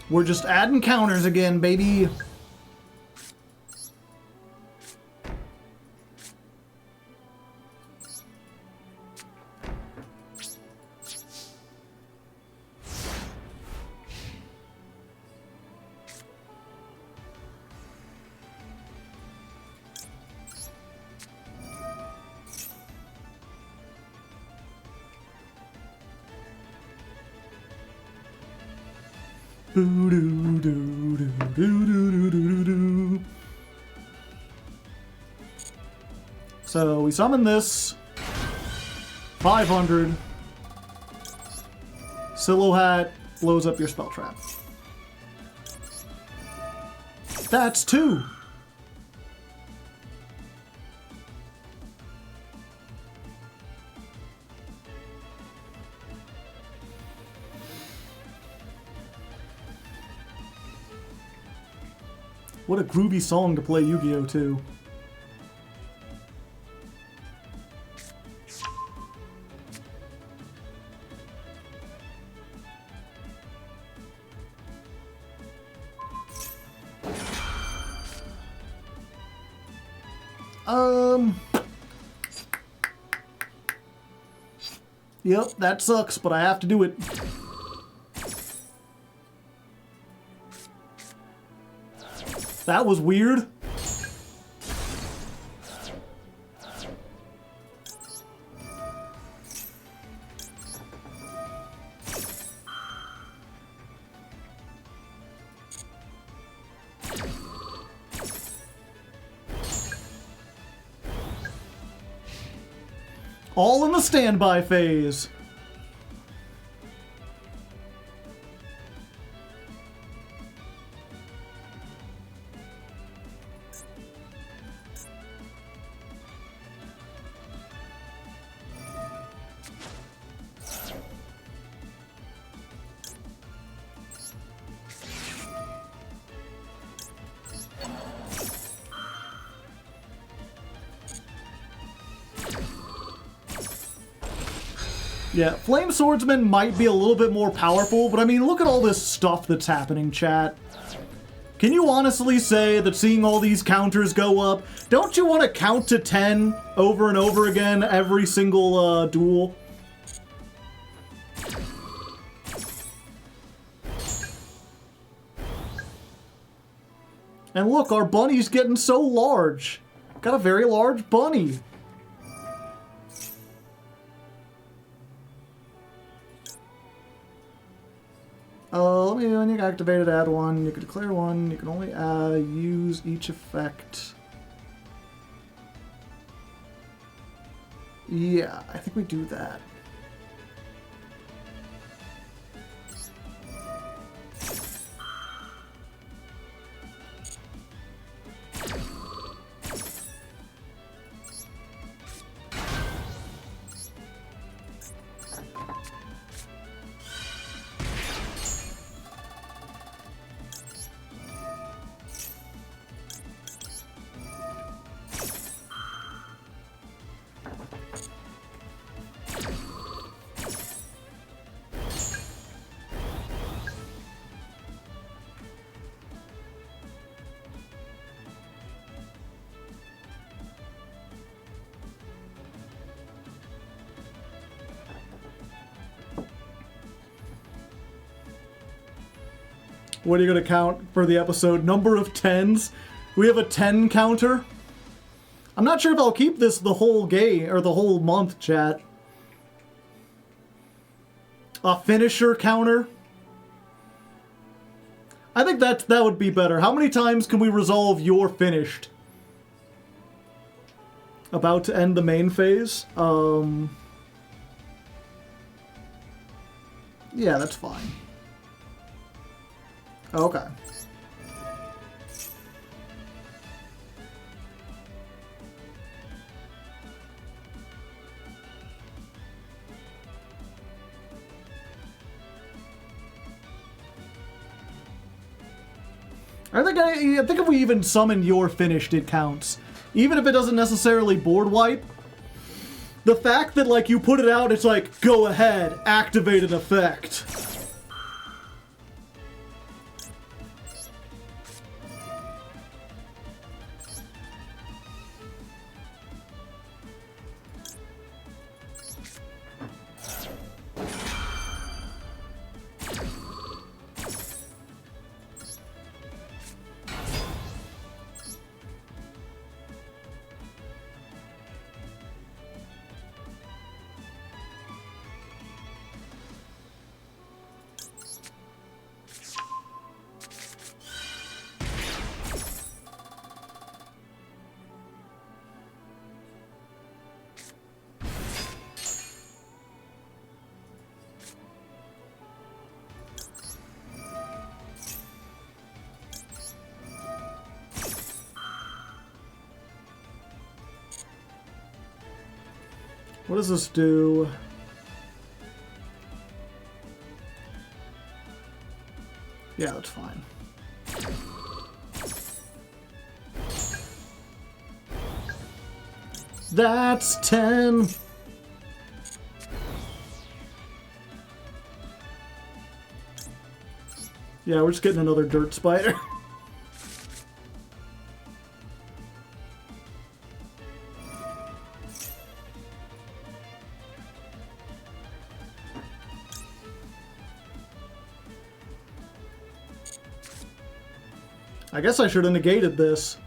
We're just adding counters again, baby. So we summon this. 500. Silo Hat blows up your spell trap. That's 2. What a groovy song to play Yu-Gi-Oh! To. Yep, that sucks, but I have to do it. That was weird. All in the standby phase. Yeah, Flame Swordsman might be a little bit more powerful, but I mean, look at all this stuff that's happening, chat. Can you honestly say that seeing all these counters go up, don't you want to count to 10 over and over again every single duel? And look, our bunny's getting so large. Got a very large bunny. Let me, when you activate it, add one. You can declare one. You can only use each effect. Yeah, I think we do that. What are you going to count for the episode? Number of 10s? We have a 10 counter? I'm not sure if I'll keep this the whole game, or the whole month, chat. A finisher counter? I think that would be better. How many times can we resolve you're finished? About to end the main phase? Yeah, that's fine. Okay. I think if we even summon your finished, it counts. Even if it doesn't necessarily board wipe. The fact that, like, you put it out, it's like, go ahead, activate an effect. What does this do? Yeah, that's fine. That's 10. Yeah, we're just getting another dirt spider. I guess I should have negated this.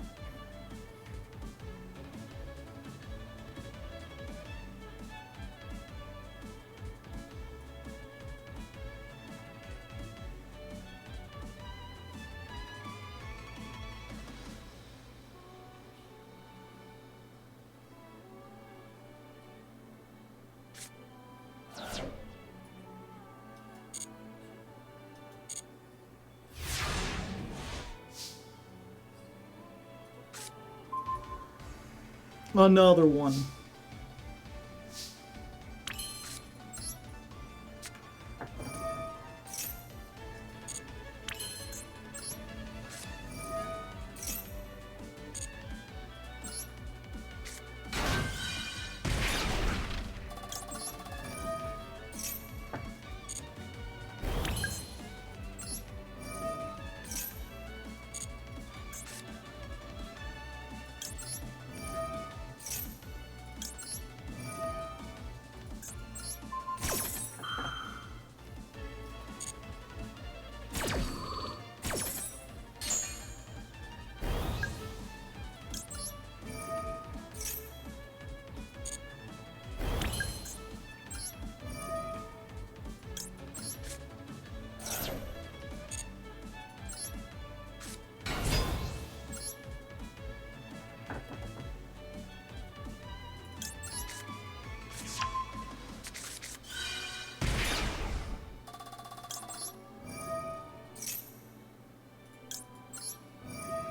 Another one.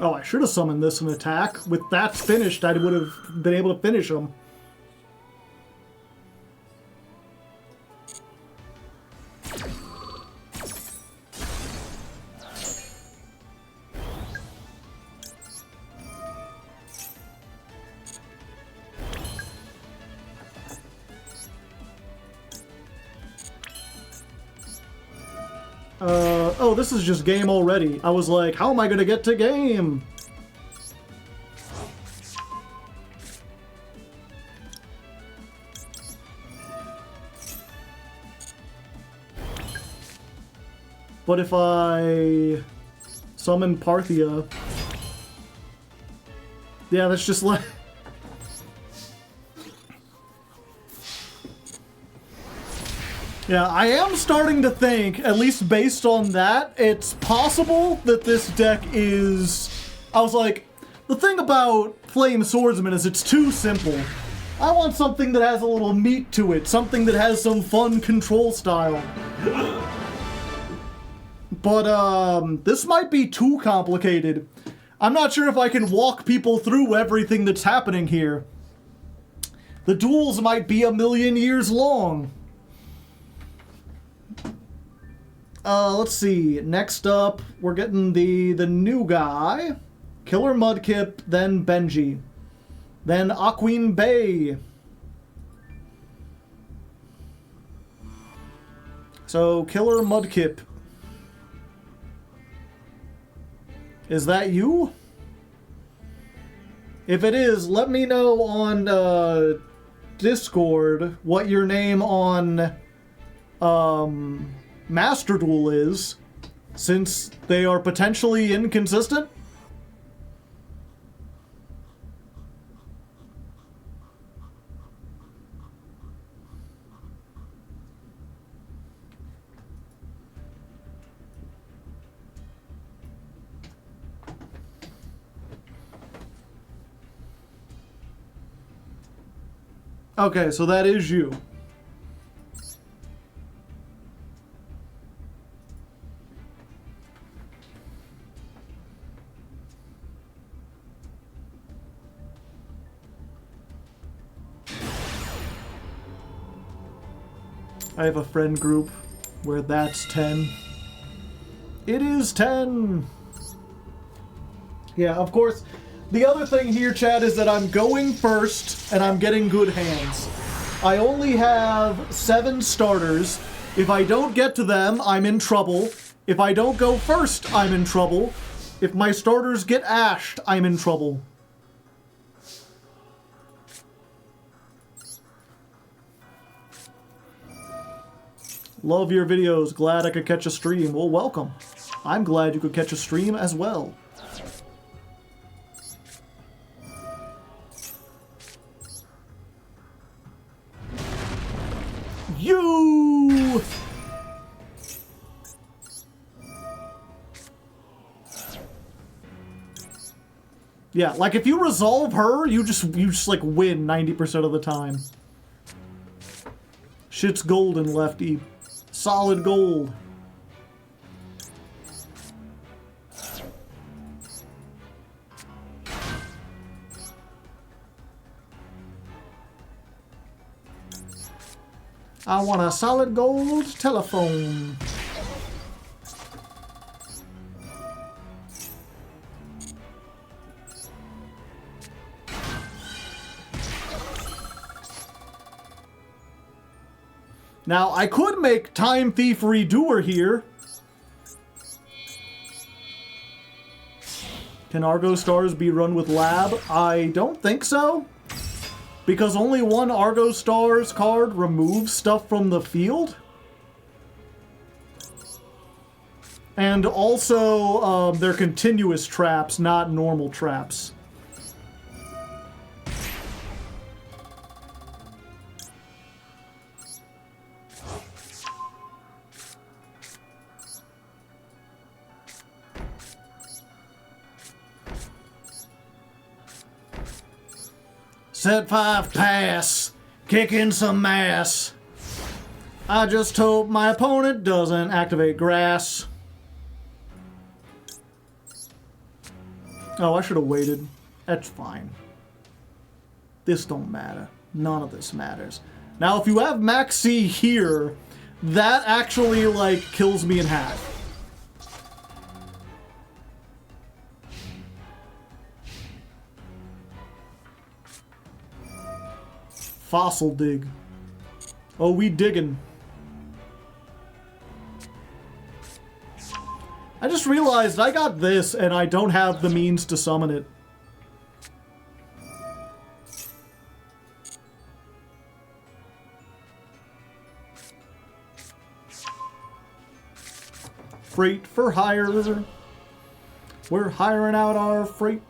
Oh, I should have summoned this in attack. With that finished, I would have been able to finish him. Oh, this is just game already. I was like, how am I gonna get to game? But if I summon Parthia... Yeah, that's just like... Yeah, I am starting to think, at least based on that, it's possible that this deck is... I was like, the thing about Flame Swordsman is it's too simple. I want something that has a little meat to it, something that has some fun control style. But, this might be too complicated. I'm not sure if I can walk people through everything that's happening here. The duels might be 1,000,000 years long. Let's see. Next up, we're getting the new guy. Killer Mudkip, then Benji. Then Aqueen Bay. So, Killer Mudkip. Is that you? If it is, let me know on Discord what your name on Master Duel is, since they are potentially inconsistent. Okay, so that is you. I have a friend group where that's 10. It is 10! Yeah, of course, the other thing here, Chad, is that I'm going first, and I'm getting good hands. I only have 7 starters. If I don't get to them, I'm in trouble. If I don't go first, I'm in trouble. If my starters get ashed, I'm in trouble. Love your videos. Glad I could catch a stream. Well, welcome. I'm glad you could catch a stream as well. You! Yeah, like if you resolve her, you just like win 90% of the time. Shit's golden, Lefty. Solid gold. I want a solid gold telephone. Now, I could make Time Thief Redoer here. Can Argostars be run with Lab? I don't think so. Because only one Argostars card removes stuff from the field. And also, they're continuous traps, not normal traps. Set 5 pass, kicking some ass. I just hope my opponent doesn't activate grass. Oh, I should have waited. That's fine. This don't matter. None of this matters. Now, if you have Max C here, that actually, like, kills me in half. Fossil dig. Oh, we diggin'. I just realized I got this and I don't have the means to summon it. Freight for hire. We're hiring out our freight.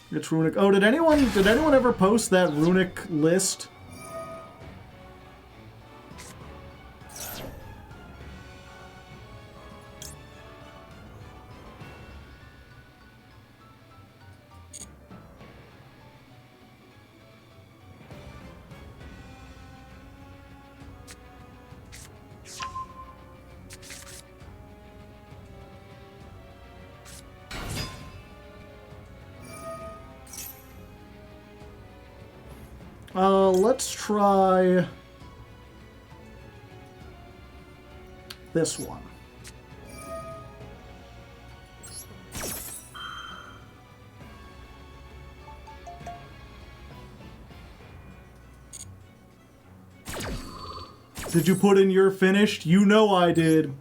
It's runic. Oh, did anyone ever post that runic list? Let's try this one. Did you put in your finished? You know I did.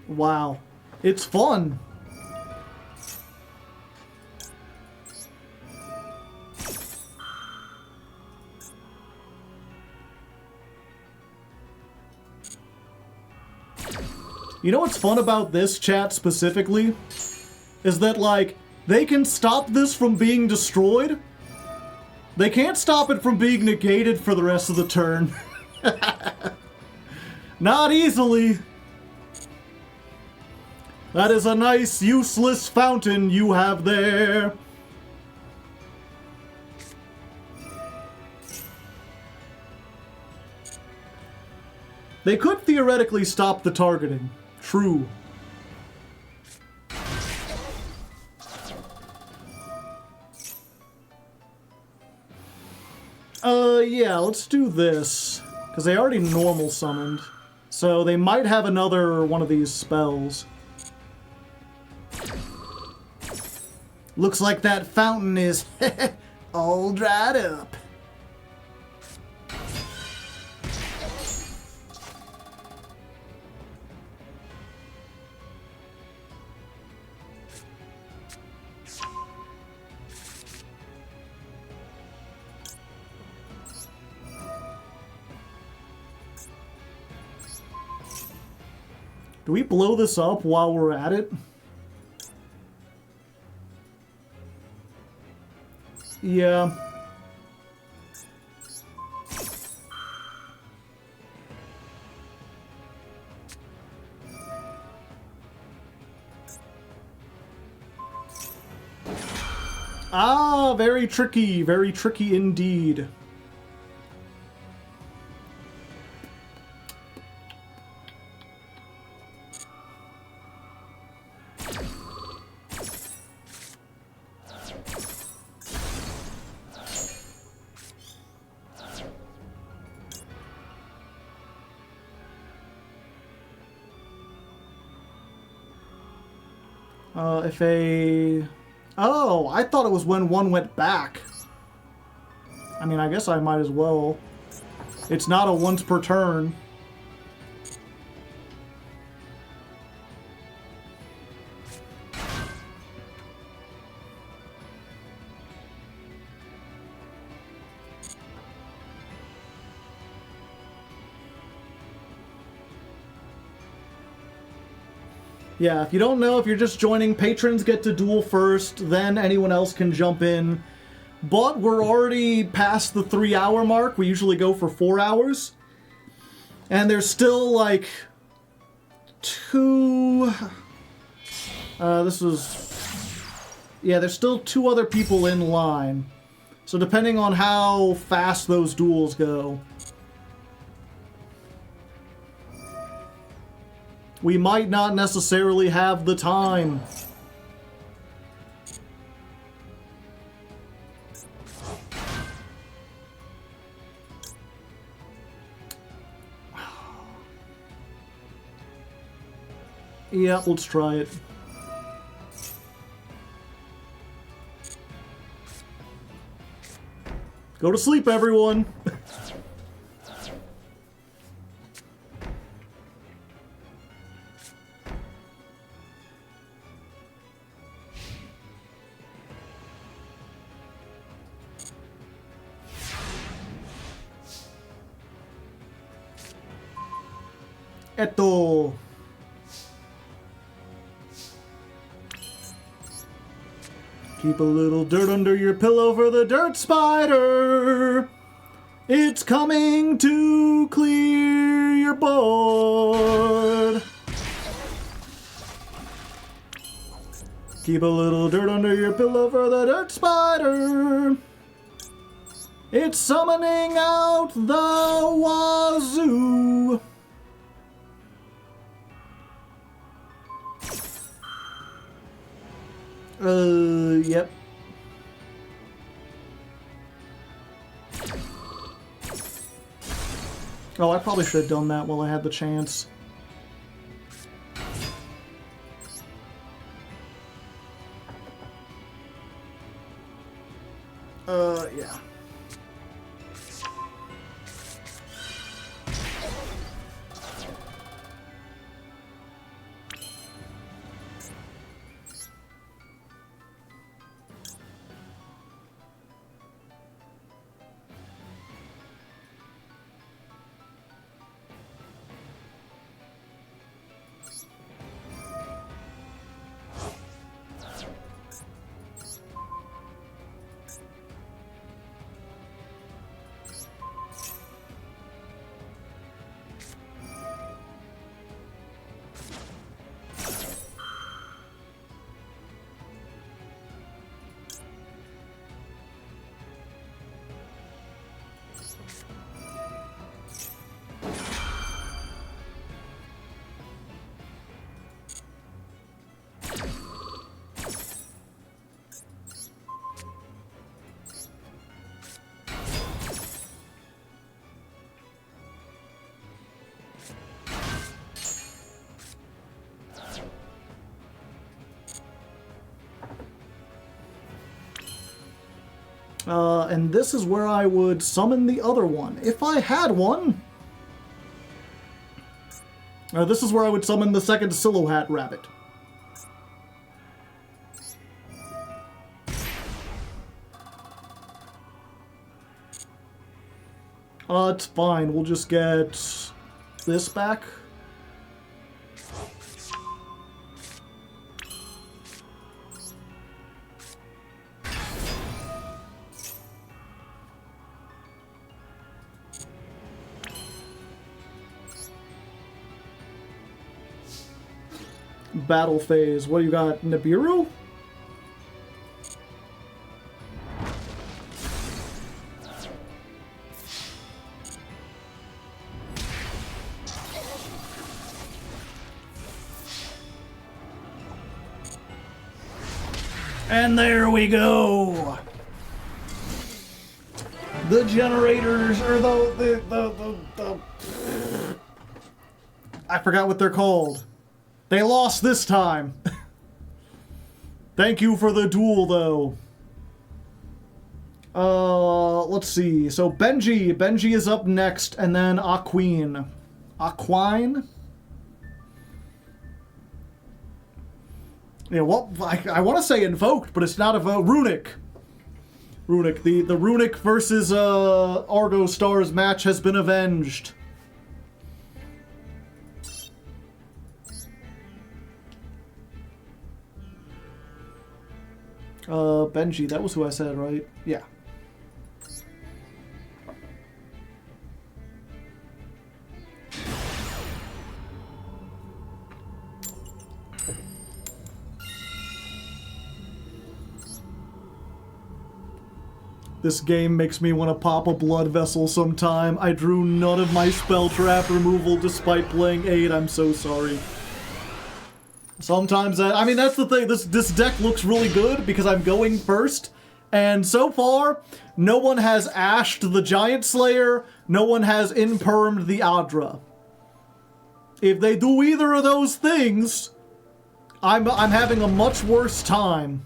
Wow. It's fun. You know what's fun about this chat specifically? Is that, like, they can stop this from being destroyed. They can't stop it from being negated for the rest of the turn. Not easily. That is a nice, useless fountain you have there. They could theoretically stop the targeting. True. Yeah, let's do this. Because they already normal summoned. So they might have another one of these spells. Looks like that fountain is all dried up. Do we blow this up while we're at it? Yeah. Ah, very tricky indeed. If a... Oh, I thought it was when one went back. I mean, I guess I might as well. It's not a once per turn. Yeah, if you don't know, if you're just joining, patrons get to duel first, then anyone else can jump in. But we're already past the 3-hour mark. We usually go for 4 hours. And there's still, like, 2... Yeah, there's still 2 other people in line. So depending on how fast those duels go, we might not necessarily have the time. Yeah, let's try it. Go to sleep, everyone! Eto! Keep a little dirt under your pillow for the dirt spider. It's coming to clear your board. Keep a little dirt under your pillow for the dirt spider. It's summoning out the wazoo. Yep. Oh, I probably should have done that while I had the chance. Yeah. And this is where I would summon the other one, if I had one. This is where I would summon the second Silhouette Rabbit. It's fine, we'll just get this back. Battle phase. What do you got? Nibiru? And there we go. The generators, or the I forgot what they're called. They lost this time. Thank you for the duel, though. Let's see. So Benji. Benji is up next, and then Aquine. Aquine? Yeah, well, I want to say invoked, but it's not a vote. Runic. Runic. The Runic versus Argostars match has been avenged. Benji, that was who I said, right? Yeah. This game makes me want to pop a blood vessel sometime. I drew none of my spell trap removal despite playing 8. I'm so sorry. Sometimes I mean, that's the thing. This deck looks really good because I'm going first. And so far, no one has ashed the Giant Slayer. No one has impermed the Adra. If they do either of those things, I'm having a much worse time.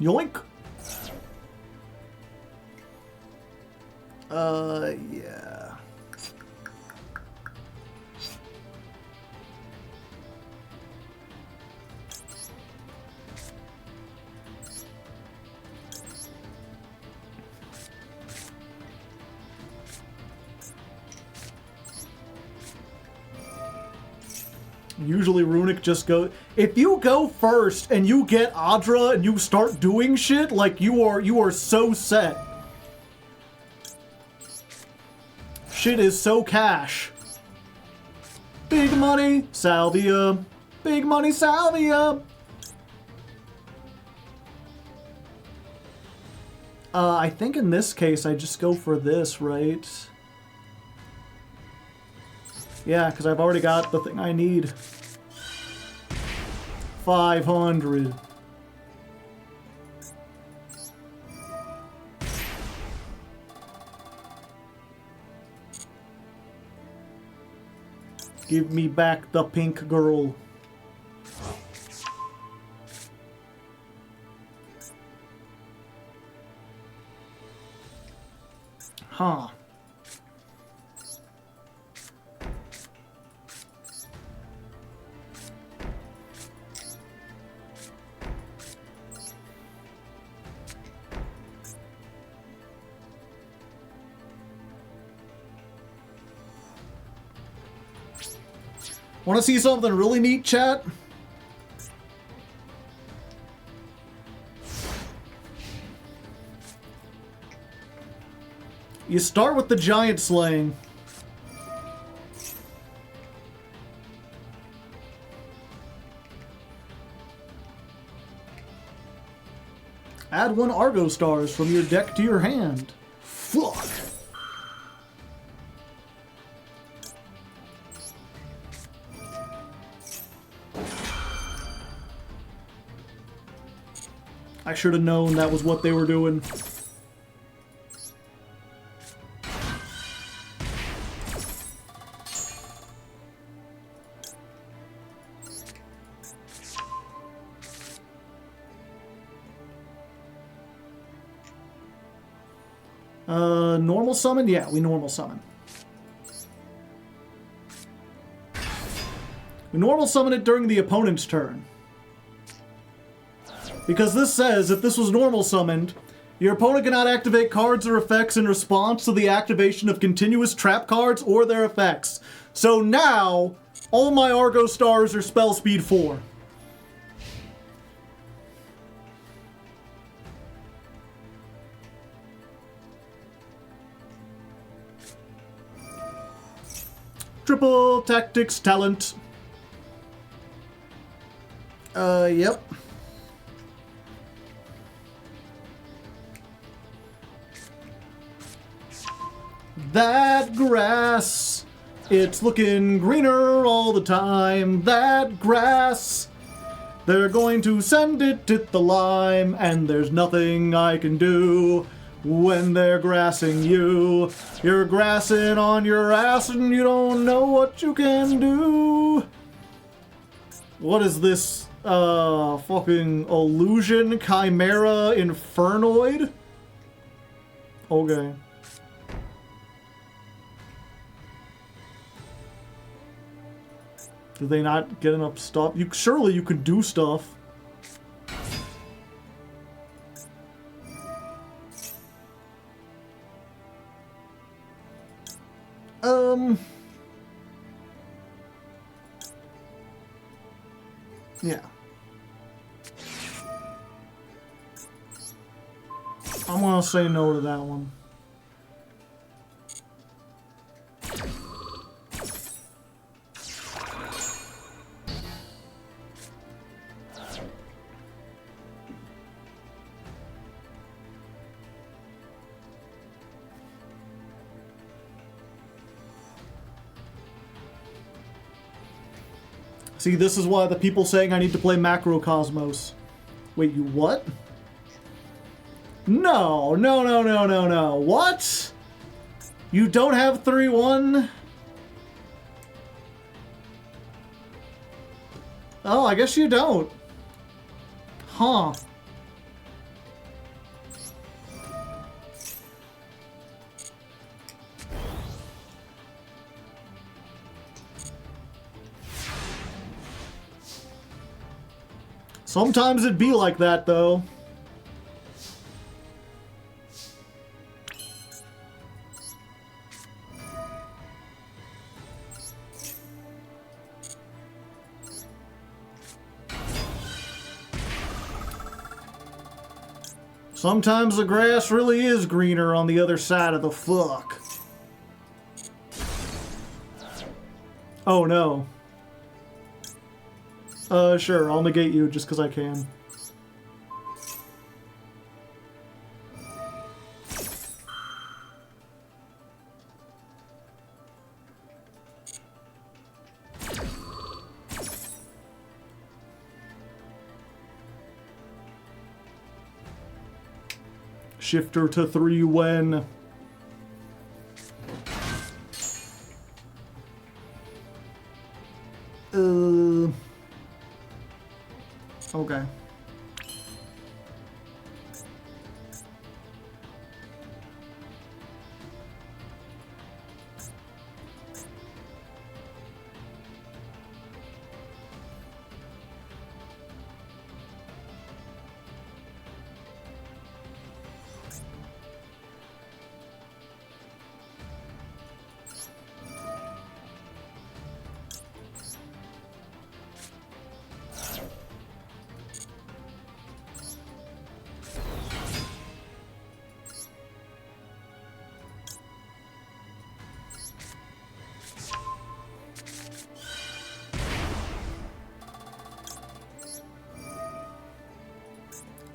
Yoink. Yeah. Usually Runic just go. If you go first and you get Adra and you start doing shit, like you are so set. Shit is so cash. Big money, salvia. Big money, salvia. I think in this case I just go for this, right? Yeah, because I've already got the thing I need. 500. Give me back the pink girl. Huh. Want to see something really neat, chat? You start with the giant slaying. Add 1 Argostars from your deck to your hand. Fuck. I should have known that was what they were doing. Normal summon? Yeah, we normal summon. We normal summon it during the opponent's turn. Because this says, if this was normal summoned, your opponent cannot activate cards or effects in response to the activation of continuous trap cards or their effects. So now, all my Argostars are spell speed 4. Triple tactics talent. Yep. That grass, it's looking greener all the time. That grass, they're going to send it to the lime, and there's nothing I can do. when they're grassing you. You're grassing on your ass and you don't know what you can do. What is this? Fucking illusion chimera infernoid? Okay. Did they not get enough stuff? Surely you could do stuff. Yeah. I'm gonna say no to that one. See, this is why the people saying I need to play Macrocosmos. Wait, you what? No, no, no, no, no, no. What? You don't have 3-1? Oh, I guess you don't. Huh. Sometimes it'd be like that, though. Sometimes the grass really is greener on the other side of the fuck. Oh no. Sure, I'll negate you just because I can. Shifter to 3 when... Okay.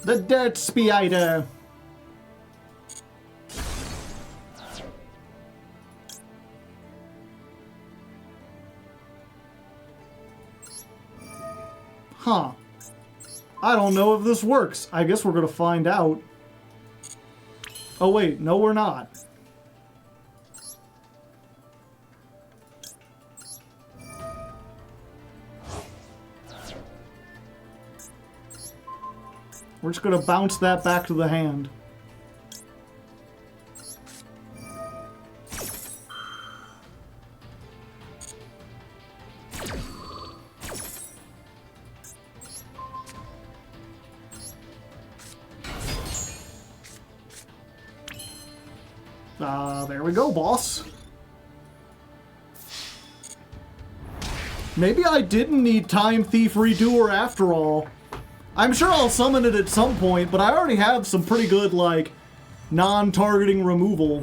The dirt spider. Huh. I don't know if this works. I guess we're gonna find out. Oh wait, no we're not. We're just gonna bounce that back to the hand. There we go, boss. Maybe I didn't need Time Thief Redoer after all. I'm sure I'll summon it at some point, but I already have some pretty good, like, non-targeting removal.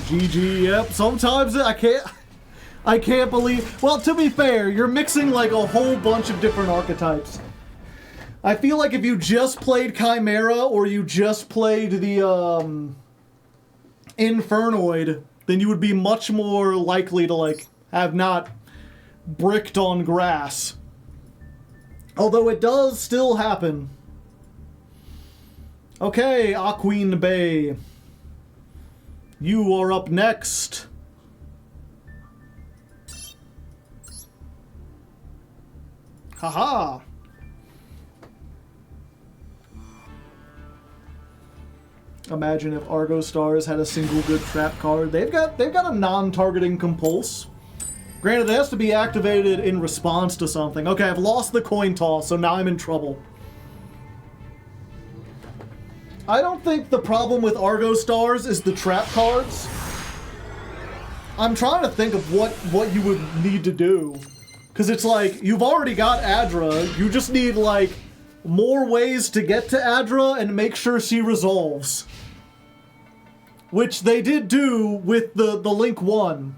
GG, yep. Sometimes I can't believe... Well, to be fair, you're mixing, like, a whole bunch of different archetypes. I feel like if you just played Chimera, or you just played the, Infernoid, then you would be much more likely to, like, have not bricked on grass. Although it does still happen. Okay, Aqueen Bay. You are up next. Haha. Imagine if Argostars had a single good trap card. They've got a non-targeting compulse. Granted, it has to be activated in response to something. Okay, I've lost the coin toss, so now I'm in trouble. I don't think the problem with Argostars is the trap cards. I'm trying to think of what you would need to do. Because it's like, you've already got Adra, you just need, like, more ways to get to Adra and make sure she resolves. Which they did do with the Link 1.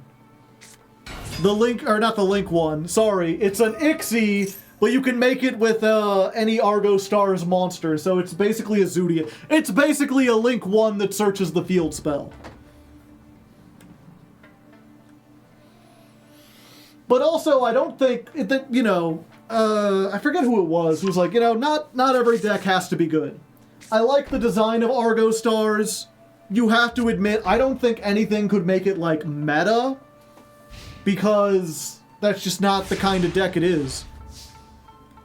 Not the Link 1, sorry. It's an Ixie, but you can make it with any Argostars monster, so it's basically a Zoodia. It's basically a Link 1 that searches the field spell. But also, I don't think that, you know, I forget who it was who was like, you know, not every deck has to be good. I like the design of Argostars. You have to admit, I don't think anything could make it, like, meta, because that's just not the kind of deck it is.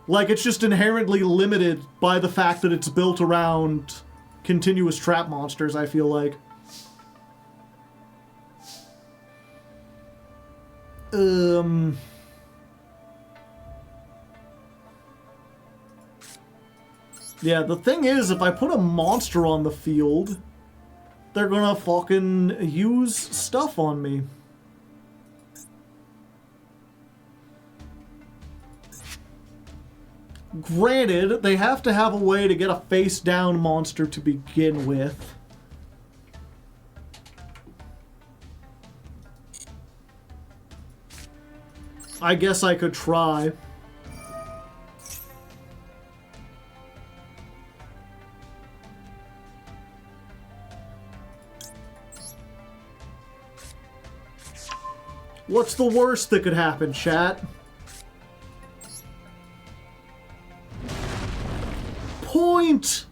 Like, it's just inherently limited by the fact that it's built around continuous trap monsters, I feel like. Yeah, the thing is, if I put a monster on the field, they're gonna fucking use stuff on me. Granted, they have to have a way to get a face-down monster to begin with. I guess I could try. What's the worst that could happen, chat? Point!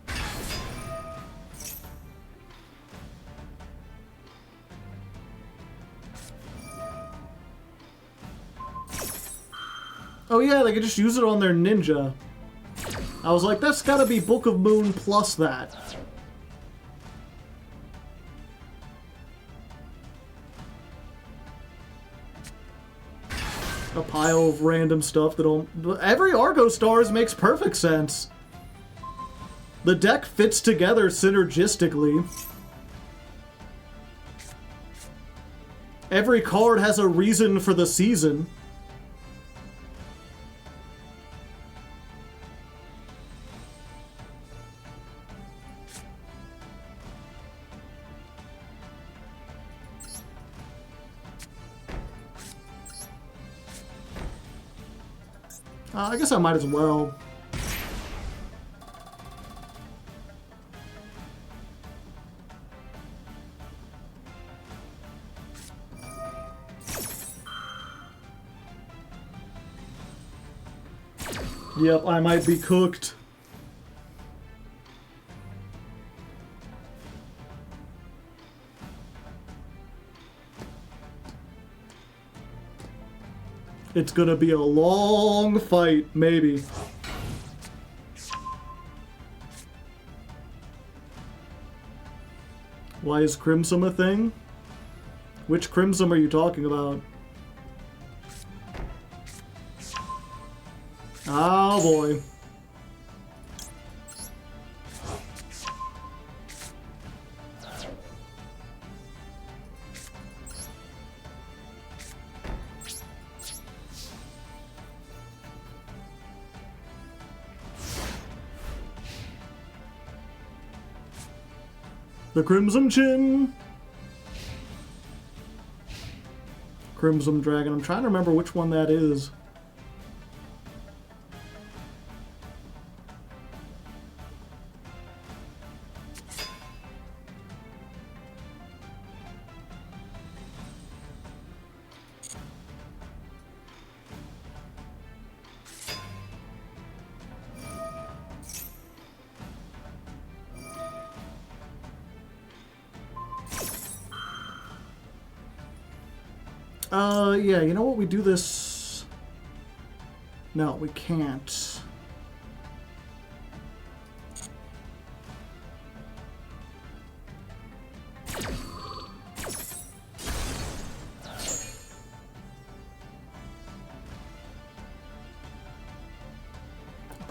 Oh yeah, they could just use it on their ninja. I was like, that's gotta be Book of Moon plus that. A pile of random stuff that don't... Every Argostars makes perfect sense. The deck fits together synergistically. Every card has a reason for the season. I guess I might as well. Yep, I might be cooked. It's gonna be a long fight, maybe. Why is Crimson a thing? Which Crimson are you talking about? Oh boy. The Crimson Chin. Crimson Dragon. I'm trying to remember which one that is. Yeah, you know what? We do this... No, we can't.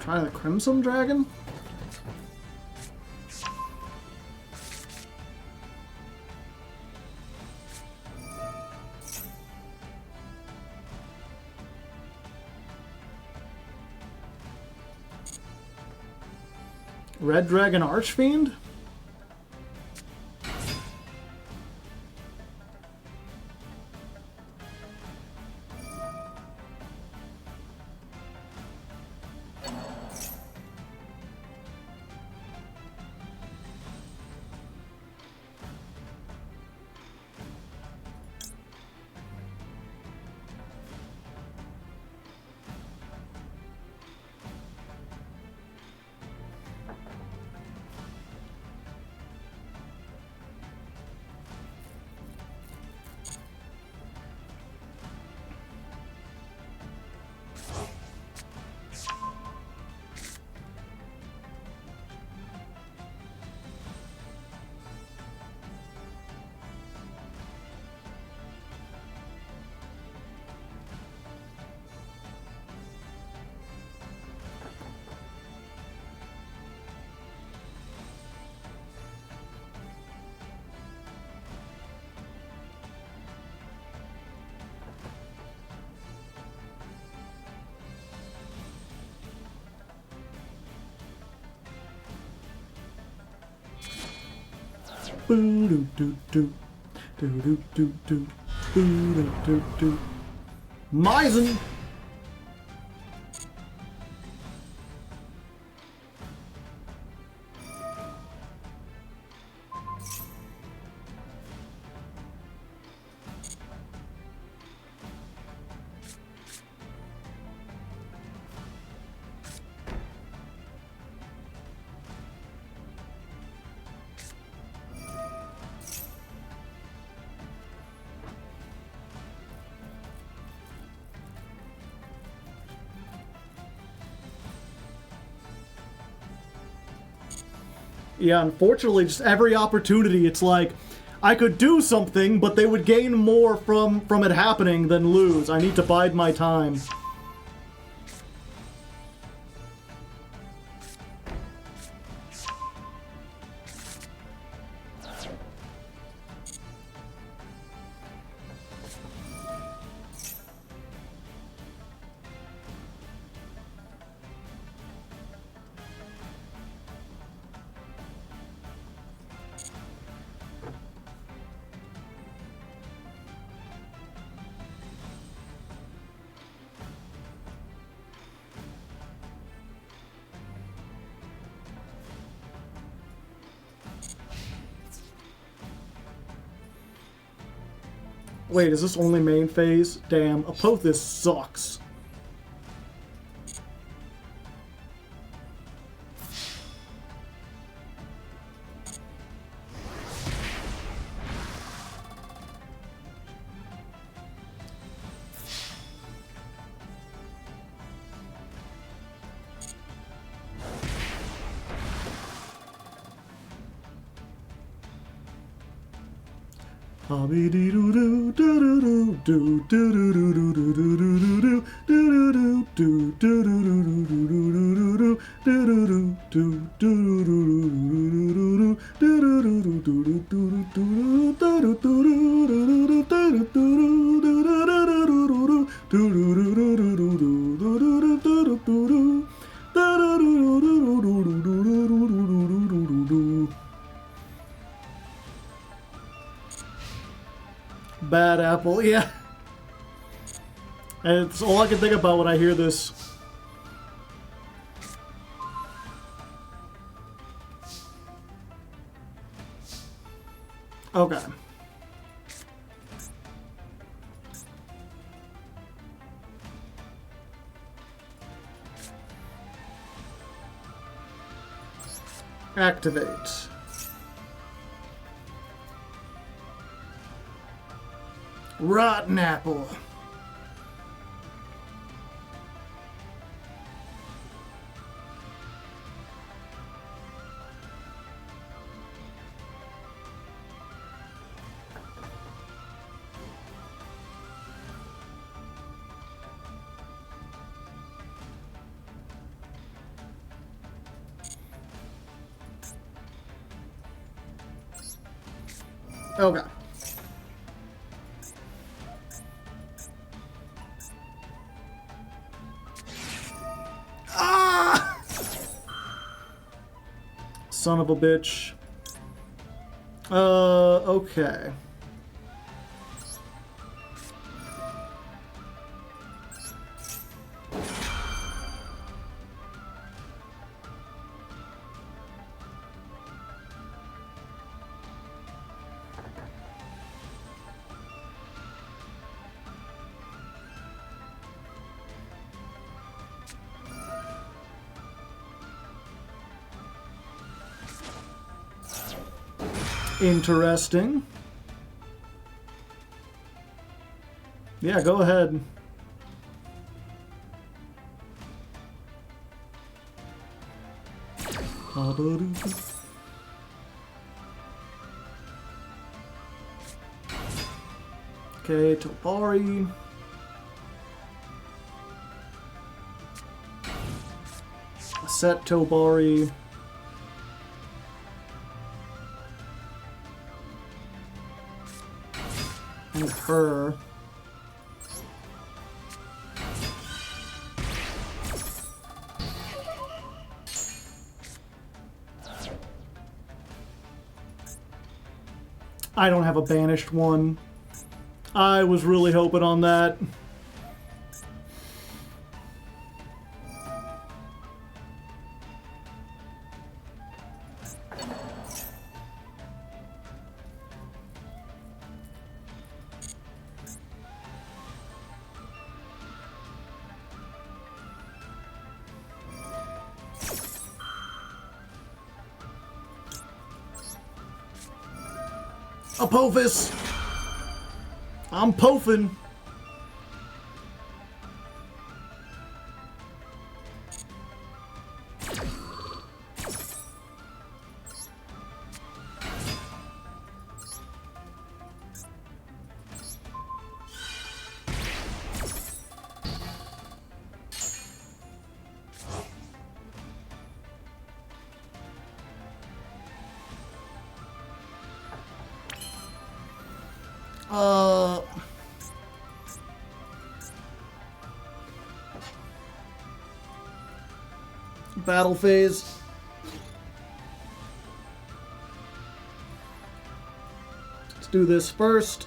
Try the Crimson Dragon? Red Dragon Archfiend? Boo-doo-doo-doo. Doo-doo-doo-doo. Boo-doo-doo-doo. Maizen! Yeah, unfortunately, just every opportunity, it's like, I could do something, but they would gain more from it happening than lose. I need to bide my time. Wait, is this only main phase? Damn, Apophis sucks. Bad apple, yeah. And it's all I can think about when I hear this. Okay. Activate. Rotten apple. Okay. Ah! Son of a bitch. Okay. Interesting. Yeah, go ahead. Okay, Tobari. Set Tobari. And her. I don't have a banished one. I was really hoping on that. Apophis! I'm pofing. Battle phase. Let's do this first.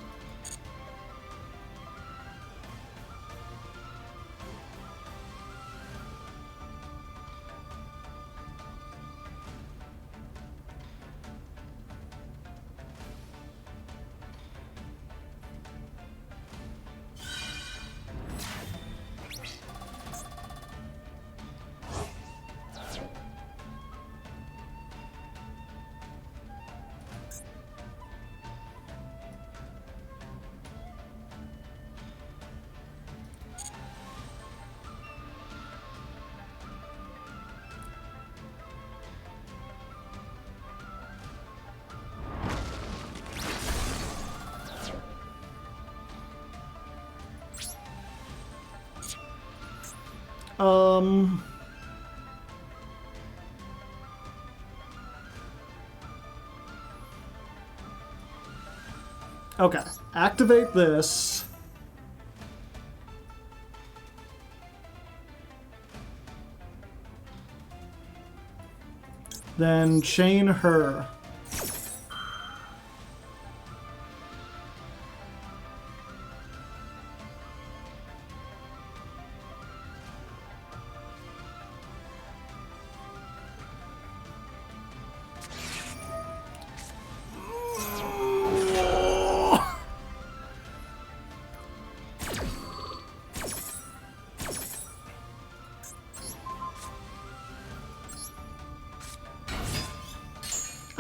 Okay, activate this. Then chain her.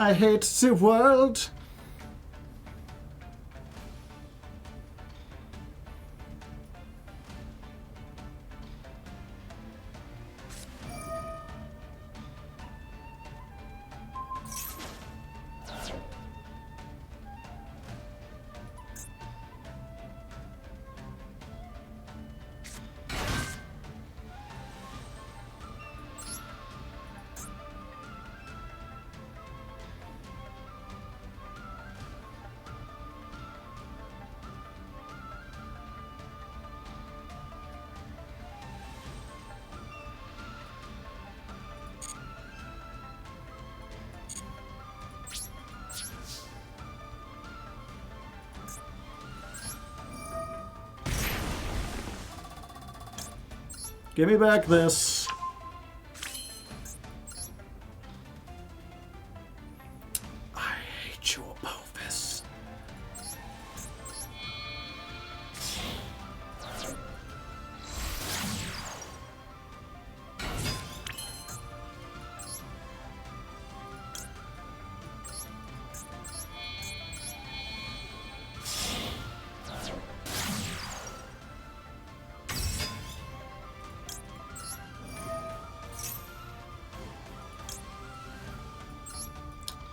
I hate the world. Give me back this. I hate you, Apophis.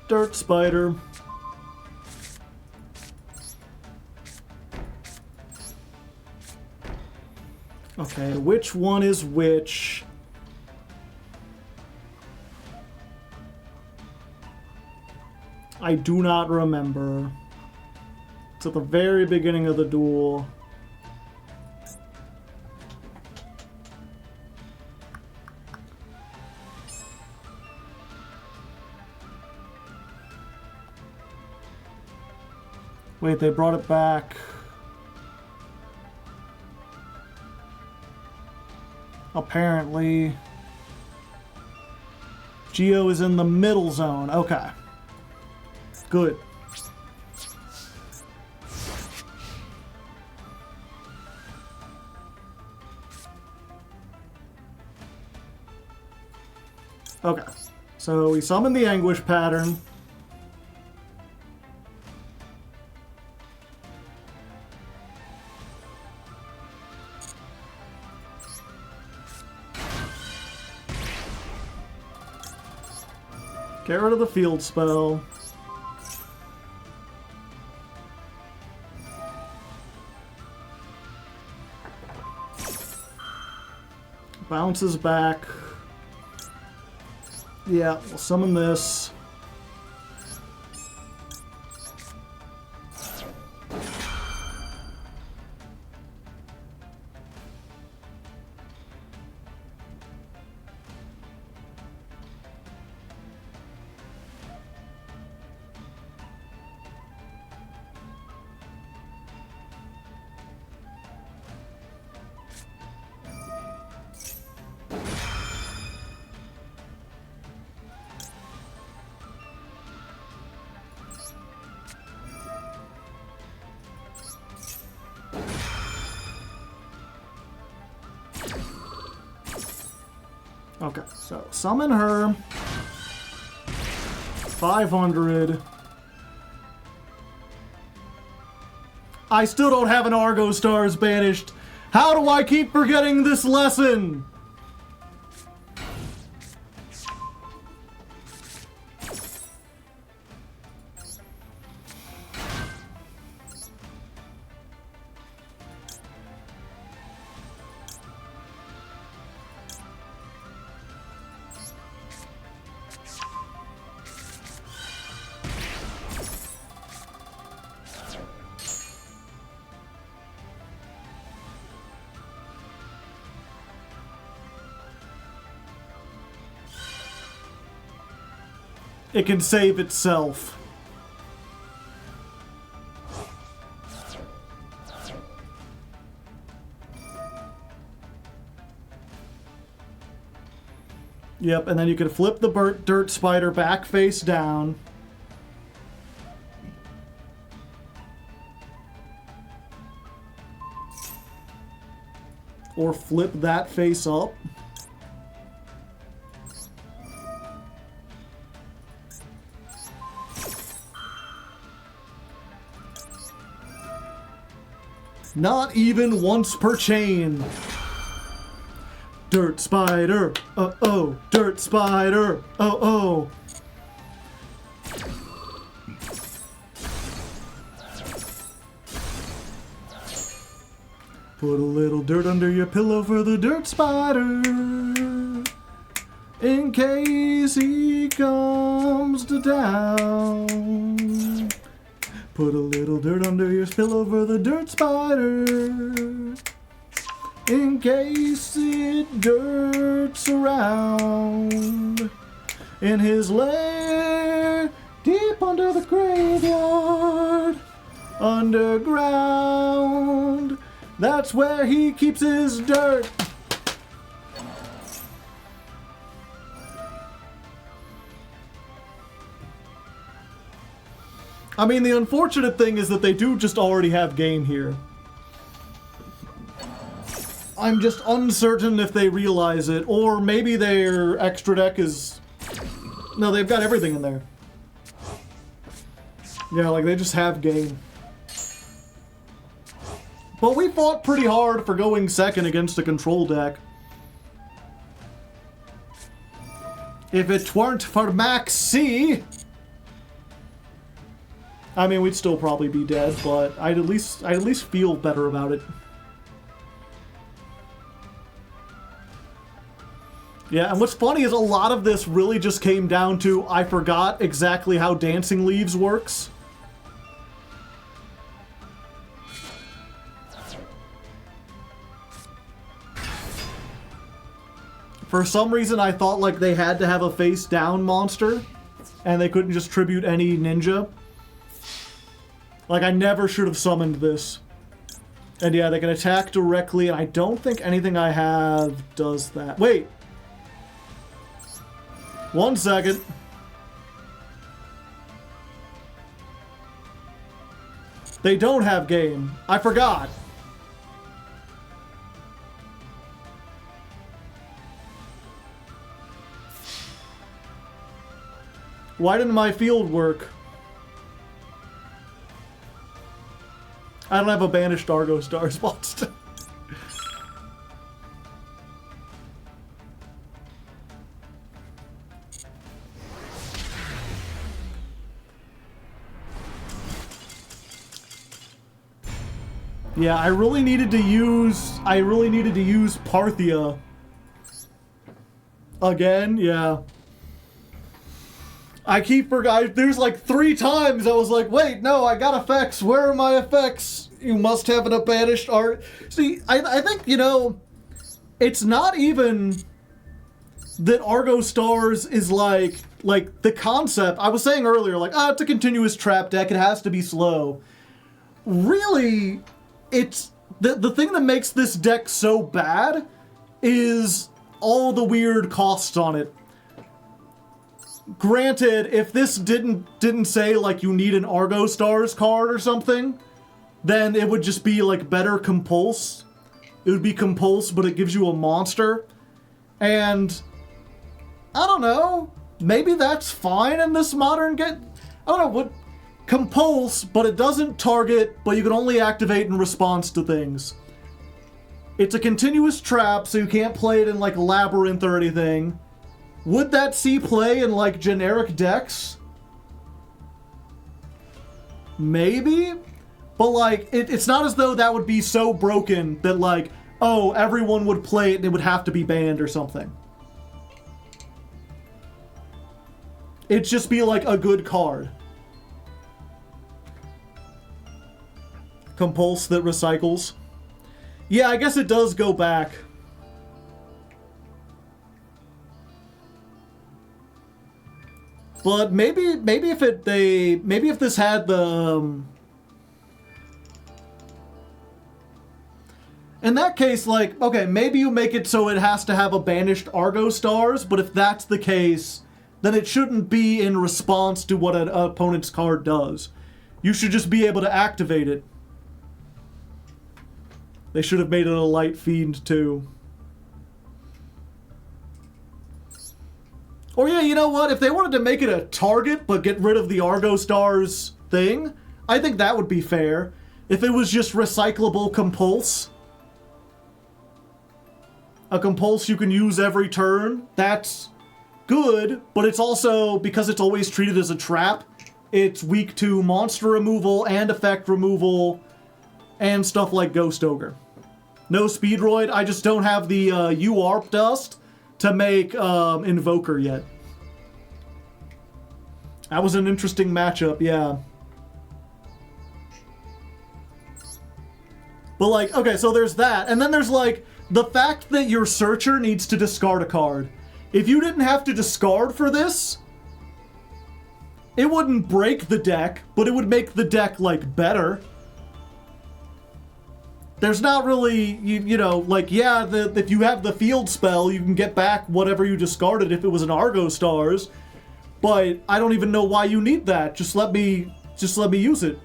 Dirt spider. Okay, which one is which? I do not remember. It's at the very beginning of the duel. Wait, they brought it back. Apparently. Geo is in the middle zone. Okay. Good. Okay. So we summon the anguish pattern. Get rid of the field spell. Bounces back. Yeah, we'll summon this. Okay, so summon her. 500. I still don't have an Argostars banished. How do I keep forgetting this lesson? It can save itself. Yep, and then you can flip the dirt spider back face down. Or flip that face up. Not even once per chain. Dirt spider. Oh. Dirt spider. Oh. Put a little dirt under your pillow for the dirt spider, in case he comes to town. Put a little dirt under your pillow for the dirt spider, in case it dirts around in his lair deep under the graveyard, underground. That's where he keeps his dirt. I mean, the unfortunate thing is that they do just already have game here. I'm just uncertain if they realize it, or maybe their extra deck is... No, they've got everything in there. Yeah, like, they just have game. But we fought pretty hard for going second against a control deck. If it weren't for Max C... I mean, we'd still probably be dead, but I'd at least feel better about it. Yeah, and what's funny is a lot of this really just came down to I forgot exactly how Dancing Leaves works. For some reason, I thought like they had to have a face-down monster, and they couldn't just tribute any ninja. Like, I never should have summoned this. And yeah, they can attack directly, and I don't think anything I have does that. Wait! 1 second. They don't have game. I forgot. Why didn't my field work? I don't have a banished Argostars monster. Yeah, I really needed to use Parthia. Again, yeah. I keep forgetting. There's like 3 times I was like, wait, no, I got effects. Where are my effects? You must have an banished art. See, I think, you know, it's not even that Argostars is like the concept. I was saying earlier, like, it's a continuous trap deck. It has to be slow. Really, it's the thing that makes this deck so bad is all the weird costs on it. Granted, if this didn't say like you need an Argostars card or something, then it would just be like better Compulse. It would be Compulse, but it gives you a monster. And I don't know, maybe that's fine in this modern game. I don't know, what Compulse, but it doesn't target, but you can only activate in response to things. It's a continuous trap, so you can't play it in like Labyrinth or anything. Would that see play in, like, generic decks? Maybe? But, like, it's not as though that would be so broken that, like, oh, everyone would play it and it would have to be banned or something. It'd just be, like, a good card. Compulse that recycles. Yeah, I guess it does go back. But maybe if this had the in that case, like, okay, maybe you make it so it has to have a banished Argostars, but if that's the case, then it shouldn't be in response to what an opponent's card does. You should just be able to activate it. They should have made it a light fiend too. Or yeah, you know what? If they wanted to make it a target, but get rid of the Argostars thing, I think that would be fair. If it was just recyclable Compulse. A Compulse you can use every turn, that's good, but it's also, because it's always treated as a trap, it's weak to monster removal and effect removal and stuff like Ghost Ogre. No Speedroid, I just don't have the UARP dust to make Invoker yet. That was an interesting matchup, yeah. But like, okay, so there's that. And then there's like, the fact that your searcher needs to discard a card. If you didn't have to discard for this, it wouldn't break the deck, but it would make the deck like better. There's not really, you know, like, yeah, if you have the field spell, you can get back whatever you discarded if it was an Argostars, but I don't even know why you need that. Just let me Just let me use it.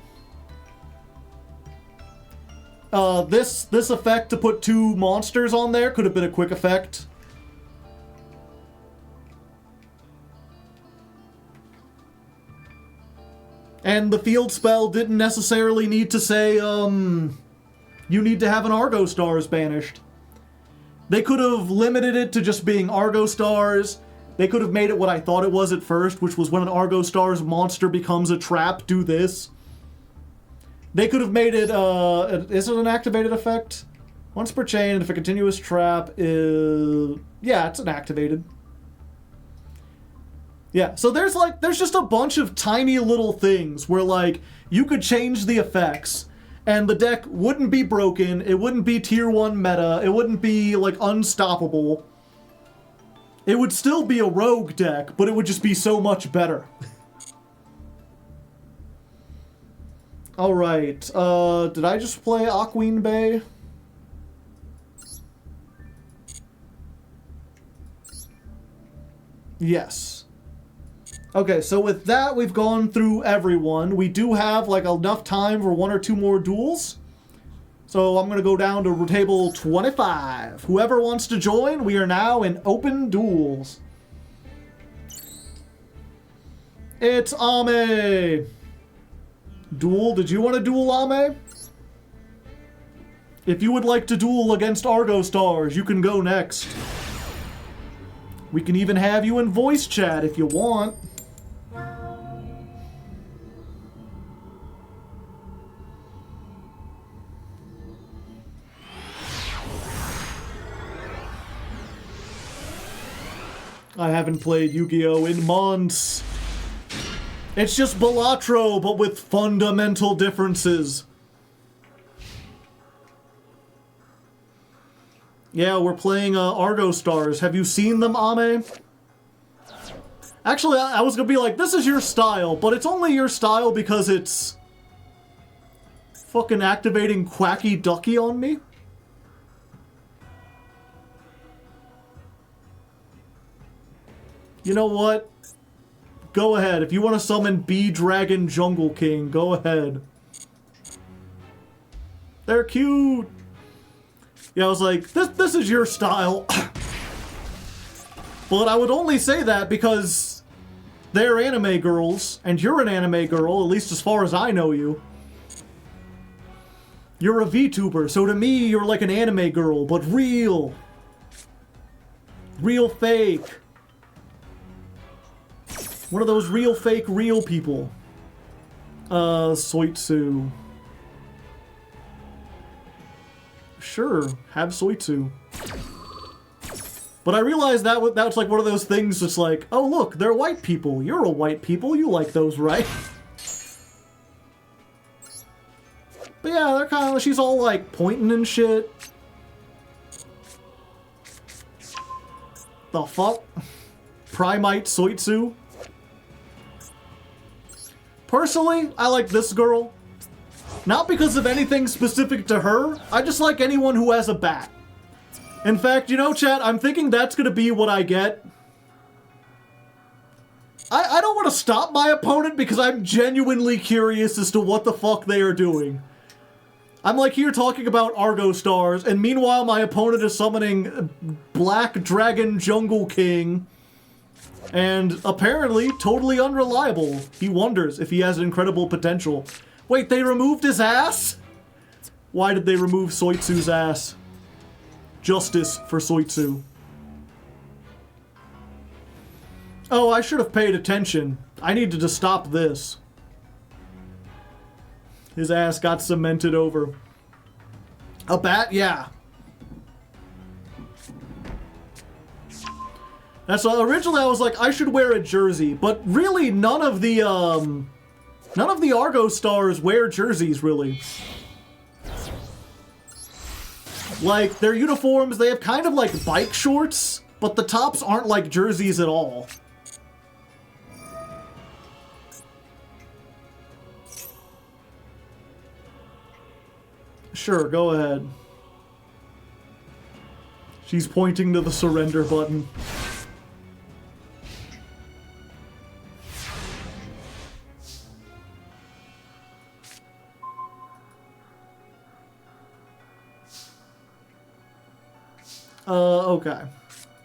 This effect to put 2 monsters on there could have been a quick effect. And the field spell didn't necessarily need to say, you need to have an Argostars banished. They could have limited it to just being Argostars. They could have made it what I thought it was at first, which was when an Argostars monster becomes a trap, do this. They could have made it, is it an activated effect? Once per chain, and if a continuous trap is... Yeah, it's an activated. Yeah, so there's just a bunch of tiny little things where, like, you could change the effects, and the deck wouldn't be broken, it wouldn't be tier 1 meta, it wouldn't be, like, unstoppable. It would still be a rogue deck, but it would just be so much better. Alright, did I just play Aqueen Bay? Yes. Okay, so with that, we've gone through everyone. We do have, like, enough time for 1 or 2 more duels. So I'm going to go down to table 25. Whoever wants to join, we are now in open duels. It's Ame. Duel, did you want to duel, Ame? If you would like to duel against Argostars, you can go next. We can even have you in voice chat if you want. I haven't played Yu-Gi-Oh! In months. It's just Balatro, but with fundamental differences. Yeah, we're playing Argostars. Have you seen them, Ame? Actually, I was gonna be like, this is your style, but it's only your style because it's fucking activating Quacky Ducky on me. You know what? Go ahead. If you want to summon B-Dragon Jungle King, go ahead. They're cute. Yeah, I was like, this is your style. But I would only say that because they're anime girls, and you're an anime girl, at least as far as I know you. You're a VTuber, so to me, you're like an anime girl, but real. Real fake. One of those real fake real people. Soitsu. Sure, have Soitsu. But I realized that that's like one of those things that's like, oh look, they're white people. You're a white people, you like those, right? But yeah, they're kind of, she's all like pointing and shit. The fuck? Primite Soitsu? Personally, I like this girl. Not because of anything specific to her, I just like anyone who has a bat. In fact, you know, chat, I'm thinking that's gonna be what I get. I don't want to stop my opponent because I'm genuinely curious as to what the fuck they are doing. I'm like here talking about Argostars, and meanwhile my opponent is summoning Black Dragon Jungle King. And apparently, totally unreliable. He wonders if he has incredible potential. Wait, they removed his ass? Why did they remove Soitsu's ass? Justice for Soitsu. Oh, I should have paid attention. I needed to stop this. His ass got cemented over. A bat? Yeah. That's originally I was like, I should wear a jersey, but really none of the Argostars wear jerseys, really. Like, their uniforms, they have kind of like bike shorts, but the tops aren't like jerseys at all. Sure, go ahead. She's pointing to the surrender button. Okay.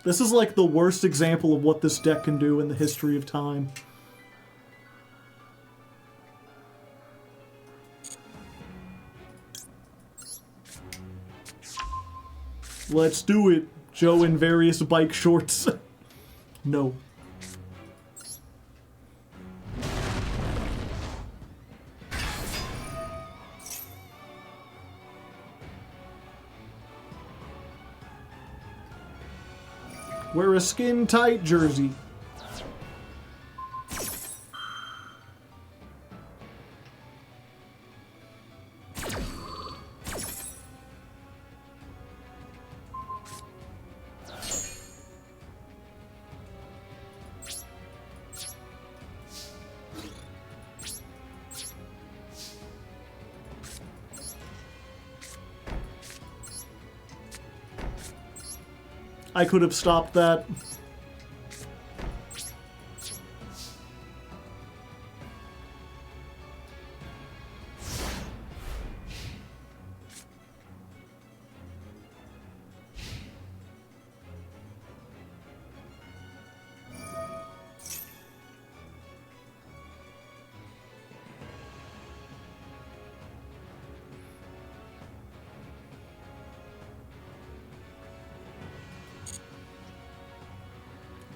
This is like the worst example of what this deck can do in the history of time. Let's do it, Joe in various bike shorts. No. Wear a skin-tight jersey. I could have stopped that.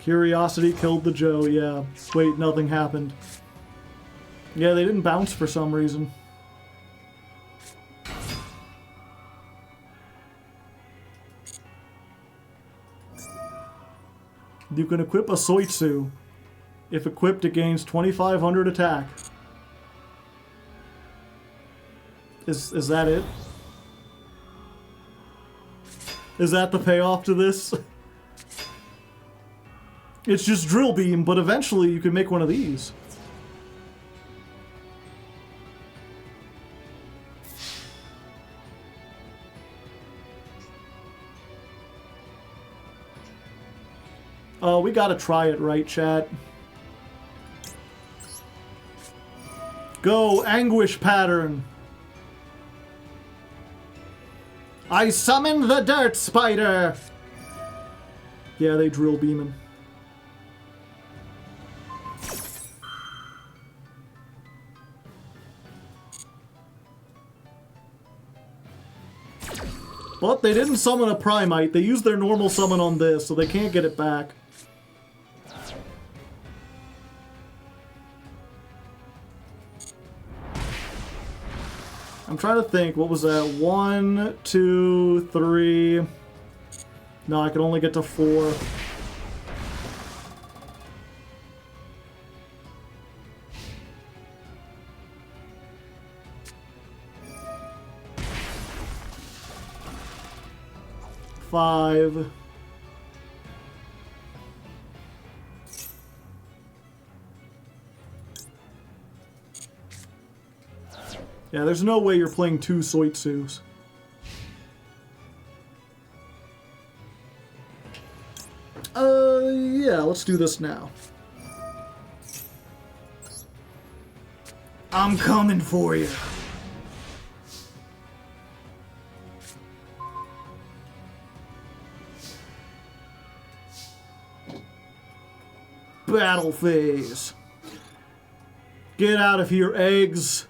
Curiosity killed the Joe, yeah. Wait, nothing happened. Yeah, they didn't bounce for some reason. You can equip a Soitsu. If equipped, it gains 2,500 attack. Is that it? Is that the payoff to this? It's just Drill Beam, but eventually you can make one of these. Oh, we gotta try it, right, chat? Go, Anguish Pattern! I summon the Dirt Spider! Yeah, they Drill Beaming. But they didn't summon a Primite. They used their normal summon on this, so they can't get it back. I'm trying to think. What was that? 1, 2, 3... No, I can only get to 4. Five. Yeah, there's no way you're playing 2 Soitsus. Yeah, let's do this now. I'm coming for you. Battle phase. Get out of here, eggs.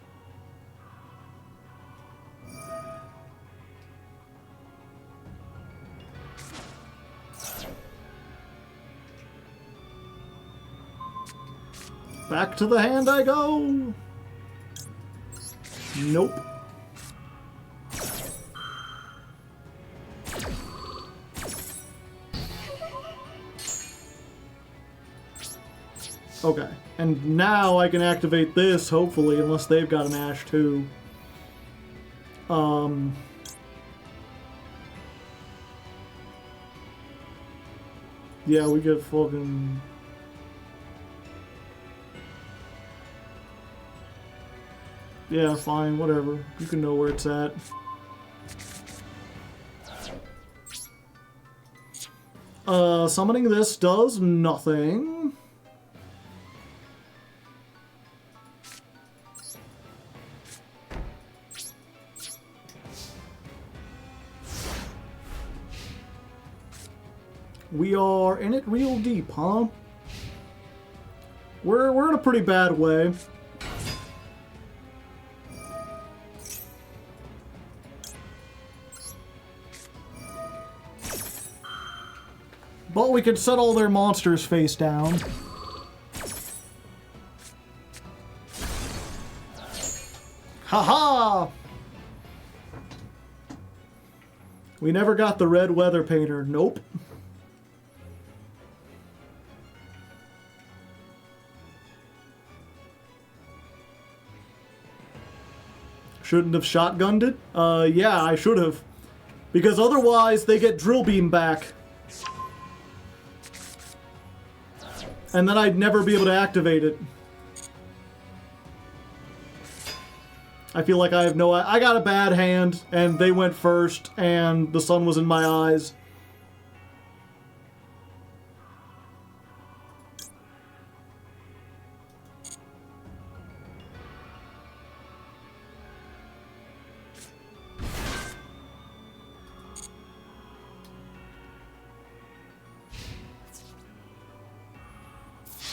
Back to the hand I go. Nope. Okay, and now I can activate this, hopefully, unless they've got an Ash too. Yeah, we get fucking... Yeah, fine, whatever. You can know where it's at. Summoning this does nothing. We are in it real deep, huh? We're in a pretty bad way. But we can set all their monsters face down. Haha! We never got the red weather painter. Nope. Shouldn't have shotgunned it? Yeah, I should have. Because otherwise they get drill beam back. And then I'd never be able to activate it. I feel like I have no... I got a bad hand, and they went first, and the sun was in my eyes.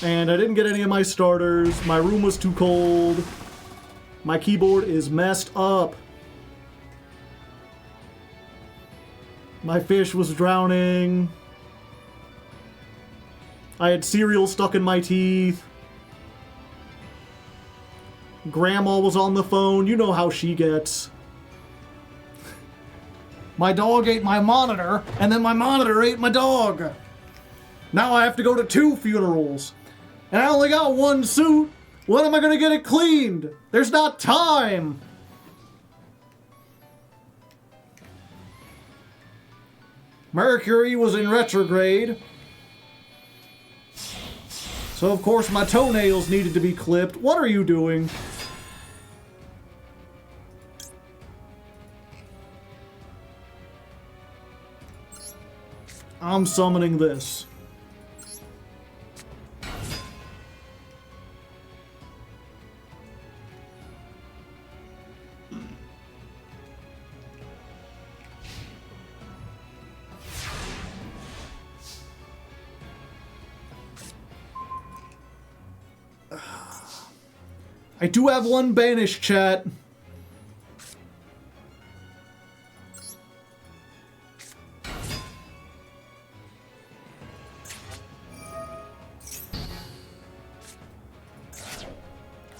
And I didn't get any of my starters. My room was too cold. My keyboard is messed up. My fish was drowning. I had cereal stuck in my teeth. Grandma was on the phone. You know how she gets. My dog ate my monitor, and then my monitor ate my dog. Now I have to go to 2 funerals. And I only got 1 suit. When am I going to get it cleaned? There's not time. Mercury was in retrograde. So of course my toenails needed to be clipped. What are you doing? I'm summoning this. I do have 1 banish, chat.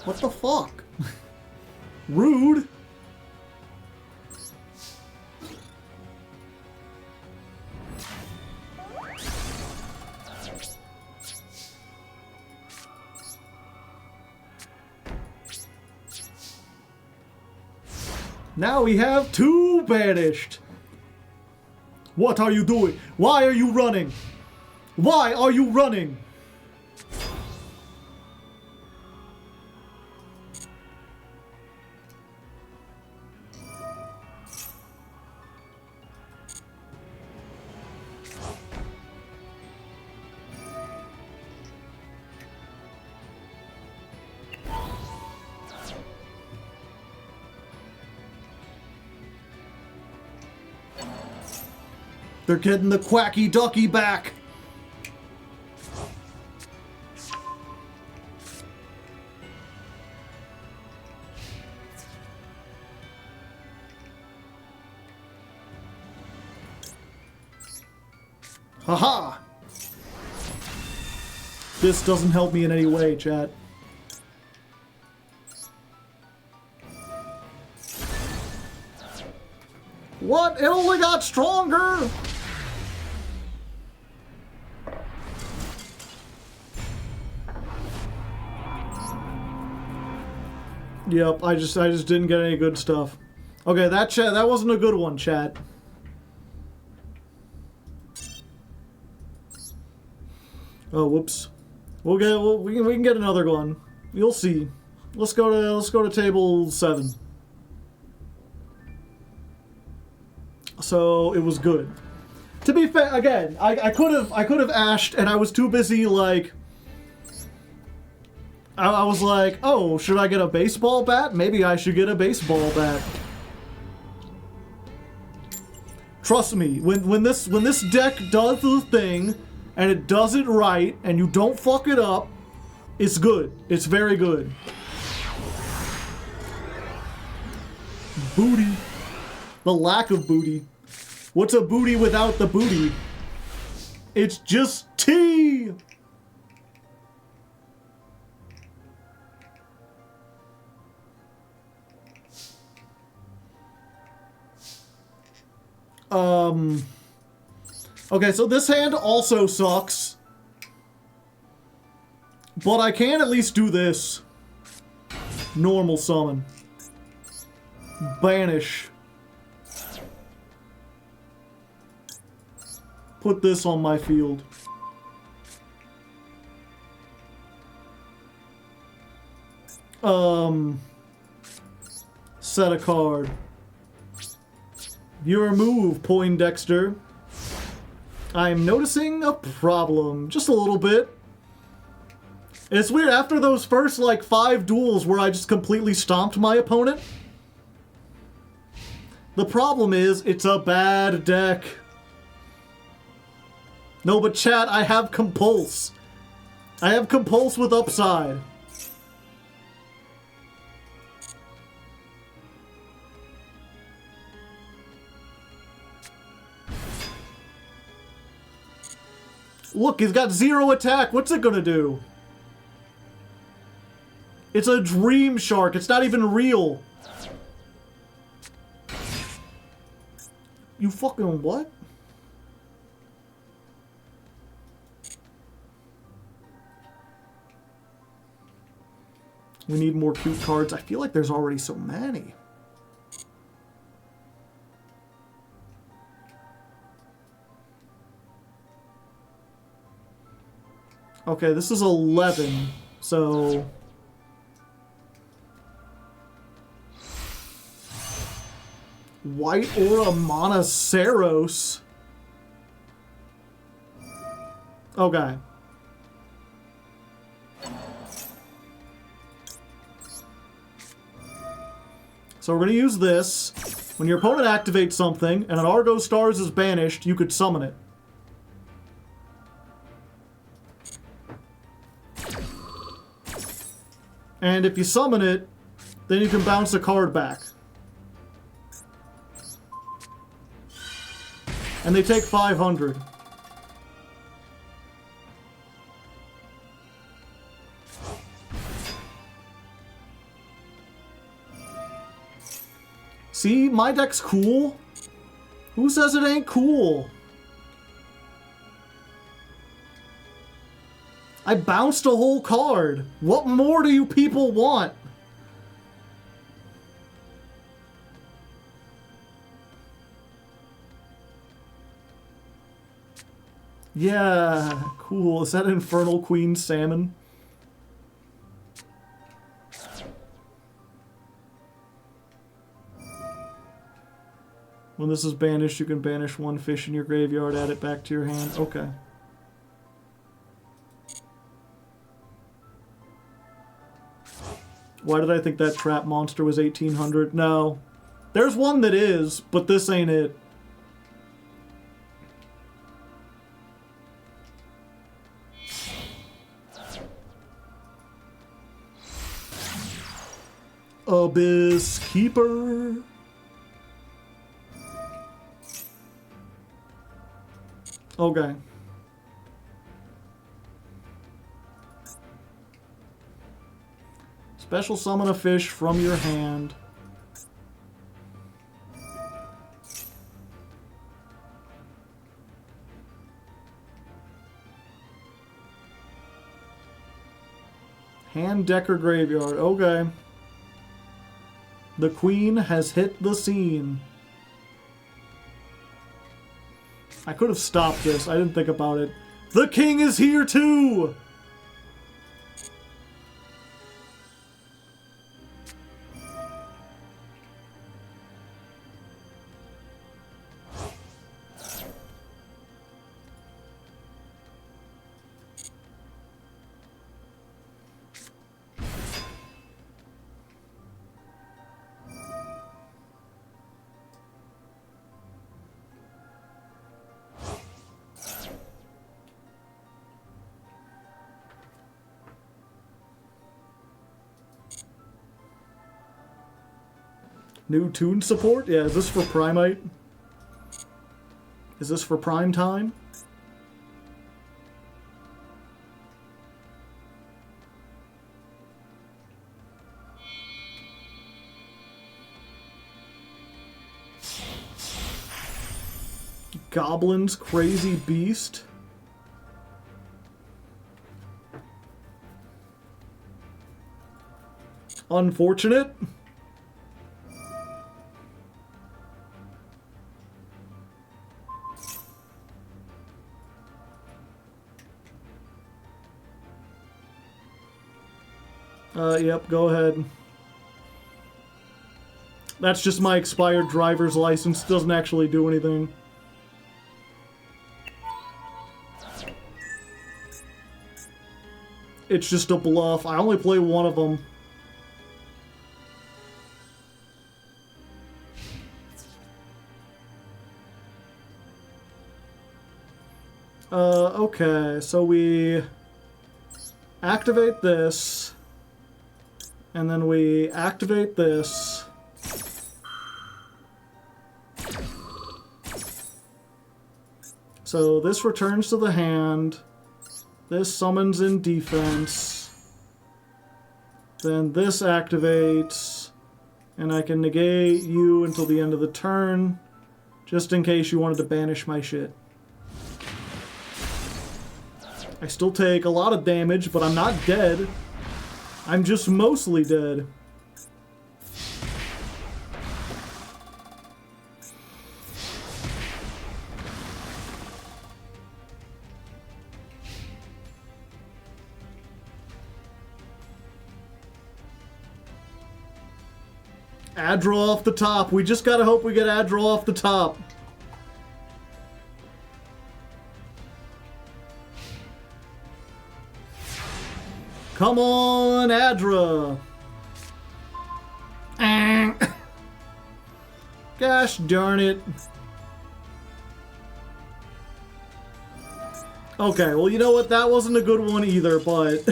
What the fuck? Rude. Now we have 2 banished. What are you doing? Why are you running? Why are you running? They're getting the quacky ducky back. Haha! This doesn't help me in any way, chat. What? It only got stronger! Yep, I just didn't get any good stuff. Okay, that wasn't a good one, chat. Oh, whoops. We can get another one. You'll see. Let's go to table 7. So it was good. To be fair, again, I could have ashed, and I was too busy like. I was like, oh, should I get a baseball bat? Maybe I should get a baseball bat. Trust me, when this deck does the thing, and it does it right, and you don't fuck it up, it's good. It's very good. Booty. The lack of booty. What's a booty without the booty? It's just tea! Okay, so this hand also sucks. But I can at least do this. Normal summon. Banish. Put this on my field. Set a card. You remove Poindexter. I'm noticing a problem. Just a little bit. It's weird, after those first, like, 5 duels where I just completely stomped my opponent, the problem is, it's a bad deck. No, but chat, I have Compulse. I have Compulse with upside. Look, he's got 0 attack. What's it gonna do? It's a dream shark. It's not even real. You fucking what? We need more cute cards. I feel like there's already so many. Okay, this is 11, so... White Aura Monoceros. Okay. So we're going to use this. When your opponent activates something and an Argostars is banished, you could summon it. And if you summon it, then you can bounce a card back. And they take 500. See, my deck's cool. Who says it ain't cool? I bounced a whole card. What more do you people want? Yeah, cool. Is that Infernal Queen Salmon? When this is banished, you can banish 1 fish in your graveyard, add it back to your hand. Okay. Why did I think that trap monster was 1800? No. There's one that is, but this ain't it. Abyss Keeper. Okay. Special summon a fish from your hand. Hand decker graveyard. Okay. The queen has hit the scene. I could have stopped this. I didn't think about it. The king is here too! New tune support? Yeah, is this for Primite? Is this for prime time? Goblin's Crazy Beast. Unfortunate. Yep, go ahead. That's just my expired driver's license. Doesn't actually do anything. It's just a bluff. I only play one of them. Okay, so we activate this, and then we activate this. So this returns to the hand. This summons in defense. Then this activates, and I can negate you until the end of the turn, just in case you wanted to banish my shit. I still take a lot of damage, but I'm not dead. I'm just mostly dead. Ad-draw off the top. We just gotta hope we get ad-draw off the top. Come on, Adra. Gosh darn it. Okay, well, you know what? That wasn't a good one either, but...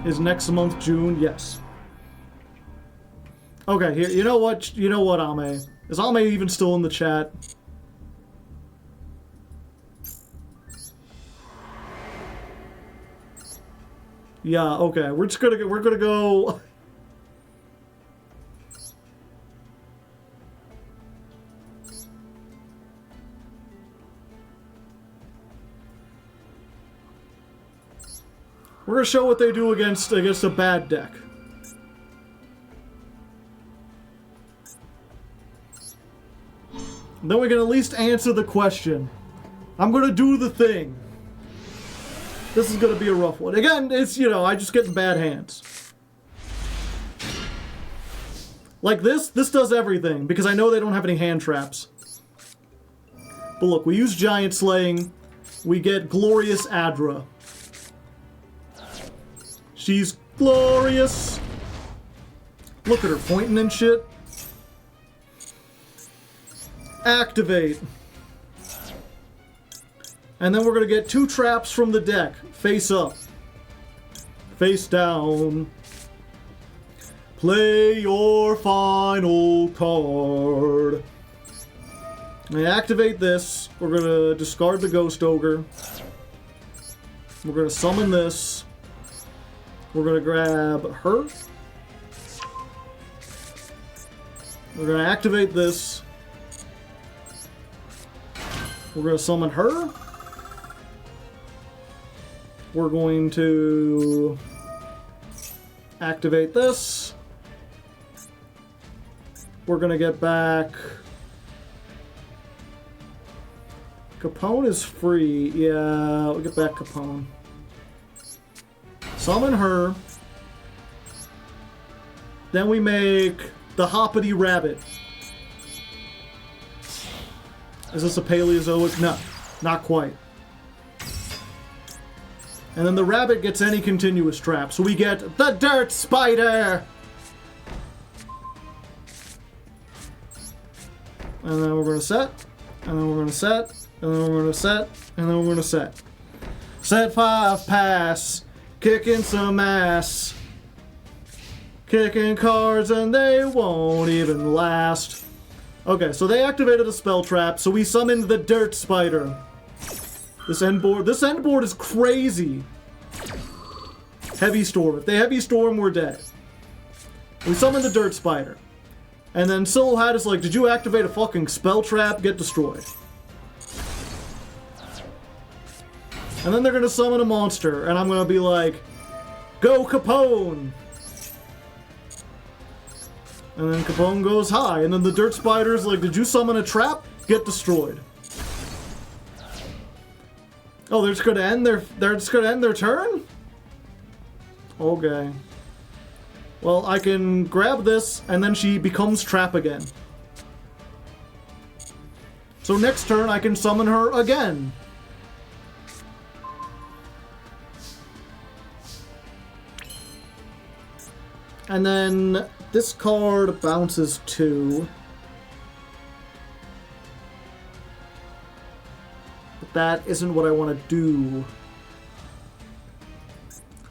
Is next month June? Yes. Okay, here, you know what? You know what, Ame? Is Ame even still in the chat? Yeah, okay. We're gonna go. We're gonna show what they do against a bad deck. Then we can at least answer the question. I'm gonna do the thing. This is gonna be a rough one. Again, it's, you know, I just get in bad hands. Like this does everything, because I know they don't have any hand traps. But look, we use Giant Slaying, we get Glorious Adra. She's glorious! Look at her pointing and shit. Activate. And then we're going to get 2 traps from the deck. Face up. Face down. Play your final card. And activate this. We're going to discard the Ghost Ogre. We're going to summon this. We're going to grab her. We're going to activate this. We're going to summon her. We're going to activate this. We're going to get back... Capone is free. Yeah, we'll get back Capone. Summon her. Then we make the Hoppity Rabbit. Is this a Paleozoic? No, not quite. And then the rabbit gets any continuous trap. So we get the Dirt Spider! And then we're going to set. And then we're going to set. And then we're going to set. And then we're going to set. Set 5 pass. Kicking some ass. Kicking cards and they won't even last. Okay, so they activated a spell trap, so we summoned the Dirt Spider. This end board is crazy. Heavy Storm. If they Heavy Storm, we're dead. We summoned the Dirt Spider. And then Silhouette is like, did you activate a fucking spell trap? Get destroyed. And then they're gonna summon a monster, and I'm gonna be like, go Capone! And then Capone goes high, and then the Dirt Spider's like, did you summon a trap? Get destroyed. Oh, they're just gonna end their turn? Okay. Well, I can grab this, and then she becomes trap again. So next turn, I can summon her again. And then this card bounces 2. But that isn't what I want to do.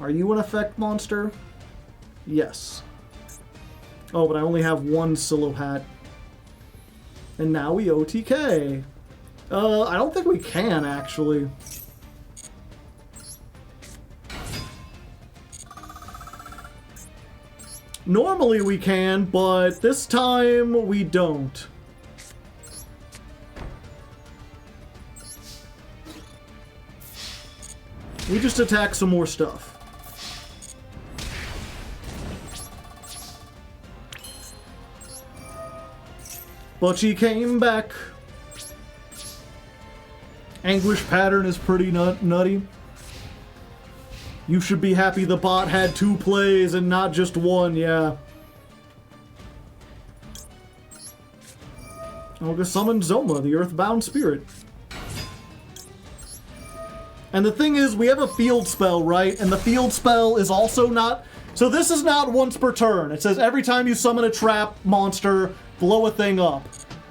Are you an effect monster? Yes. Oh, but I only have one Silhouette. And now we OTK. I don't think we can, actually. Normally we can, but this time we don't. We just attack some more stuff. But she came back. Anguish pattern is pretty nutty. You should be happy the bot had 2 plays and not just 1, yeah. I'll go summon Zoma, the Earthbound Spirit. And the thing is, we have a field spell, right? And the field spell is also not... So this is not once per turn. It says every time you summon a trap monster, blow a thing up.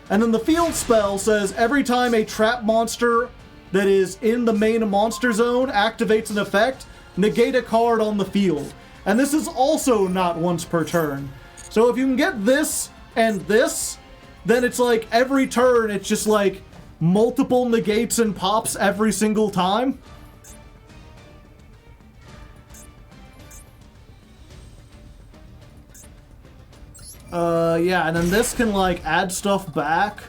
And then the field spell says every time a trap monster that is in the main monster zone activates an effect, negate a card on the field. And this is also not once per turn. So if you can get this and this, then it's like every turn it's just like multiple negates and pops every single time. Yeah, and then this can like add stuff back.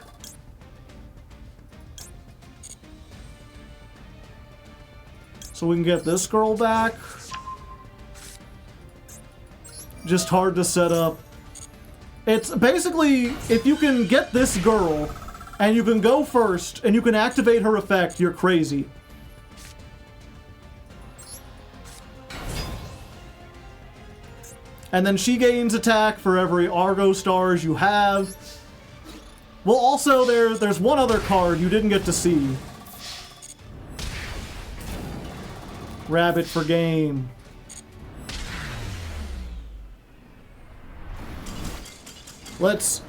So we can get this girl back. Just hard to set up. It's basically, if you can get this girl, and you can go first, and you can activate her effect, you're crazy. And then she gains attack for every Argostars you have. Well, also, there's one other card you didn't get to see. Rabbit for game.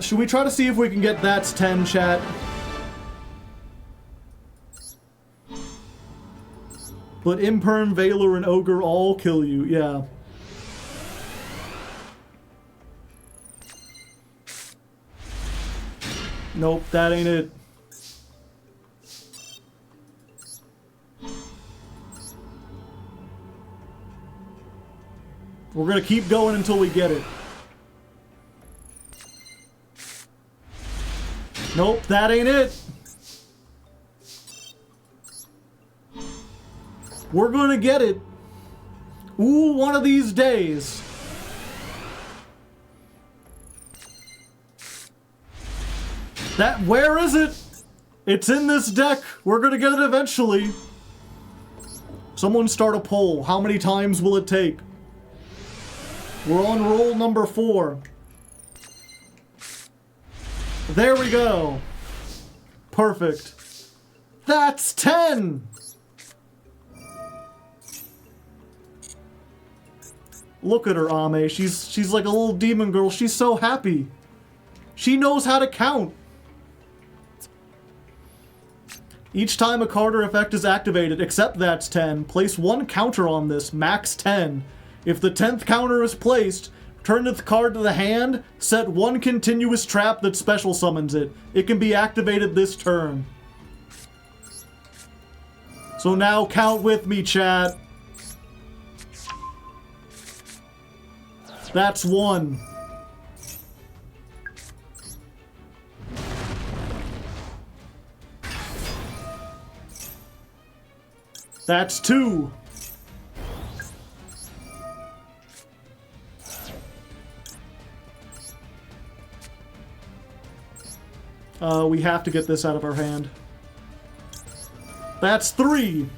Should we try to see if we can get that's 10, chat? But Imperm, Valor, and Ogre all kill you, yeah. Nope, that ain't it. We're gonna keep going until we get it. Nope, that ain't it. We're gonna get it. Ooh, one of these days. Where is it? It's in this deck. We're gonna get it eventually. Someone start a poll. How many times will it take? We're on roll number 4. There we go. Perfect. That's 10! Look at her, Ame. She's like a little demon girl. She's so happy. She knows how to count. Each time a card or effect is activated, except that's 10, place 1 counter on this, max 10. If the 10th counter is placed, Turn the card to the hand. Set one continuous trap that special summons it. It can be activated this turn. So now count with me, chat. That's 1. That's 2. We have to get this out of our hand. That's 3.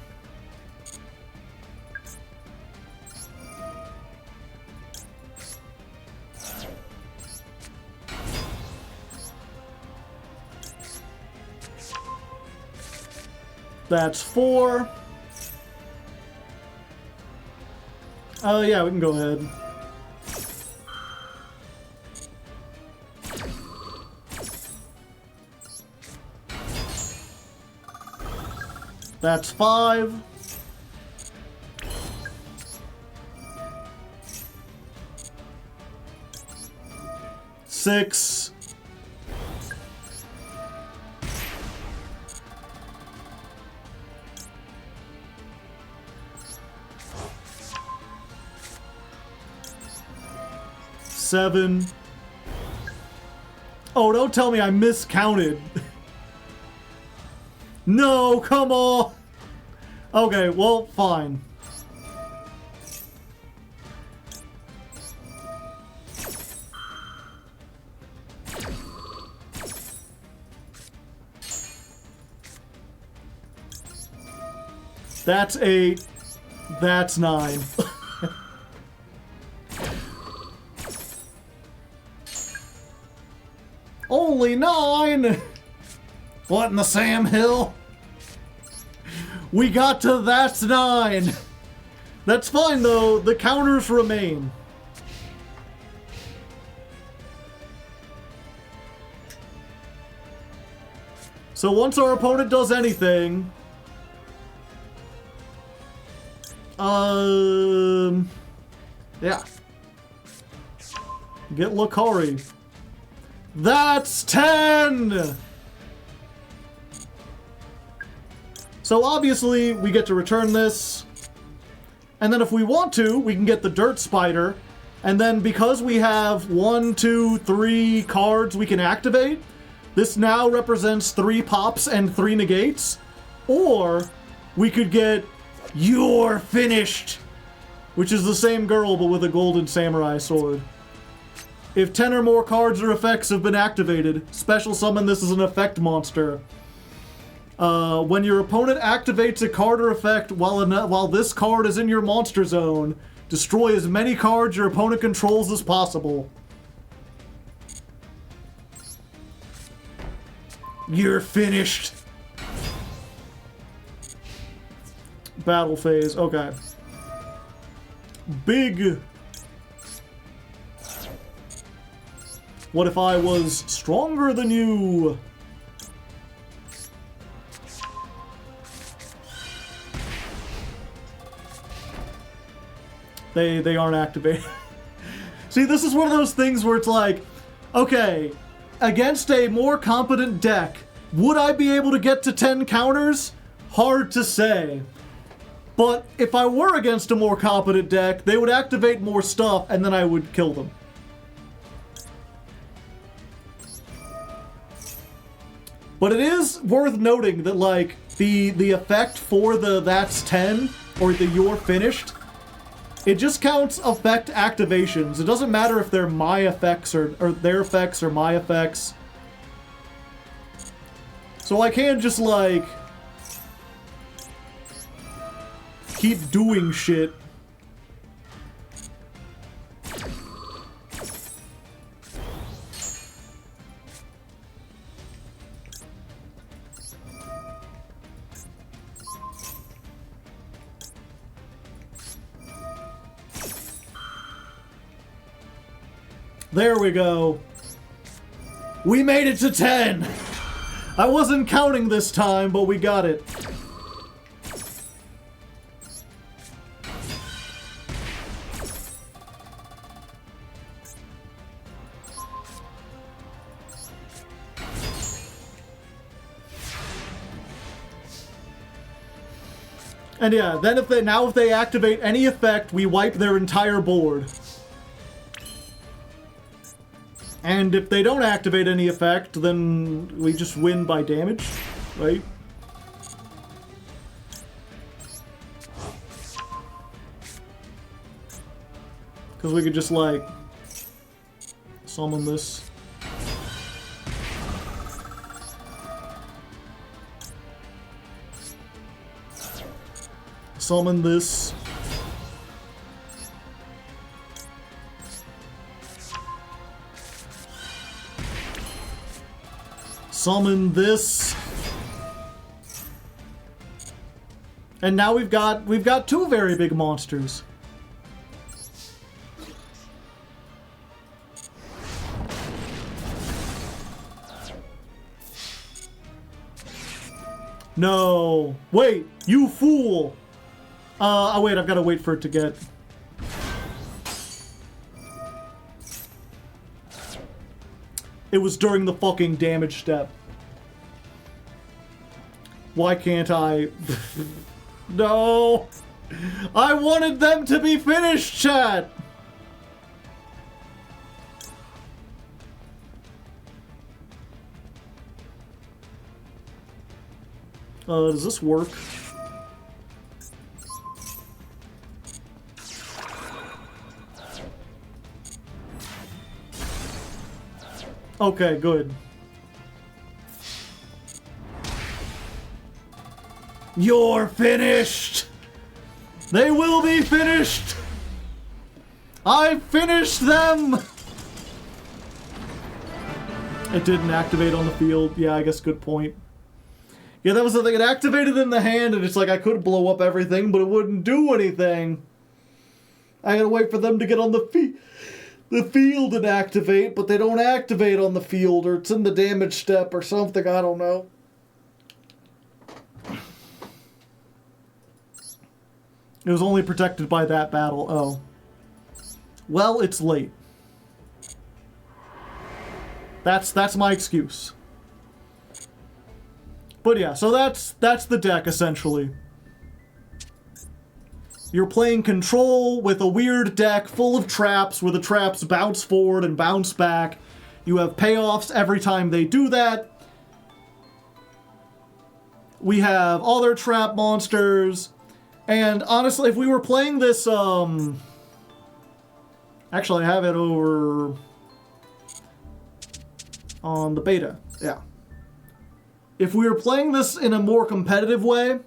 That's 4. Yeah, we can go ahead. That's 5. Six. Seven. Oh, don't tell me I miscounted. No, come on. Okay, well, fine. That's 8. That's 9. Only 9! What in the Sam Hill? We got to that's 9! That's fine though, the counters remain. So once our opponent does anything... yeah. Get Lakari. That's 10! So obviously, we get to return this. And then if we want to, we can get the Dirt Spider. And then because we have 1, 2, 3 cards we can activate, this now represents 3 pops and 3 negates. Or we could get You're Finished, which is the same girl but with a golden samurai sword. If 10 or more cards or effects have been activated, special summon this as an effect monster. When your opponent activates a card or effect while this card is in your monster zone, destroy as many cards your opponent controls as possible. You're finished. Battle phase, okay. Big. What if I was stronger than you? They aren't activated. See, this is one of those things where it's like, okay, against a more competent deck, would I be able to get to 10 counters? Hard to say. But if I were against a more competent deck, they would activate more stuff and then I would kill them. But it is worth noting that, like, the effect for the that's 10, or the you're finished, it just counts effect activations. It doesn't matter if they're my effects or their effects or my effects. So I can just, like, keep doing shit. There we go. We made it to 10! I wasn't counting this time, but we got it. And yeah, then if they activate any effect, we wipe their entire board. And if they don't activate any effect, then we just win by damage, right? Because we could just, like, summon this. Summon this. Summon this. And now we've got two very big monsters. No. Wait, you fool. Oh wait, I've got to wait for it to get. It was during the fucking damage step. Why can't I? No! I wanted them to be finished, chat! Does this work? Okay, good. You're finished! They will be finished! I finished them! It didn't activate on the field. Yeah, I guess good point. Yeah, that was the thing. It activated in the hand, and it's like I could blow up everything, but it wouldn't do anything. I gotta wait for them to get on the field and activate, but they don't activate on the field, or it's in the damage step or something, I don't know. It was only protected by that battle. Oh. Well, it's late. That's my excuse. But yeah, so that's the deck, essentially. You're playing control with a weird deck full of traps where the traps bounce forward and bounce back. You have payoffs every time they do that. We have other trap monsters. And honestly, if we were playing this, actually I have it over on the beta, yeah. If we were playing this in a more competitive way,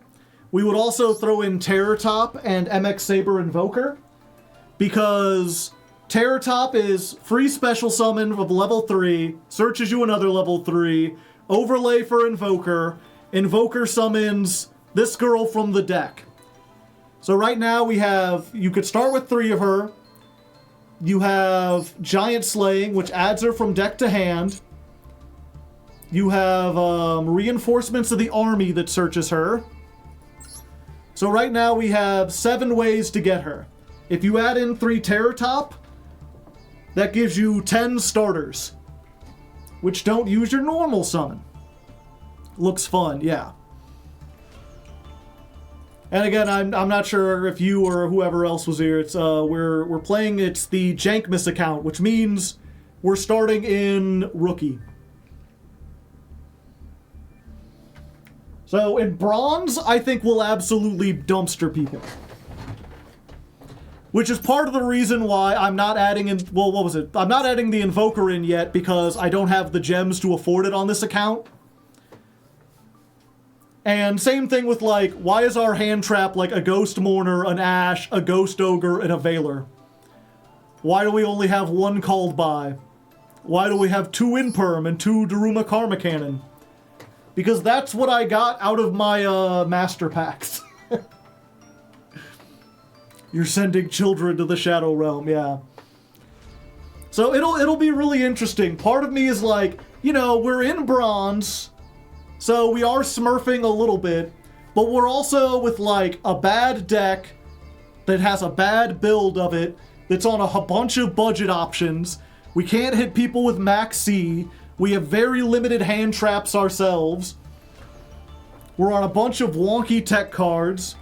we would also throw in Terror Top and MX Saber Invoker, because Terror Top is free special summon of level 3, searches you another level 3, overlay for Invoker, Invoker summons this girl from the deck. So right now we have, you could start with 3 of her, you have Giant Slaying, which adds her from deck to hand, you have Reinforcements of the Army that searches her. So right now we have 7 ways to get her. If you add in 3 Terror Top, that gives you 10 starters, which don't use your normal summon. Looks fun, yeah. And again, I'm not sure if you or whoever else was here. It's we're playing. It's the Jankmas account, which means we're starting in Rookie. So in Bronze, I think we'll absolutely dumpster people. Which is part of the reason why I'm not adding in, well, what was it? I'm not adding the Invoker in yet because I don't have the gems to afford it on this account. And same thing with, like, why is our hand trap like a Ghost Mourner, an Ash, a Ghost Ogre, and a Veiler? Why do we only have 1 called by? Why do we have 2 Imperm and 2 Daruma Karma Cannon? Because that's what I got out of my master packs. You're sending children to the Shadow Realm, yeah. So it'll be really interesting. Part of me is like, you know, we're in Bronze, so we are smurfing a little bit, but we're also with like a bad deck that has a bad build of it, that's on a bunch of budget options. We can't hit people with Max C. We have very limited hand traps ourselves. We're on a bunch of wonky tech cards.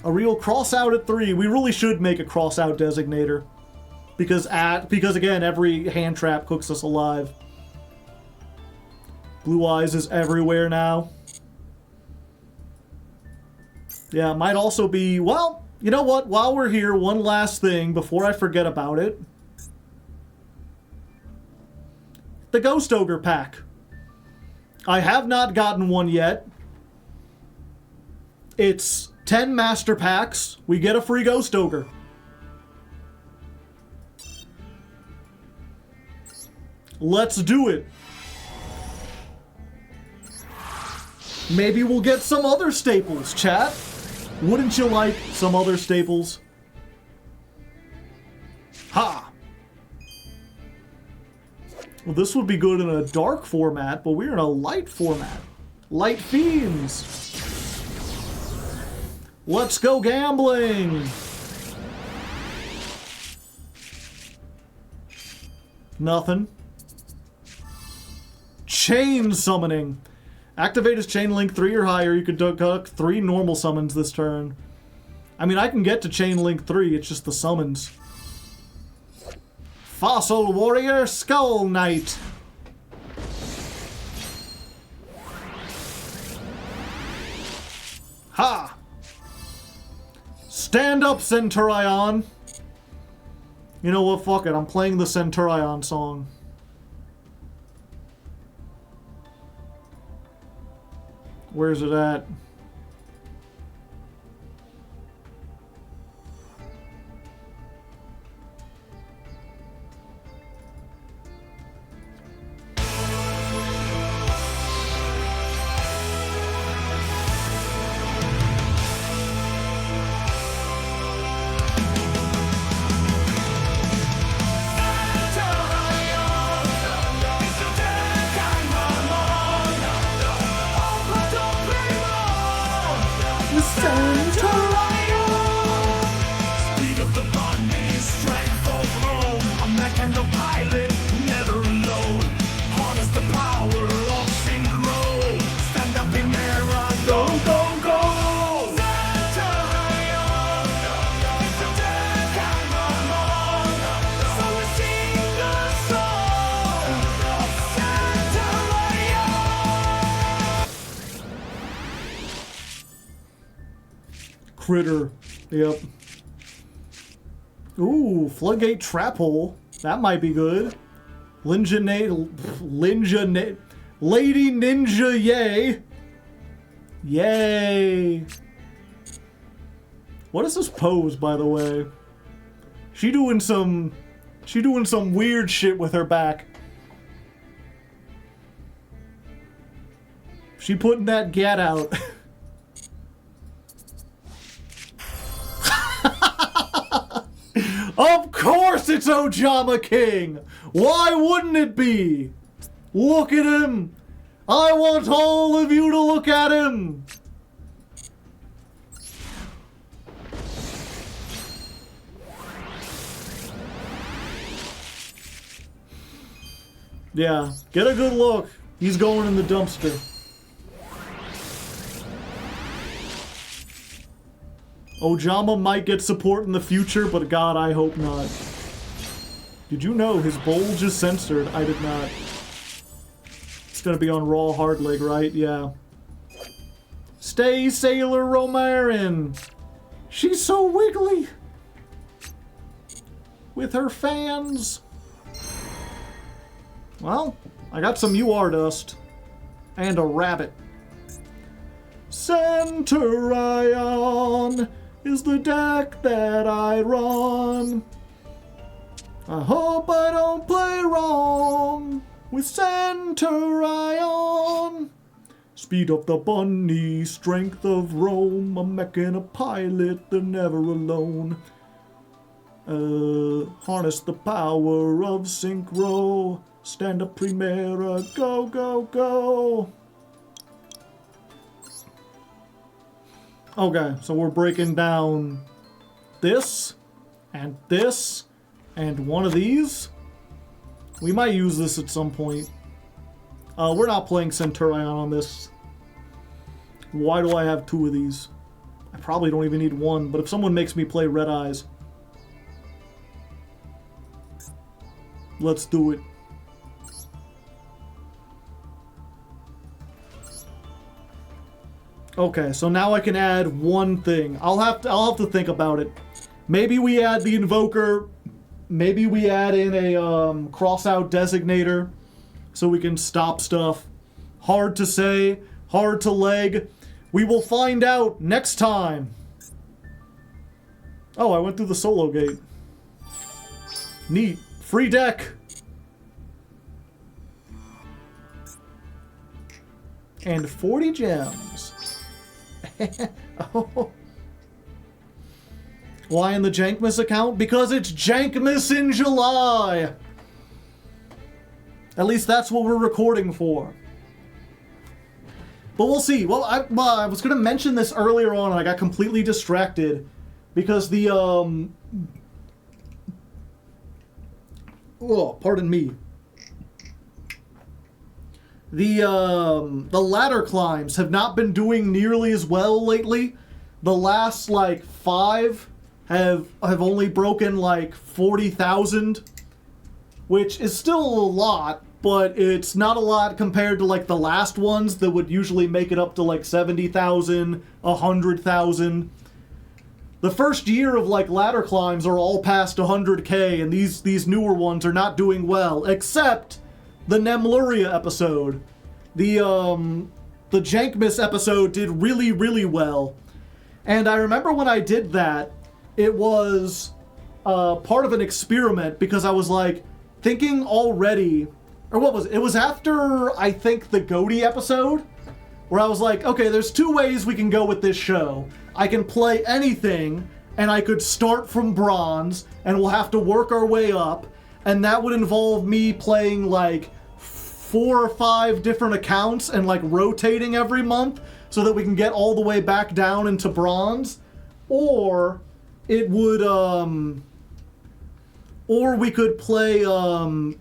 A real cross out at 3. We really should make a cross out designator. Because again, every hand trap cooks us alive. Blue Eyes is everywhere now. Yeah, it might also be... Well, you know what? While we're here, one last thing before I forget about it. The Ghost Ogre pack. I have not gotten one yet. It's 10 master packs. We get a free Ghost Ogre. Let's do it. Maybe we'll get some other staples, chat. Wouldn't you like some other staples? Ha! Well, this would be good in a dark format, but we're in a light format. Light Fiends. Let's go gambling. Nothing. Chain summoning. Activate his chain link 3 or higher. You could duck 3 normal summons this turn. I mean, I can get to chain link 3. It's just the summons. Fossil Warrior Skull Knight. Ha! Stand up, Centurion. You know what? Fuck it. I'm playing the Centurion song. Where's it at? Critter. Yep. Ooh, Floodgate Trap Hole. That might be good. Lady Ninja Yay. Yay. What is this pose, by the way? She doing some weird shit with her back. She putting that gat out. Of course it's Ojama King! Why wouldn't it be? Look at him! I want all of you to look at him! Yeah, get a good look. He's going in the dumpster. Ojama might get support in the future, but God, I hope not. Did you know his bulge is censored? I did not. It's gonna be on Raw Hardleg, right? Yeah. Stay, Sailor Romarin! She's so wiggly! With her fans! Well, I got some UR dust. And a rabbit. Centurion is the deck that I run. I hope I don't play wrong with Centurion. Speed of the bunny, strength of Rome, a mech and a pilot, they're never alone. Harness the power of synchro, stand up Primera, go, go, go. Okay, so we're breaking down this, and one of these. We might use this at some point. We're not playing Centurion on this. Why do I have 2 of these? I probably don't even need one, but if someone makes me play Red Eyes, let's do it. Okay, so now I can add one thing. I'll have to think about it. Maybe we add the Invoker. Maybe we add in a cross-out designator so we can stop stuff. Hard to say, hard to leg. We will find out next time. Oh, I went through the solo gate. Neat. Free deck. And 40 gems. Oh. Why in the Jankmas account? Because it's Jankmas in July! At least that's what we're recording for. But we'll see. Well, I was going to mention this earlier on, and I got completely distracted. Because the, oh, pardon me. The ladder climbs have not been doing nearly as well lately. The last, like, 5 have only broken, like, 40,000. Which is still a lot, but it's not a lot compared to, like, the last ones that would usually make it up to, like, 70,000, 100,000. The first year of, like, ladder climbs are all past 100k, and these newer ones are not doing well, except the Nemluria episode. The Jankmas episode did really, really well. And I remember when I did that, it was part of an experiment, because I was, like, thinking already, or what was it? It was after, I think, the Goaty episode, where I was like, okay, there's 2 ways we can go with this show. I can play anything, and I could start from bronze, and we'll have to work our way up, and that would involve me playing, like, 4 or 5 different accounts and, like, rotating every month so that we can get all the way back down into bronze. Or it would, or we could play,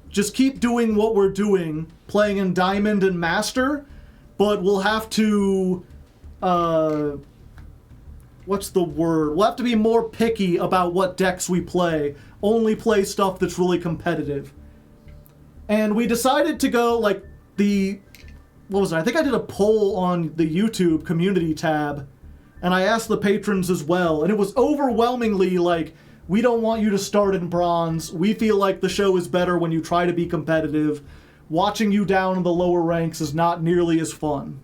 just keep doing what we're doing, playing in Diamond and Master, but we'll have to, what's the word? We'll have to be more picky about what decks we play. Only play stuff that's really competitive. And we decided to go, like, what was it? I think I did a poll on the YouTube community tab, and I asked the patrons as well, and it was overwhelmingly, like, we don't want you to start in bronze. We feel like the show is better when you try to be competitive. Watching you down in the lower ranks is not nearly as fun.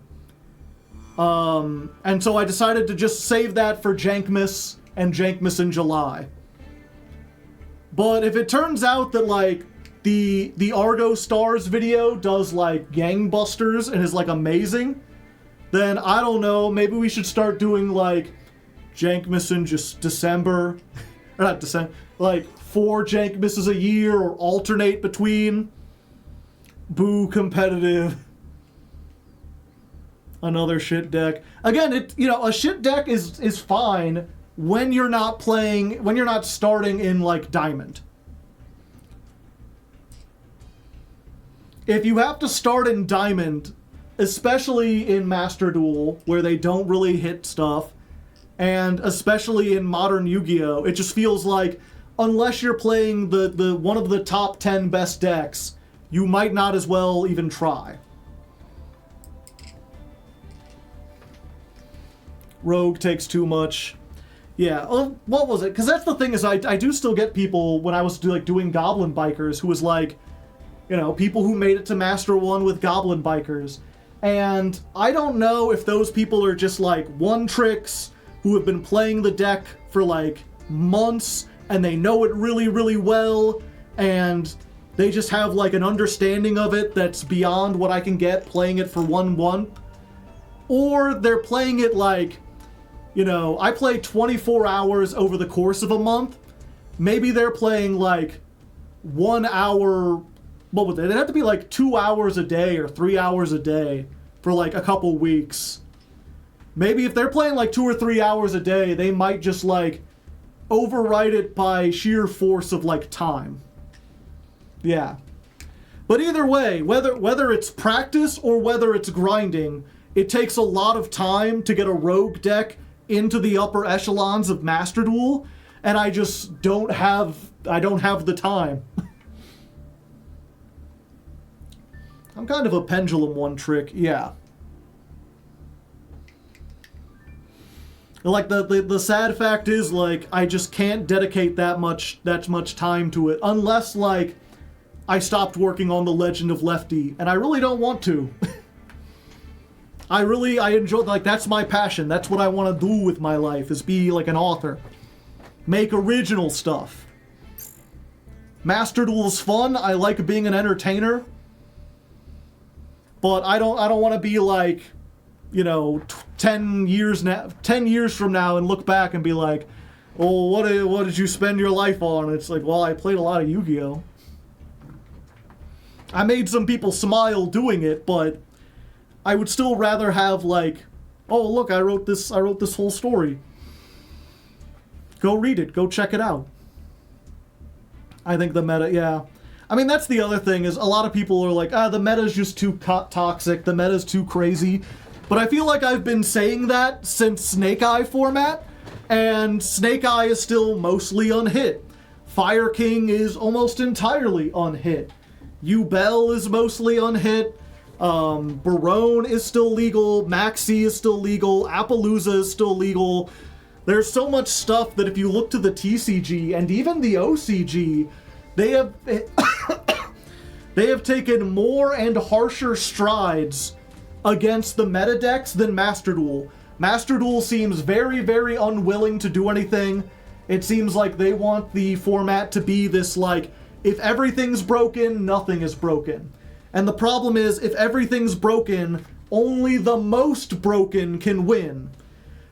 And so I decided to just save that for Jankmas and Jankmas in July. But if it turns out that, like, the Argostars video does, like, gangbusters and is, like, amazing, then I don't know, maybe we should start doing, like, Jankmas in just December. Or not December, like, 4 Jankmas's a year, or alternate between. Boo, competitive. Another shit deck. Again, a shit deck is fine when you're not starting in, like, Diamond. If you have to start in Diamond, especially in Master Duel, where they don't really hit stuff, and especially in modern Yu-Gi-Oh!, it just feels like, unless you're playing the one of the top 10 best decks, you might not as well even try. Rogue takes too much. Yeah, what was it? Because that's the thing, is I do still get people, when I was doing Goblin Bikers, who was like, people who made it to Master 1 with Goblin Bikers. And I don't know if those people are just, like, one-tricks who have been playing the deck for, like, months, and they know it really, really well, and they just have, like, an understanding of it that's beyond what I can get playing it for 1 month. Or they're playing it like, I play 24 hours over the course of a month. Maybe they're playing, like, 1 hour... What would they? They'd have to be like 2 hours a day or 3 hours a day for like a couple weeks. Maybe if they're playing like 2 or 3 hours a day, they might just like override it by sheer force of like time. Yeah. But either way, whether it's practice or whether it's grinding, it takes a lot of time to get a rogue deck into the upper echelons of Master Duel, and I just don't have the time. I'm kind of a pendulum one trick, yeah. Like, the sad fact is, like, I just can't dedicate that much time to it, unless, like, I stopped working on The Legend of Lefty, and I really don't want to. I enjoy, like, that's my passion. That's what I want to do with my life, is be, like, an author. Make original stuff. Master Duel's fun. I like being an entertainer. But I don't want to be, like, you know, 10 years from now and look back and be like, oh, what did you spend your life on? It's like, well, I played a lot of Yu-Gi-Oh! I made some people smile doing it, but I would still rather have, like, oh, look, I wrote this whole story. Go read it. Go check it out. I think the meta, yeah. I mean, that's the other thing, is a lot of people are like, the meta's just too toxic, the meta's too crazy. But I feel like I've been saying that since Snake Eye format, and Snake Eye is still mostly unhit. Fire King is almost entirely unhit. Yubel is mostly unhit. Barone is still legal. Maxi is still legal. Appaloosa is still legal. There's so much stuff that if you look to the TCG and even the OCG, they have they have taken more and harsher strides against the meta decks than Master Duel. Master Duel seems very, very unwilling to do anything. It seems like they want the format to be this, like, if everything's broken, nothing is broken. And the problem is, if everything's broken, only the most broken can win.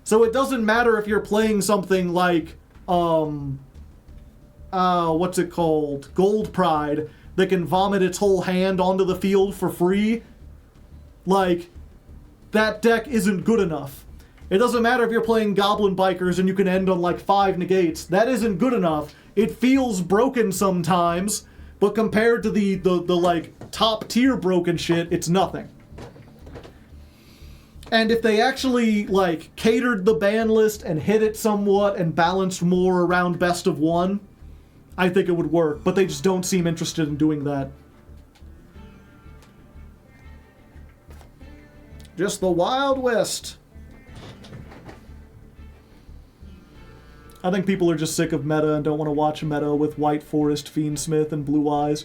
So it doesn't matter if you're playing something like, what's it called? Gold Pride, that can vomit its whole hand onto the field for free. Like, that deck isn't good enough. It doesn't matter if you're playing Goblin Bikers and you can end on, like, 5 negates. That isn't good enough. It feels broken sometimes, but compared to the like, top-tier broken shit, it's nothing. And if they actually, like, catered the ban list and hit it somewhat and balanced more around best of one, I think it would work. But they just don't seem interested in doing that. Just the Wild West. I think people are just sick of meta and don't want to watch meta with White Forest, Fiendsmith, and Blue Eyes.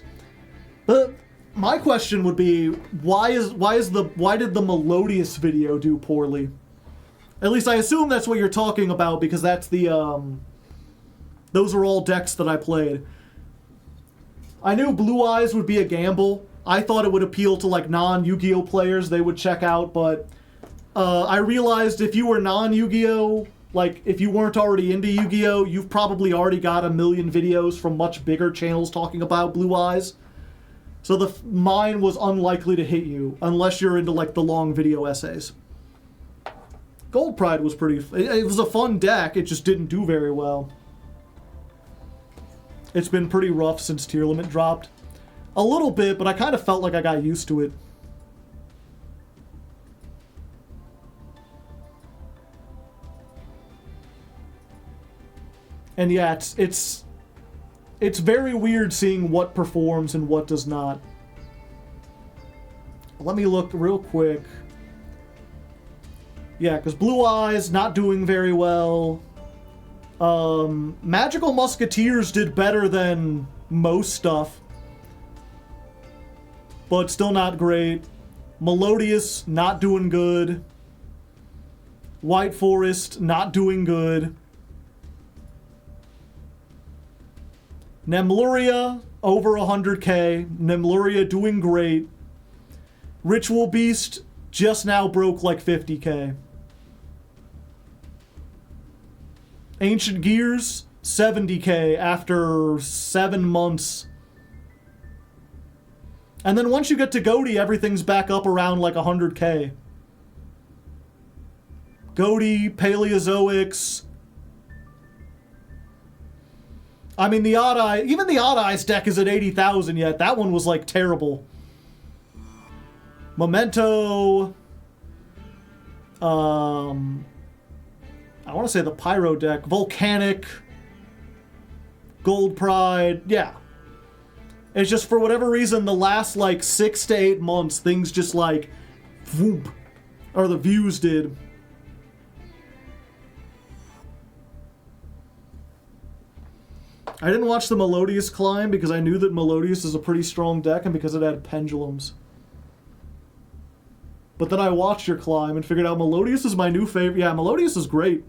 But my question would be, why did the Melodious video do poorly? At least I assume that's what you're talking about, because that's the those are all decks that I played. I knew Blue Eyes would be a gamble. I thought it would appeal to, like, non-Yu-Gi-Oh players they would check out, but I realized if you were non-Yu-Gi-Oh, like, if you weren't already into Yu-Gi-Oh, you've probably already got a million videos from much bigger channels talking about Blue Eyes. So mine was unlikely to hit you, unless you're into, like, the long video essays. Gold Pride was it was a fun deck, it just didn't do very well. It's been pretty rough since Tier Limit dropped. A little bit, but I kind of felt like I got used to it. And yeah, it's very weird seeing what performs and what does not. Let me look real quick. Yeah, because Blue Eyes not doing very well. Magical Musketeers did better than most stuff, but still not great. Melodious not doing good. White Forest not doing good. Nemluria, over 100k. Nemluria doing great. Ritual Beast just now broke like 50k. Ancient Gears, 70k after 7 months. And then once you get to Goaty, everything's back up around like 100k. Goaty, Paleozoics. I mean, the Odd Eye, even the Odd Eyes deck is at 80,000 yet. That one was, like, terrible. Memento. I want to say the Pyro deck. Volcanic, Gold Pride, yeah. It's just for whatever reason, the last like 6 to 8 months, things just like, whoop, or the views did. I didn't watch the Melodious climb because I knew that Melodious is a pretty strong deck and because it had pendulums. But then I watched your climb and figured out Melodious is my new favorite. Yeah, Melodious is great.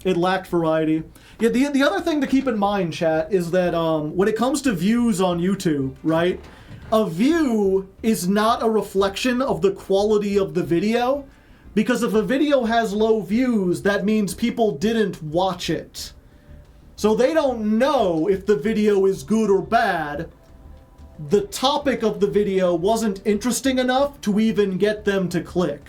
It lacked variety. Yeah, the other thing to keep in mind, chat, is that when it comes to views on YouTube, right? A view is not a reflection of the quality of the video, because if a video has low views, that means people didn't watch it. So they don't know if the video is good or bad. The topic of the video wasn't interesting enough to even get them to click.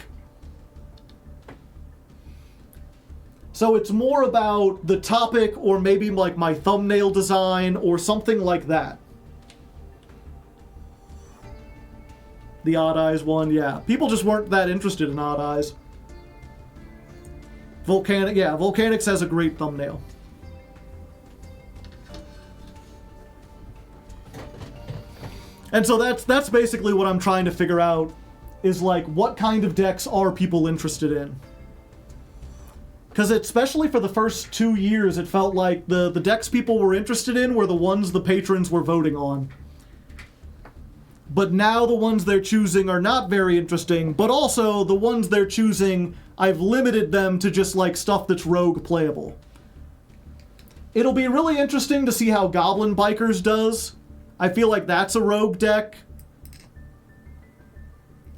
So it's more about the topic or maybe like my thumbnail design or something like that. The Odd Eyes one, yeah. People just weren't that interested in Odd Eyes. Volcanic, yeah, Volcanics has a great thumbnail. And so that's basically what I'm trying to figure out, is like, what kind of decks are people interested in? Because especially for the first 2 years, it felt like the decks people were interested in were the ones the patrons were voting on. But now the ones they're choosing are not very interesting, but also the ones they're choosing, I've limited them to just like stuff that's rogue playable. It'll be really interesting to see how Goblin Bikers does. I feel like that's a rogue deck.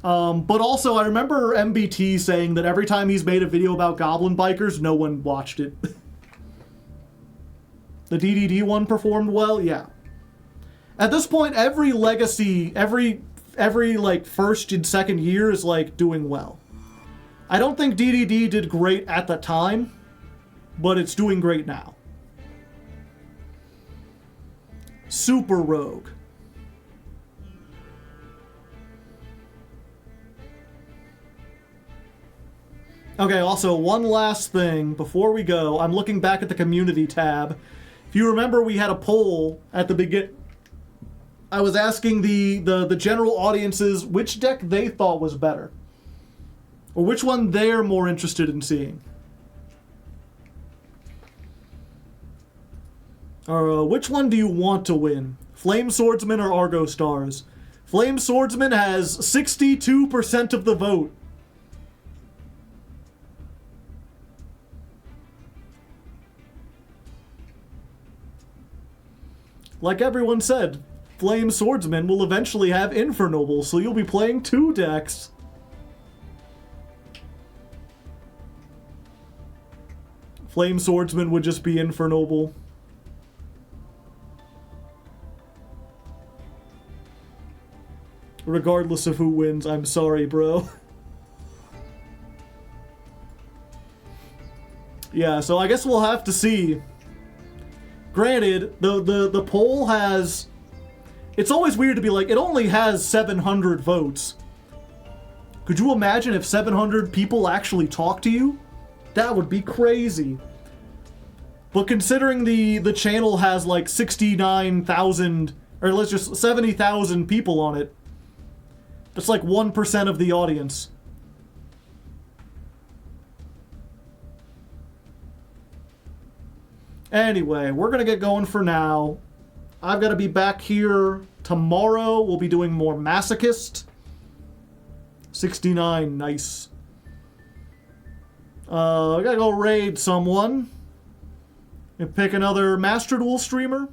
But also, I remember MBT saying that every time he's made a video about Goblin Bikers, no one watched it. The DDD one performed well? Yeah. At this point, every legacy, every like first and second year is like doing well. I don't think DDD did great at the time, but it's doing great now. Super rogue. Okay, also, one last thing before we go. I'm looking back at the community tab. If you remember, we had a poll at the beginning. I was asking the general audiences which deck they thought was better. Or which one they're more interested in seeing. Or which one do you want to win? Flame Swordsman or Argostars? Flame Swordsman has 62% of the vote. Like everyone said, Flame Swordsman will eventually have Infernoble, so you'll be playing 2 decks. Flame Swordsman would just be Infernoble. Regardless of who wins, I'm sorry, bro. Yeah, so I guess we'll have to see. Granted, the poll has... It's always weird to be like, it only has 700 votes. Could you imagine if 700 people actually talk to you? That would be crazy. But considering the channel has like 69,000, or let's just 70,000 people on it, that's like 1% of the audience. Anyway, we're gonna get going for now. I've got to be back here tomorrow. We'll be doing more Masochist. 69, nice. I gotta go raid someone and pick another Master Duel streamer.